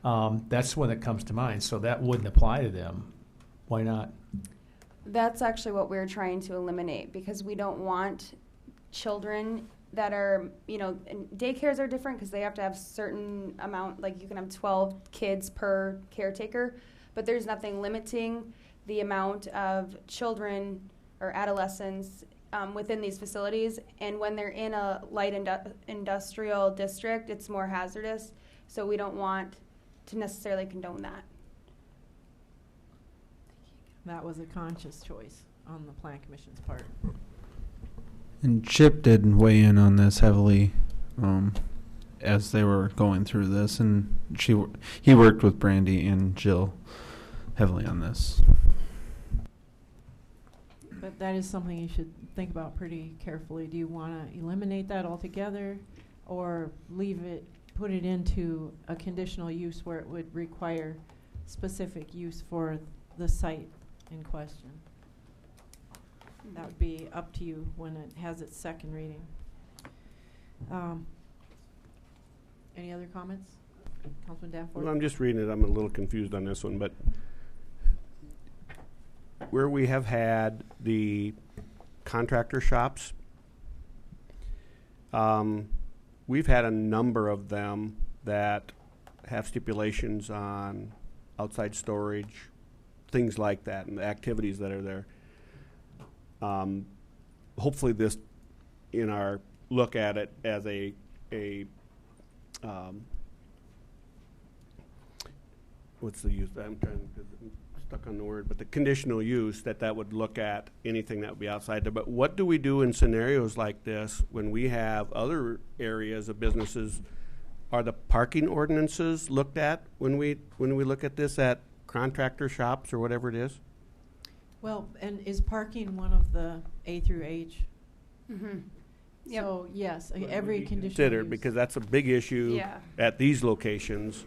That's one that comes to mind, so that wouldn't apply to them. Why not? That's actually what we're trying to eliminate, because we don't want children that are, you know, and daycares are different because they have to have certain amount, like you can have 12 kids per caretaker, but there's nothing limiting the amount of children or adolescents within these facilities. And when they're in a light industrial district, it's more hazardous, so we don't want to necessarily condone that. That was a conscious choice on the Plan Commission's part. And Chip did weigh in on this heavily as they were going through this, and he worked with Brandy and Jill heavily on this. But that is something you should think about pretty carefully. Do you want to eliminate that altogether, or leave it, put it into a conditional use where it would require specific use for the site in question? That would be up to you when it has its second reading. Any other comments? Councilman Danforth? Well, I'm just reading it. I'm a little confused on this one, but where we have had the contractor shops, we've had a number of them that have stipulations on outside storage, things like that, and the activities that are there. Hopefully this, in our look at it as a what's the use? I'm stuck on the word, but the conditional use, that would look at anything that would be outside there. But what do we do in scenarios like this when we have other areas of businesses? Are the parking ordinances looked at when we look at this at contractor shops or whatever it is? Well, and is parking one of the A through H? Mm-hmm. Yep. So yes, every condition Considered, because that's a big issue at these locations.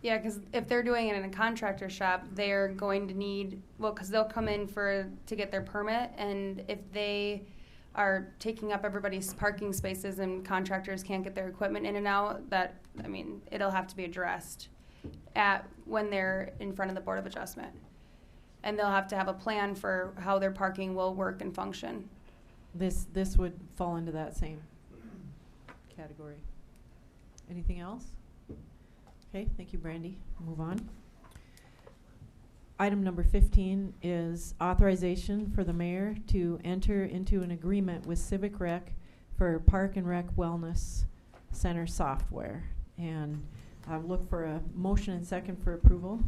Yeah, because if they're doing it in a contractor shop, they're going to need, well, because they'll come in to get their permit, and if they are taking up everybody's parking spaces and contractors can't get their equipment in and out, it'll have to be addressed when they're in front of the Board of Adjustment. And they'll have to have a plan for how their parking will work and function. This would fall into that same category. Anything else? Okay, thank you, Brandy. Move on. Item number 15 is authorization for the mayor to enter into an agreement with Civic Rec for Park and Rec Wellness Center software. And I'll look for a motion and second for approval.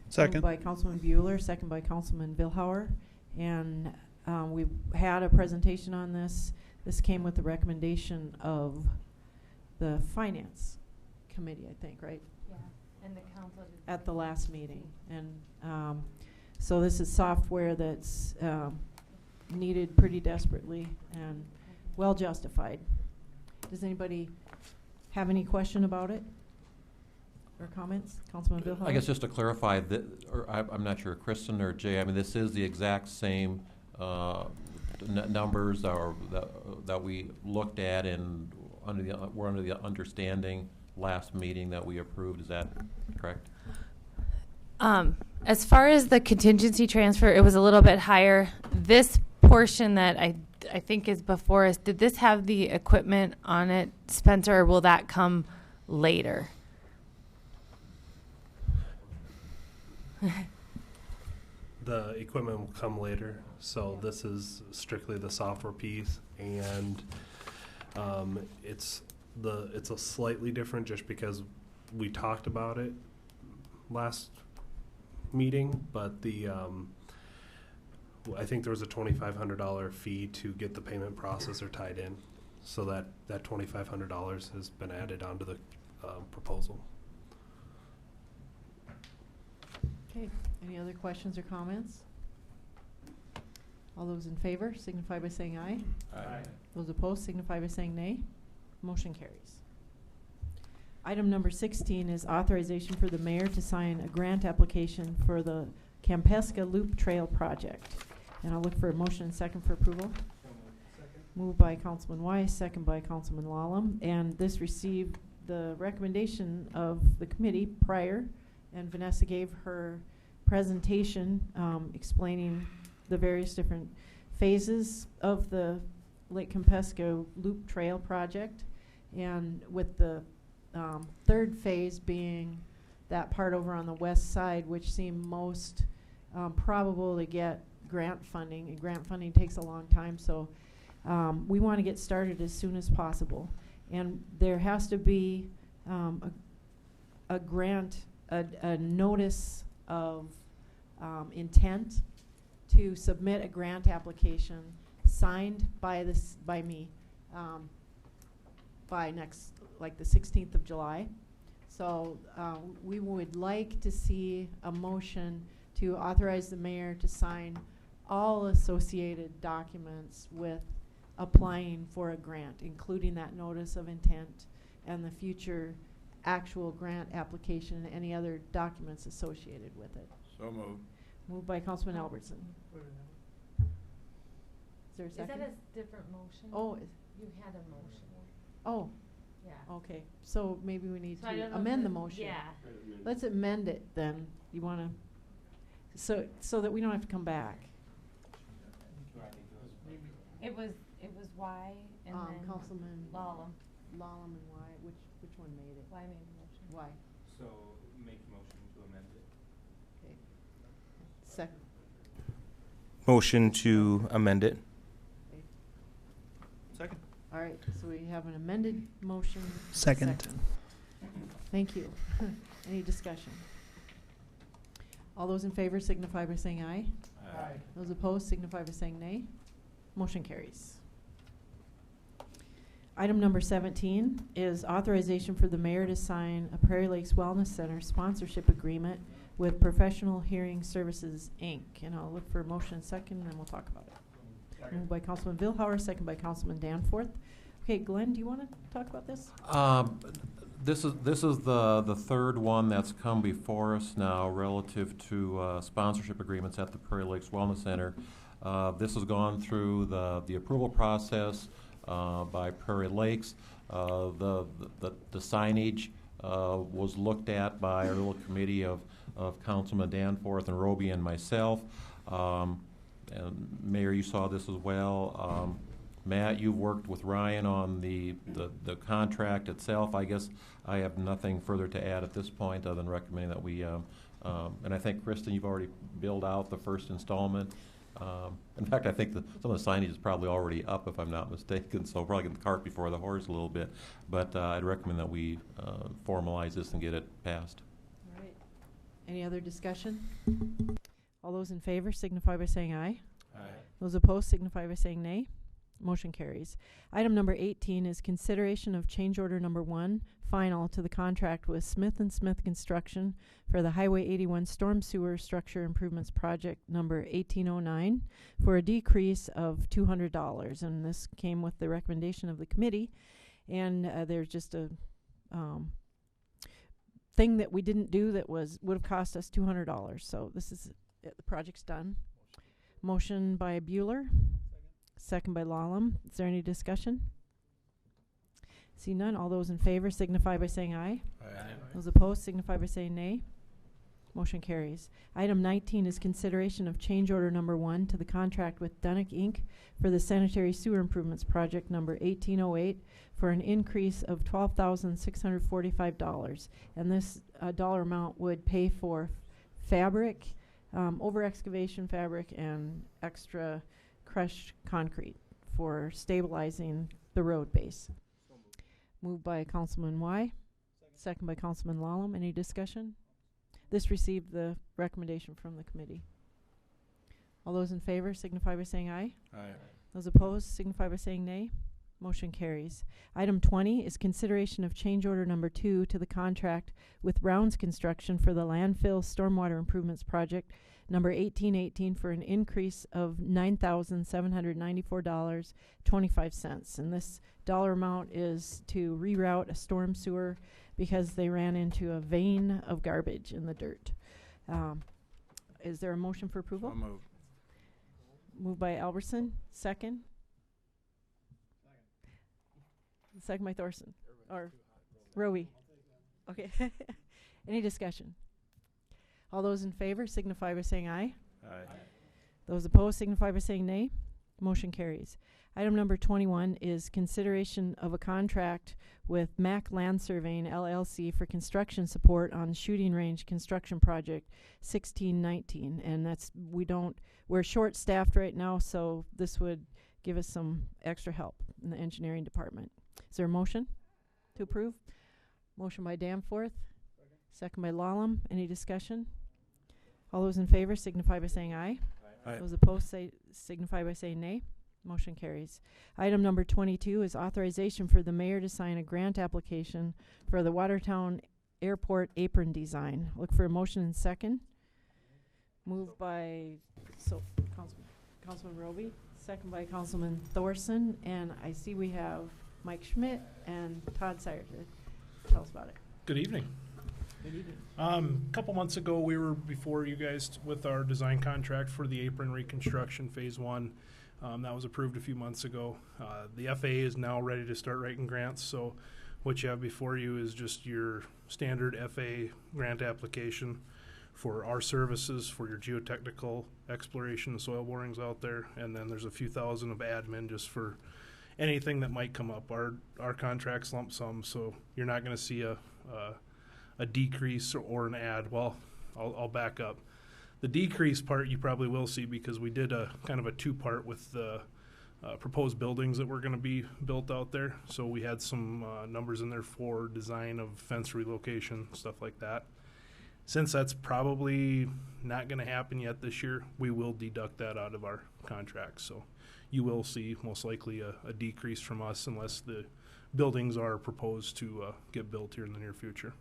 Second. Moved by Councilman Bueller, second by Councilman Billhauer. And we've had a presentation on this. This came with the recommendation of the Finance Committee, I think, right? Yeah, and the council at the last meeting. And so this is software that's needed pretty desperately and well justified. Does anybody have any question about it or comments? Councilman Billhauer? I guess just to clarify, I'm not sure, Kristen or Jay, I mean, this is the exact same numbers that we looked at, and we're under the understanding last meeting that we approved. Is that correct? As far as the contingency transfer, it was a little bit higher. This portion that I think is before us, did this have the equipment on it, Spencer, or will that come later? The equipment will come later, so this is strictly the software piece, and it's a slightly different just because we talked about it last meeting, but I think there was a $2,500 fee to get the payment processor tied in, so that $2,500 has been added onto the proposal. Okay, any other questions or comments? All those in favor signify by saying aye. Aye. Those opposed signify by saying nay. Motion carries. Item number 16 is authorization for the mayor to sign a grant application for the Campesca Loop Trail project. And I'll look for a motion and second for approval. Moved by Councilman Weiss, second by Councilman Lallam. And this received the recommendation of the committee prior, and Vanessa gave her presentation explaining the various different phases of the Lake Compesco Loop Trail project, and with the third phase being that part over on the west side, which seemed most probable to get grant funding, and grant funding takes a long time, so we want to get started as soon as possible. And there has to be a grant, a notice of intent to submit a grant application signed by me by next, like the 16th of July. So we would like to see a motion to authorize the mayor to sign all associated documents with applying for a grant, including that notice of intent and the future actual grant application and any other documents associated with it. So moved. Moved by Councilman Albertson. Is there a second? Is that a different motion? Oh, You had a motion. oh, Yeah. okay. So maybe we need So I don't to know if amend the it- motion. Yeah. Let's amend it then. You want to, so that we don't have to come back. It was Y and then Councilman Lallam. Lallam and Y. Which one made it? Y made the motion. Y. So make a motion to amend it. Okay. Second. Motion to amend it. Second. All right. So we have an amended motion. and a Second. Thank you. Any discussion? All those in favor signify by saying aye. Aye. Those opposed signify by saying nay. Motion carries. Item number 17 is authorization for the mayor to sign a Prairie Lakes Wellness Center sponsorship agreement with Professional Hearing Services, Inc. And I'll look for a motion second, and then we'll talk about it. Moved by Councilman Vilhauer, second by Councilman Danforth. Okay, Glenn, do you want to talk about this? This is the third one that's come before us now relative to sponsorship agreements at the Prairie Lakes Wellness Center. This has gone through the approval process by Prairie Lakes. The signage was looked at by our little committee of Councilman Danforth and Roby and myself. And Mayor, you saw this as well. Matt, you've worked with Ryan on the contract itself. I guess I have nothing further to add at this point other than recommending that we, and I think, Kristen, you've already billed out the first installment. In fact, I think some of the signage is probably already up, if I'm not mistaken, so probably get the cart before the horse a little bit. But I'd recommend that we formalize this and get it passed. All right. Any other discussion? All those in favor signify by saying aye. Aye. Those opposed signify by saying nay. Motion carries. Item number 18 is consideration of change order number 1, final to the contract with Smith & Smith Construction for the Highway 81 Storm Sewer Structure Improvements Project number 1809 for a decrease of $200. And this came with the recommendation of the committee. And there's just a thing that we didn't do that would have cost us $200. So this is it. The project's done. Motion by Bueller. Second by Lallam. Is there any discussion? See none. All those in favor signify by saying aye. Aye. Those opposed signify by saying nay. Motion carries. Item 19 is consideration of change order number 1 to the contract with Dunnick Inc. for the sanitary sewer improvements project number 1808 for an increase of $12,645. And this dollar amount would pay for fabric, over excavation fabric, and extra crushed concrete for stabilizing the road base. Moved by Councilman Y. Second by Councilman Lallam. Any discussion? This received the recommendation from the committee. All those in favor signify by saying aye. Aye. Those opposed signify by saying nay. Motion carries. Item 20 is consideration of change order number 2 to the contract with Rounds Construction for the landfill stormwater improvements project number 1818 for an increase of $9,794.25. And this dollar amount is to reroute a storm sewer because they ran into a vein of garbage in the dirt. Is there a motion for approval? So moved. Moved by Albertson. Second. Second by Thorson. Or Rowie. Okay. Any discussion? All those in favor signify by saying aye. Aye. Those opposed signify by saying nay. Motion carries. Item number 21 is consideration of a contract with Mac Land Surveying LLC for construction support on shooting range construction project 1619. And we're short-staffed right now, so this would give us some extra help in the engineering department. Is there a motion to approve? Motion by Danforth, second by Lallam. Any discussion? All those in favor signify by saying aye. Aye. Those opposed signify by saying nay. Motion carries. Item number 22 is authorization for the mayor to sign a grant application for the Watertown Airport apron design. Look for a motion and second. Moved by Councilman Roby, second by Councilman Thorson, and I see we have Mike Schmidt and Todd Sire to tell us about it. Good evening. Good evening. A couple months ago, we were before you guys with our design contract for the apron reconstruction phase 1. That was approved a few months ago. The FAA is now ready to start writing grants, so what you have before you is just your standard FAA grant application for our services, for your geotechnical exploration and soil borings out there, and then there's a few thousand of admin just for anything that might come up. Our contract's lump sum, so you're not going to see a decrease or an add. Well, I'll back up. The decrease part you probably will see because we did a kind of a two-part with the proposed buildings that were going to be built out there. So we had some numbers in there for design of fence relocation, stuff like that. Since that's probably not going to happen yet this year, we will deduct that out of our contract. So you will see most likely a decrease from us unless the buildings are proposed to get built here in the near future.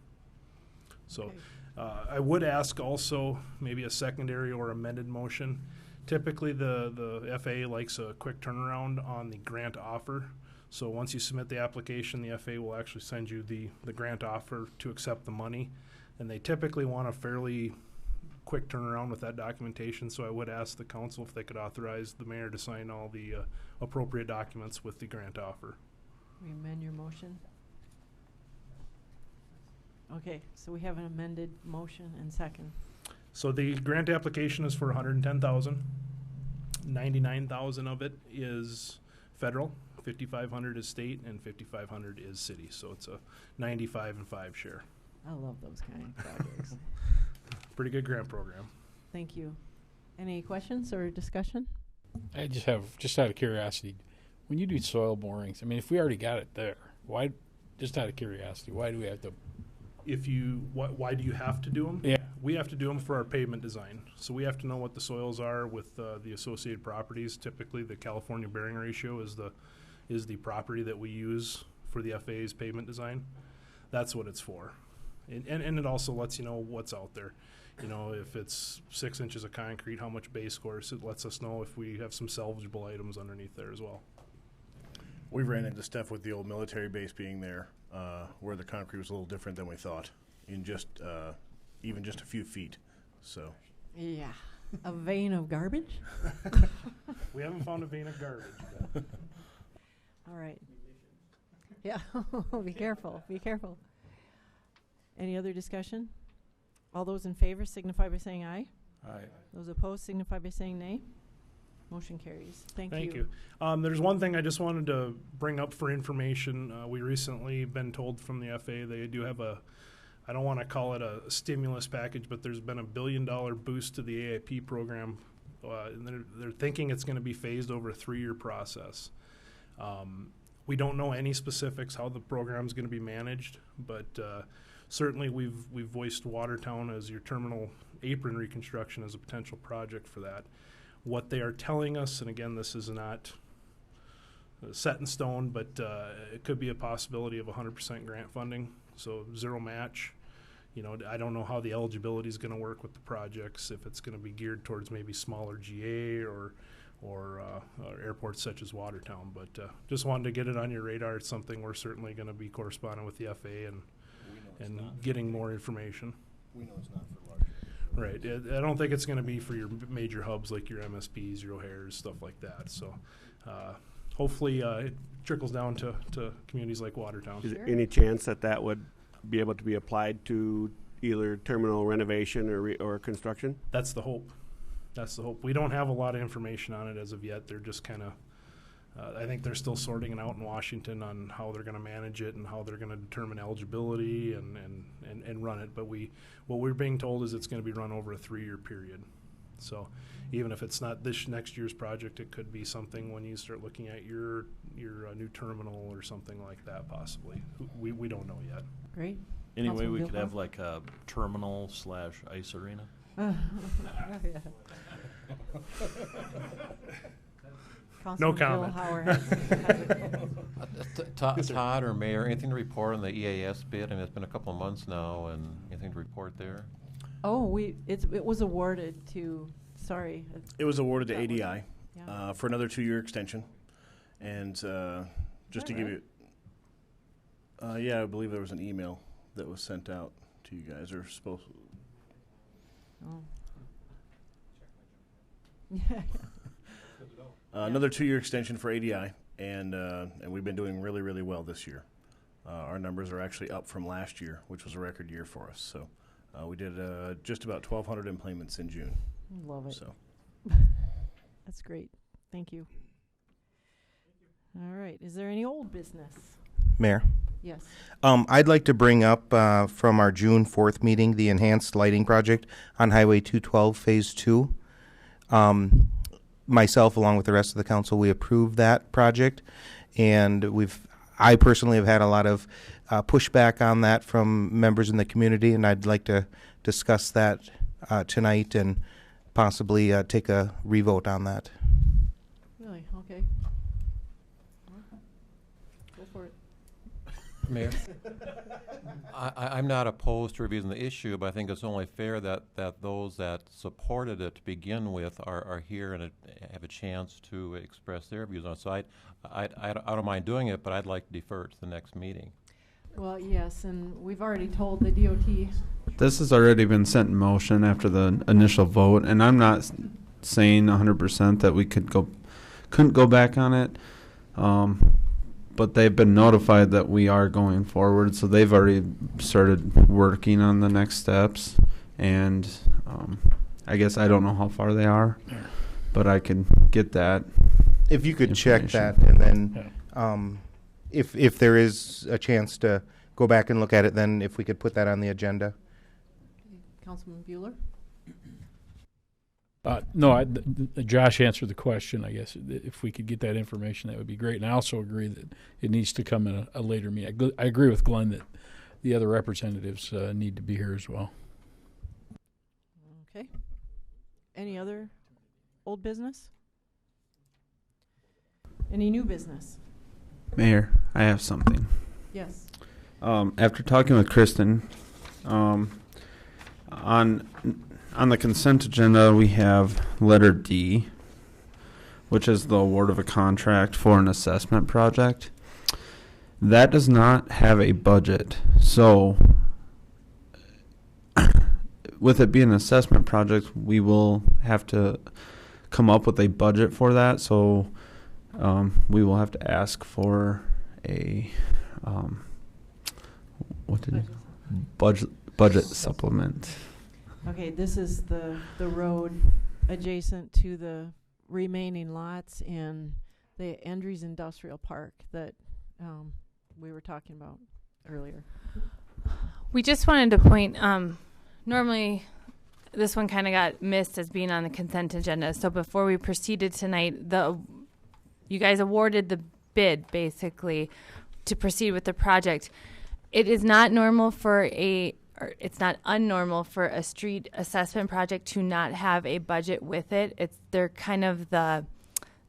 So Okay. I would ask also maybe a secondary or amended motion. Typically the FAA likes a quick turnaround on the grant offer. So once you submit the application, the FAA will actually send you the grant offer to accept the money. And they typically want a fairly quick turnaround with that documentation. So I would ask the council if they could authorize the mayor to sign all the appropriate documents with the grant offer. We amend your motion. Okay, so we have an amended motion and second. So the grant application is for $110,000. $99,000 of it is federal, $5,500 is state, and $5,500 is city. So it's a 95 and 5 share. I love those kind of projects. Pretty good grant program. Thank you. Any questions or discussion? I just out of curiosity, when you do soil borings, I mean, if we already got it there, why, just out of curiosity, why do we have to? Why do you have to do them? Yeah. We have to do them for our pavement design. So we have to know what the soils are with the associated properties. Typically, the California bearing ratio is the property that we use for the FAA's pavement design. That's what it's for. And it also lets you know what's out there. You know, if it's 6 inches of concrete, how much base course. It lets us know if we have some salvageable items underneath there as well. We ran into stuff with the old military base being there, where the concrete was a little different than we thought, in just even just a few feet. So. Yeah. A vein of garbage? We haven't found a vein of garbage yet. All right. Yeah. Be careful. Be careful. Any other discussion? All those in favor signify by saying aye. Aye. Those opposed signify by saying nay. Motion carries. Thank you. There's one thing I just wanted to bring up for information. We recently been told from the FAA they do have I don't want to call it a stimulus package, but there's been $1 billion boost to the AIP program. And they're thinking it's going to be phased over a 3-year process. We don't know any specifics how the program is going to be managed, but certainly we've voiced Watertown as your terminal apron reconstruction as a potential project for that. What they are telling us, and again, this is not set in stone, but it could be a possibility of 100% grant funding, so zero match. You know, I don't know how the eligibility is going to work with the projects, if it's going to be geared towards maybe smaller GA or airports such as Watertown. But just wanted to get it on your radar. It's something we're certainly going to be corresponding with the FAA and getting more information. We know it's not for large. Right. I don't think it's going to be for your major hubs like your MSPs, your O'Hares, stuff like that. So hopefully it trickles down to communities like Watertown. Is there any chance that would be able to be applied to either terminal renovation or construction? That's the hope. That's the hope. We don't have a lot of information on it as of yet. They're just kind of I think they're still sorting it out in Washington on how they're going to manage it and how they're going to determine eligibility and run it. But what we're being told is it's going to be run over a 3-year period. So even if it's not this next year's project, it could be something when you start looking at your new terminal or something like that possibly. We don't know yet. Great. Anyway, we could have like a terminal / ice arena. No comment. Todd or Mayor, anything to report on the EAS bid? I mean, it's been a couple of months now, and anything to report there? Oh, it was awarded to. Sorry. It was awarded to ADI Yeah. for another 2-year extension, and just to give you, yeah, I believe there was an email that was sent out to you guys, or supposed. Oh. Another 2-year extension for ADI, and we've been doing really, really well this year. Our numbers are actually up from last year, which was a record year for us. So we did just about 1,200 employments in June. Love it. So that's great. Thank you. All right. Is there any old business? Mayor? Yes. I'd like to bring up from our June 4th meeting the enhanced lighting project on Highway 212 Phase 2. Myself, along with the rest of the council, we approved that project, and I personally have had a lot of pushback on that from members in the community, and I'd like to discuss that tonight and possibly take a revote on that. Really? Okay. Go for it. Mayor? I'm not opposed to reviewing the issue, but I think it's only fair that those that supported it to begin with are here and have a chance to express their views on it. So I don't mind doing it, but I'd like to defer it to the next meeting. Well, yes, and we've already told the DOT. This has already been set in motion after the initial vote, and I'm not saying 100% that we couldn't go back on it. But they've been notified that we are going forward, so they've already started working on the next steps. And I guess I don't know how far they are, but I can get that. If you could check that, and then if there is a chance to go back and look at it, then if we could put that on the agenda. Councilman Bueller? No, Josh answered the question, I guess. If we could get that information, that would be great. And I also agree that it needs to come in a later meeting. I agree with Glenn that the other representatives need to be here as well. Okay. Any other old business? Any new business? Mayor, I have something. Yes. After talking with Kristen, on the consent agenda, we have letter D, which is the award of a contract for an assessment project. That does not have a budget. So with it being an assessment project, we will have to come up with a budget for that. So we will have to ask for a budget supplement. Okay, this is the road adjacent to the remaining lots in the Andrews Industrial Park that we were talking about earlier. We just wanted to point, normally this one kind of got missed as being on the consent agenda. So before we proceeded tonight, you guys awarded the bid basically to proceed with the project. It is not normal for it's not unnormal for a street assessment project to not have a budget with it. They're kind of the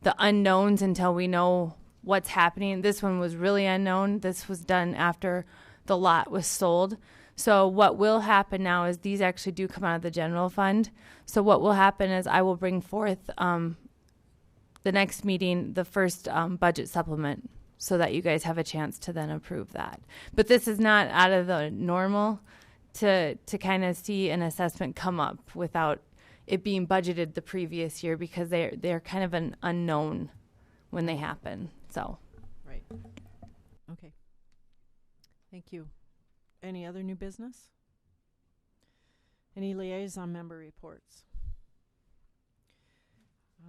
unknowns until we know what's happening. This one was really unknown. This was done after the lot was sold. So what will happen now is these actually do come out of the general fund. So what will happen is I will bring forth the next meeting, the first budget supplement, so that you guys have a chance to then approve that. But this is not out of the normal to kind of see an assessment come up without it being budgeted the previous year, because they're kind of an unknown when they happen. So right. Okay. Thank you. Any other new business? Any liaison member reports?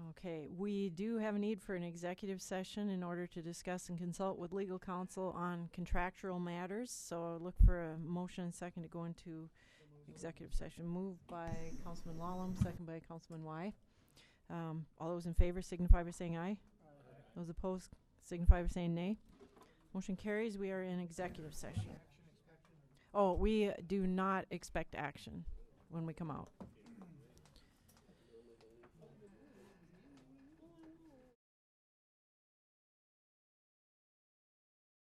Okay, we do have a need for an executive session in order to discuss and consult with legal counsel on contractual matters. So look for a motion and second to go into executive session. Moved by Councilman Lallam, second by Councilman Y. All those in favor signify by saying aye. Those opposed signify by saying nay. Motion carries. We are in executive session. Oh, we do not expect action when we come out.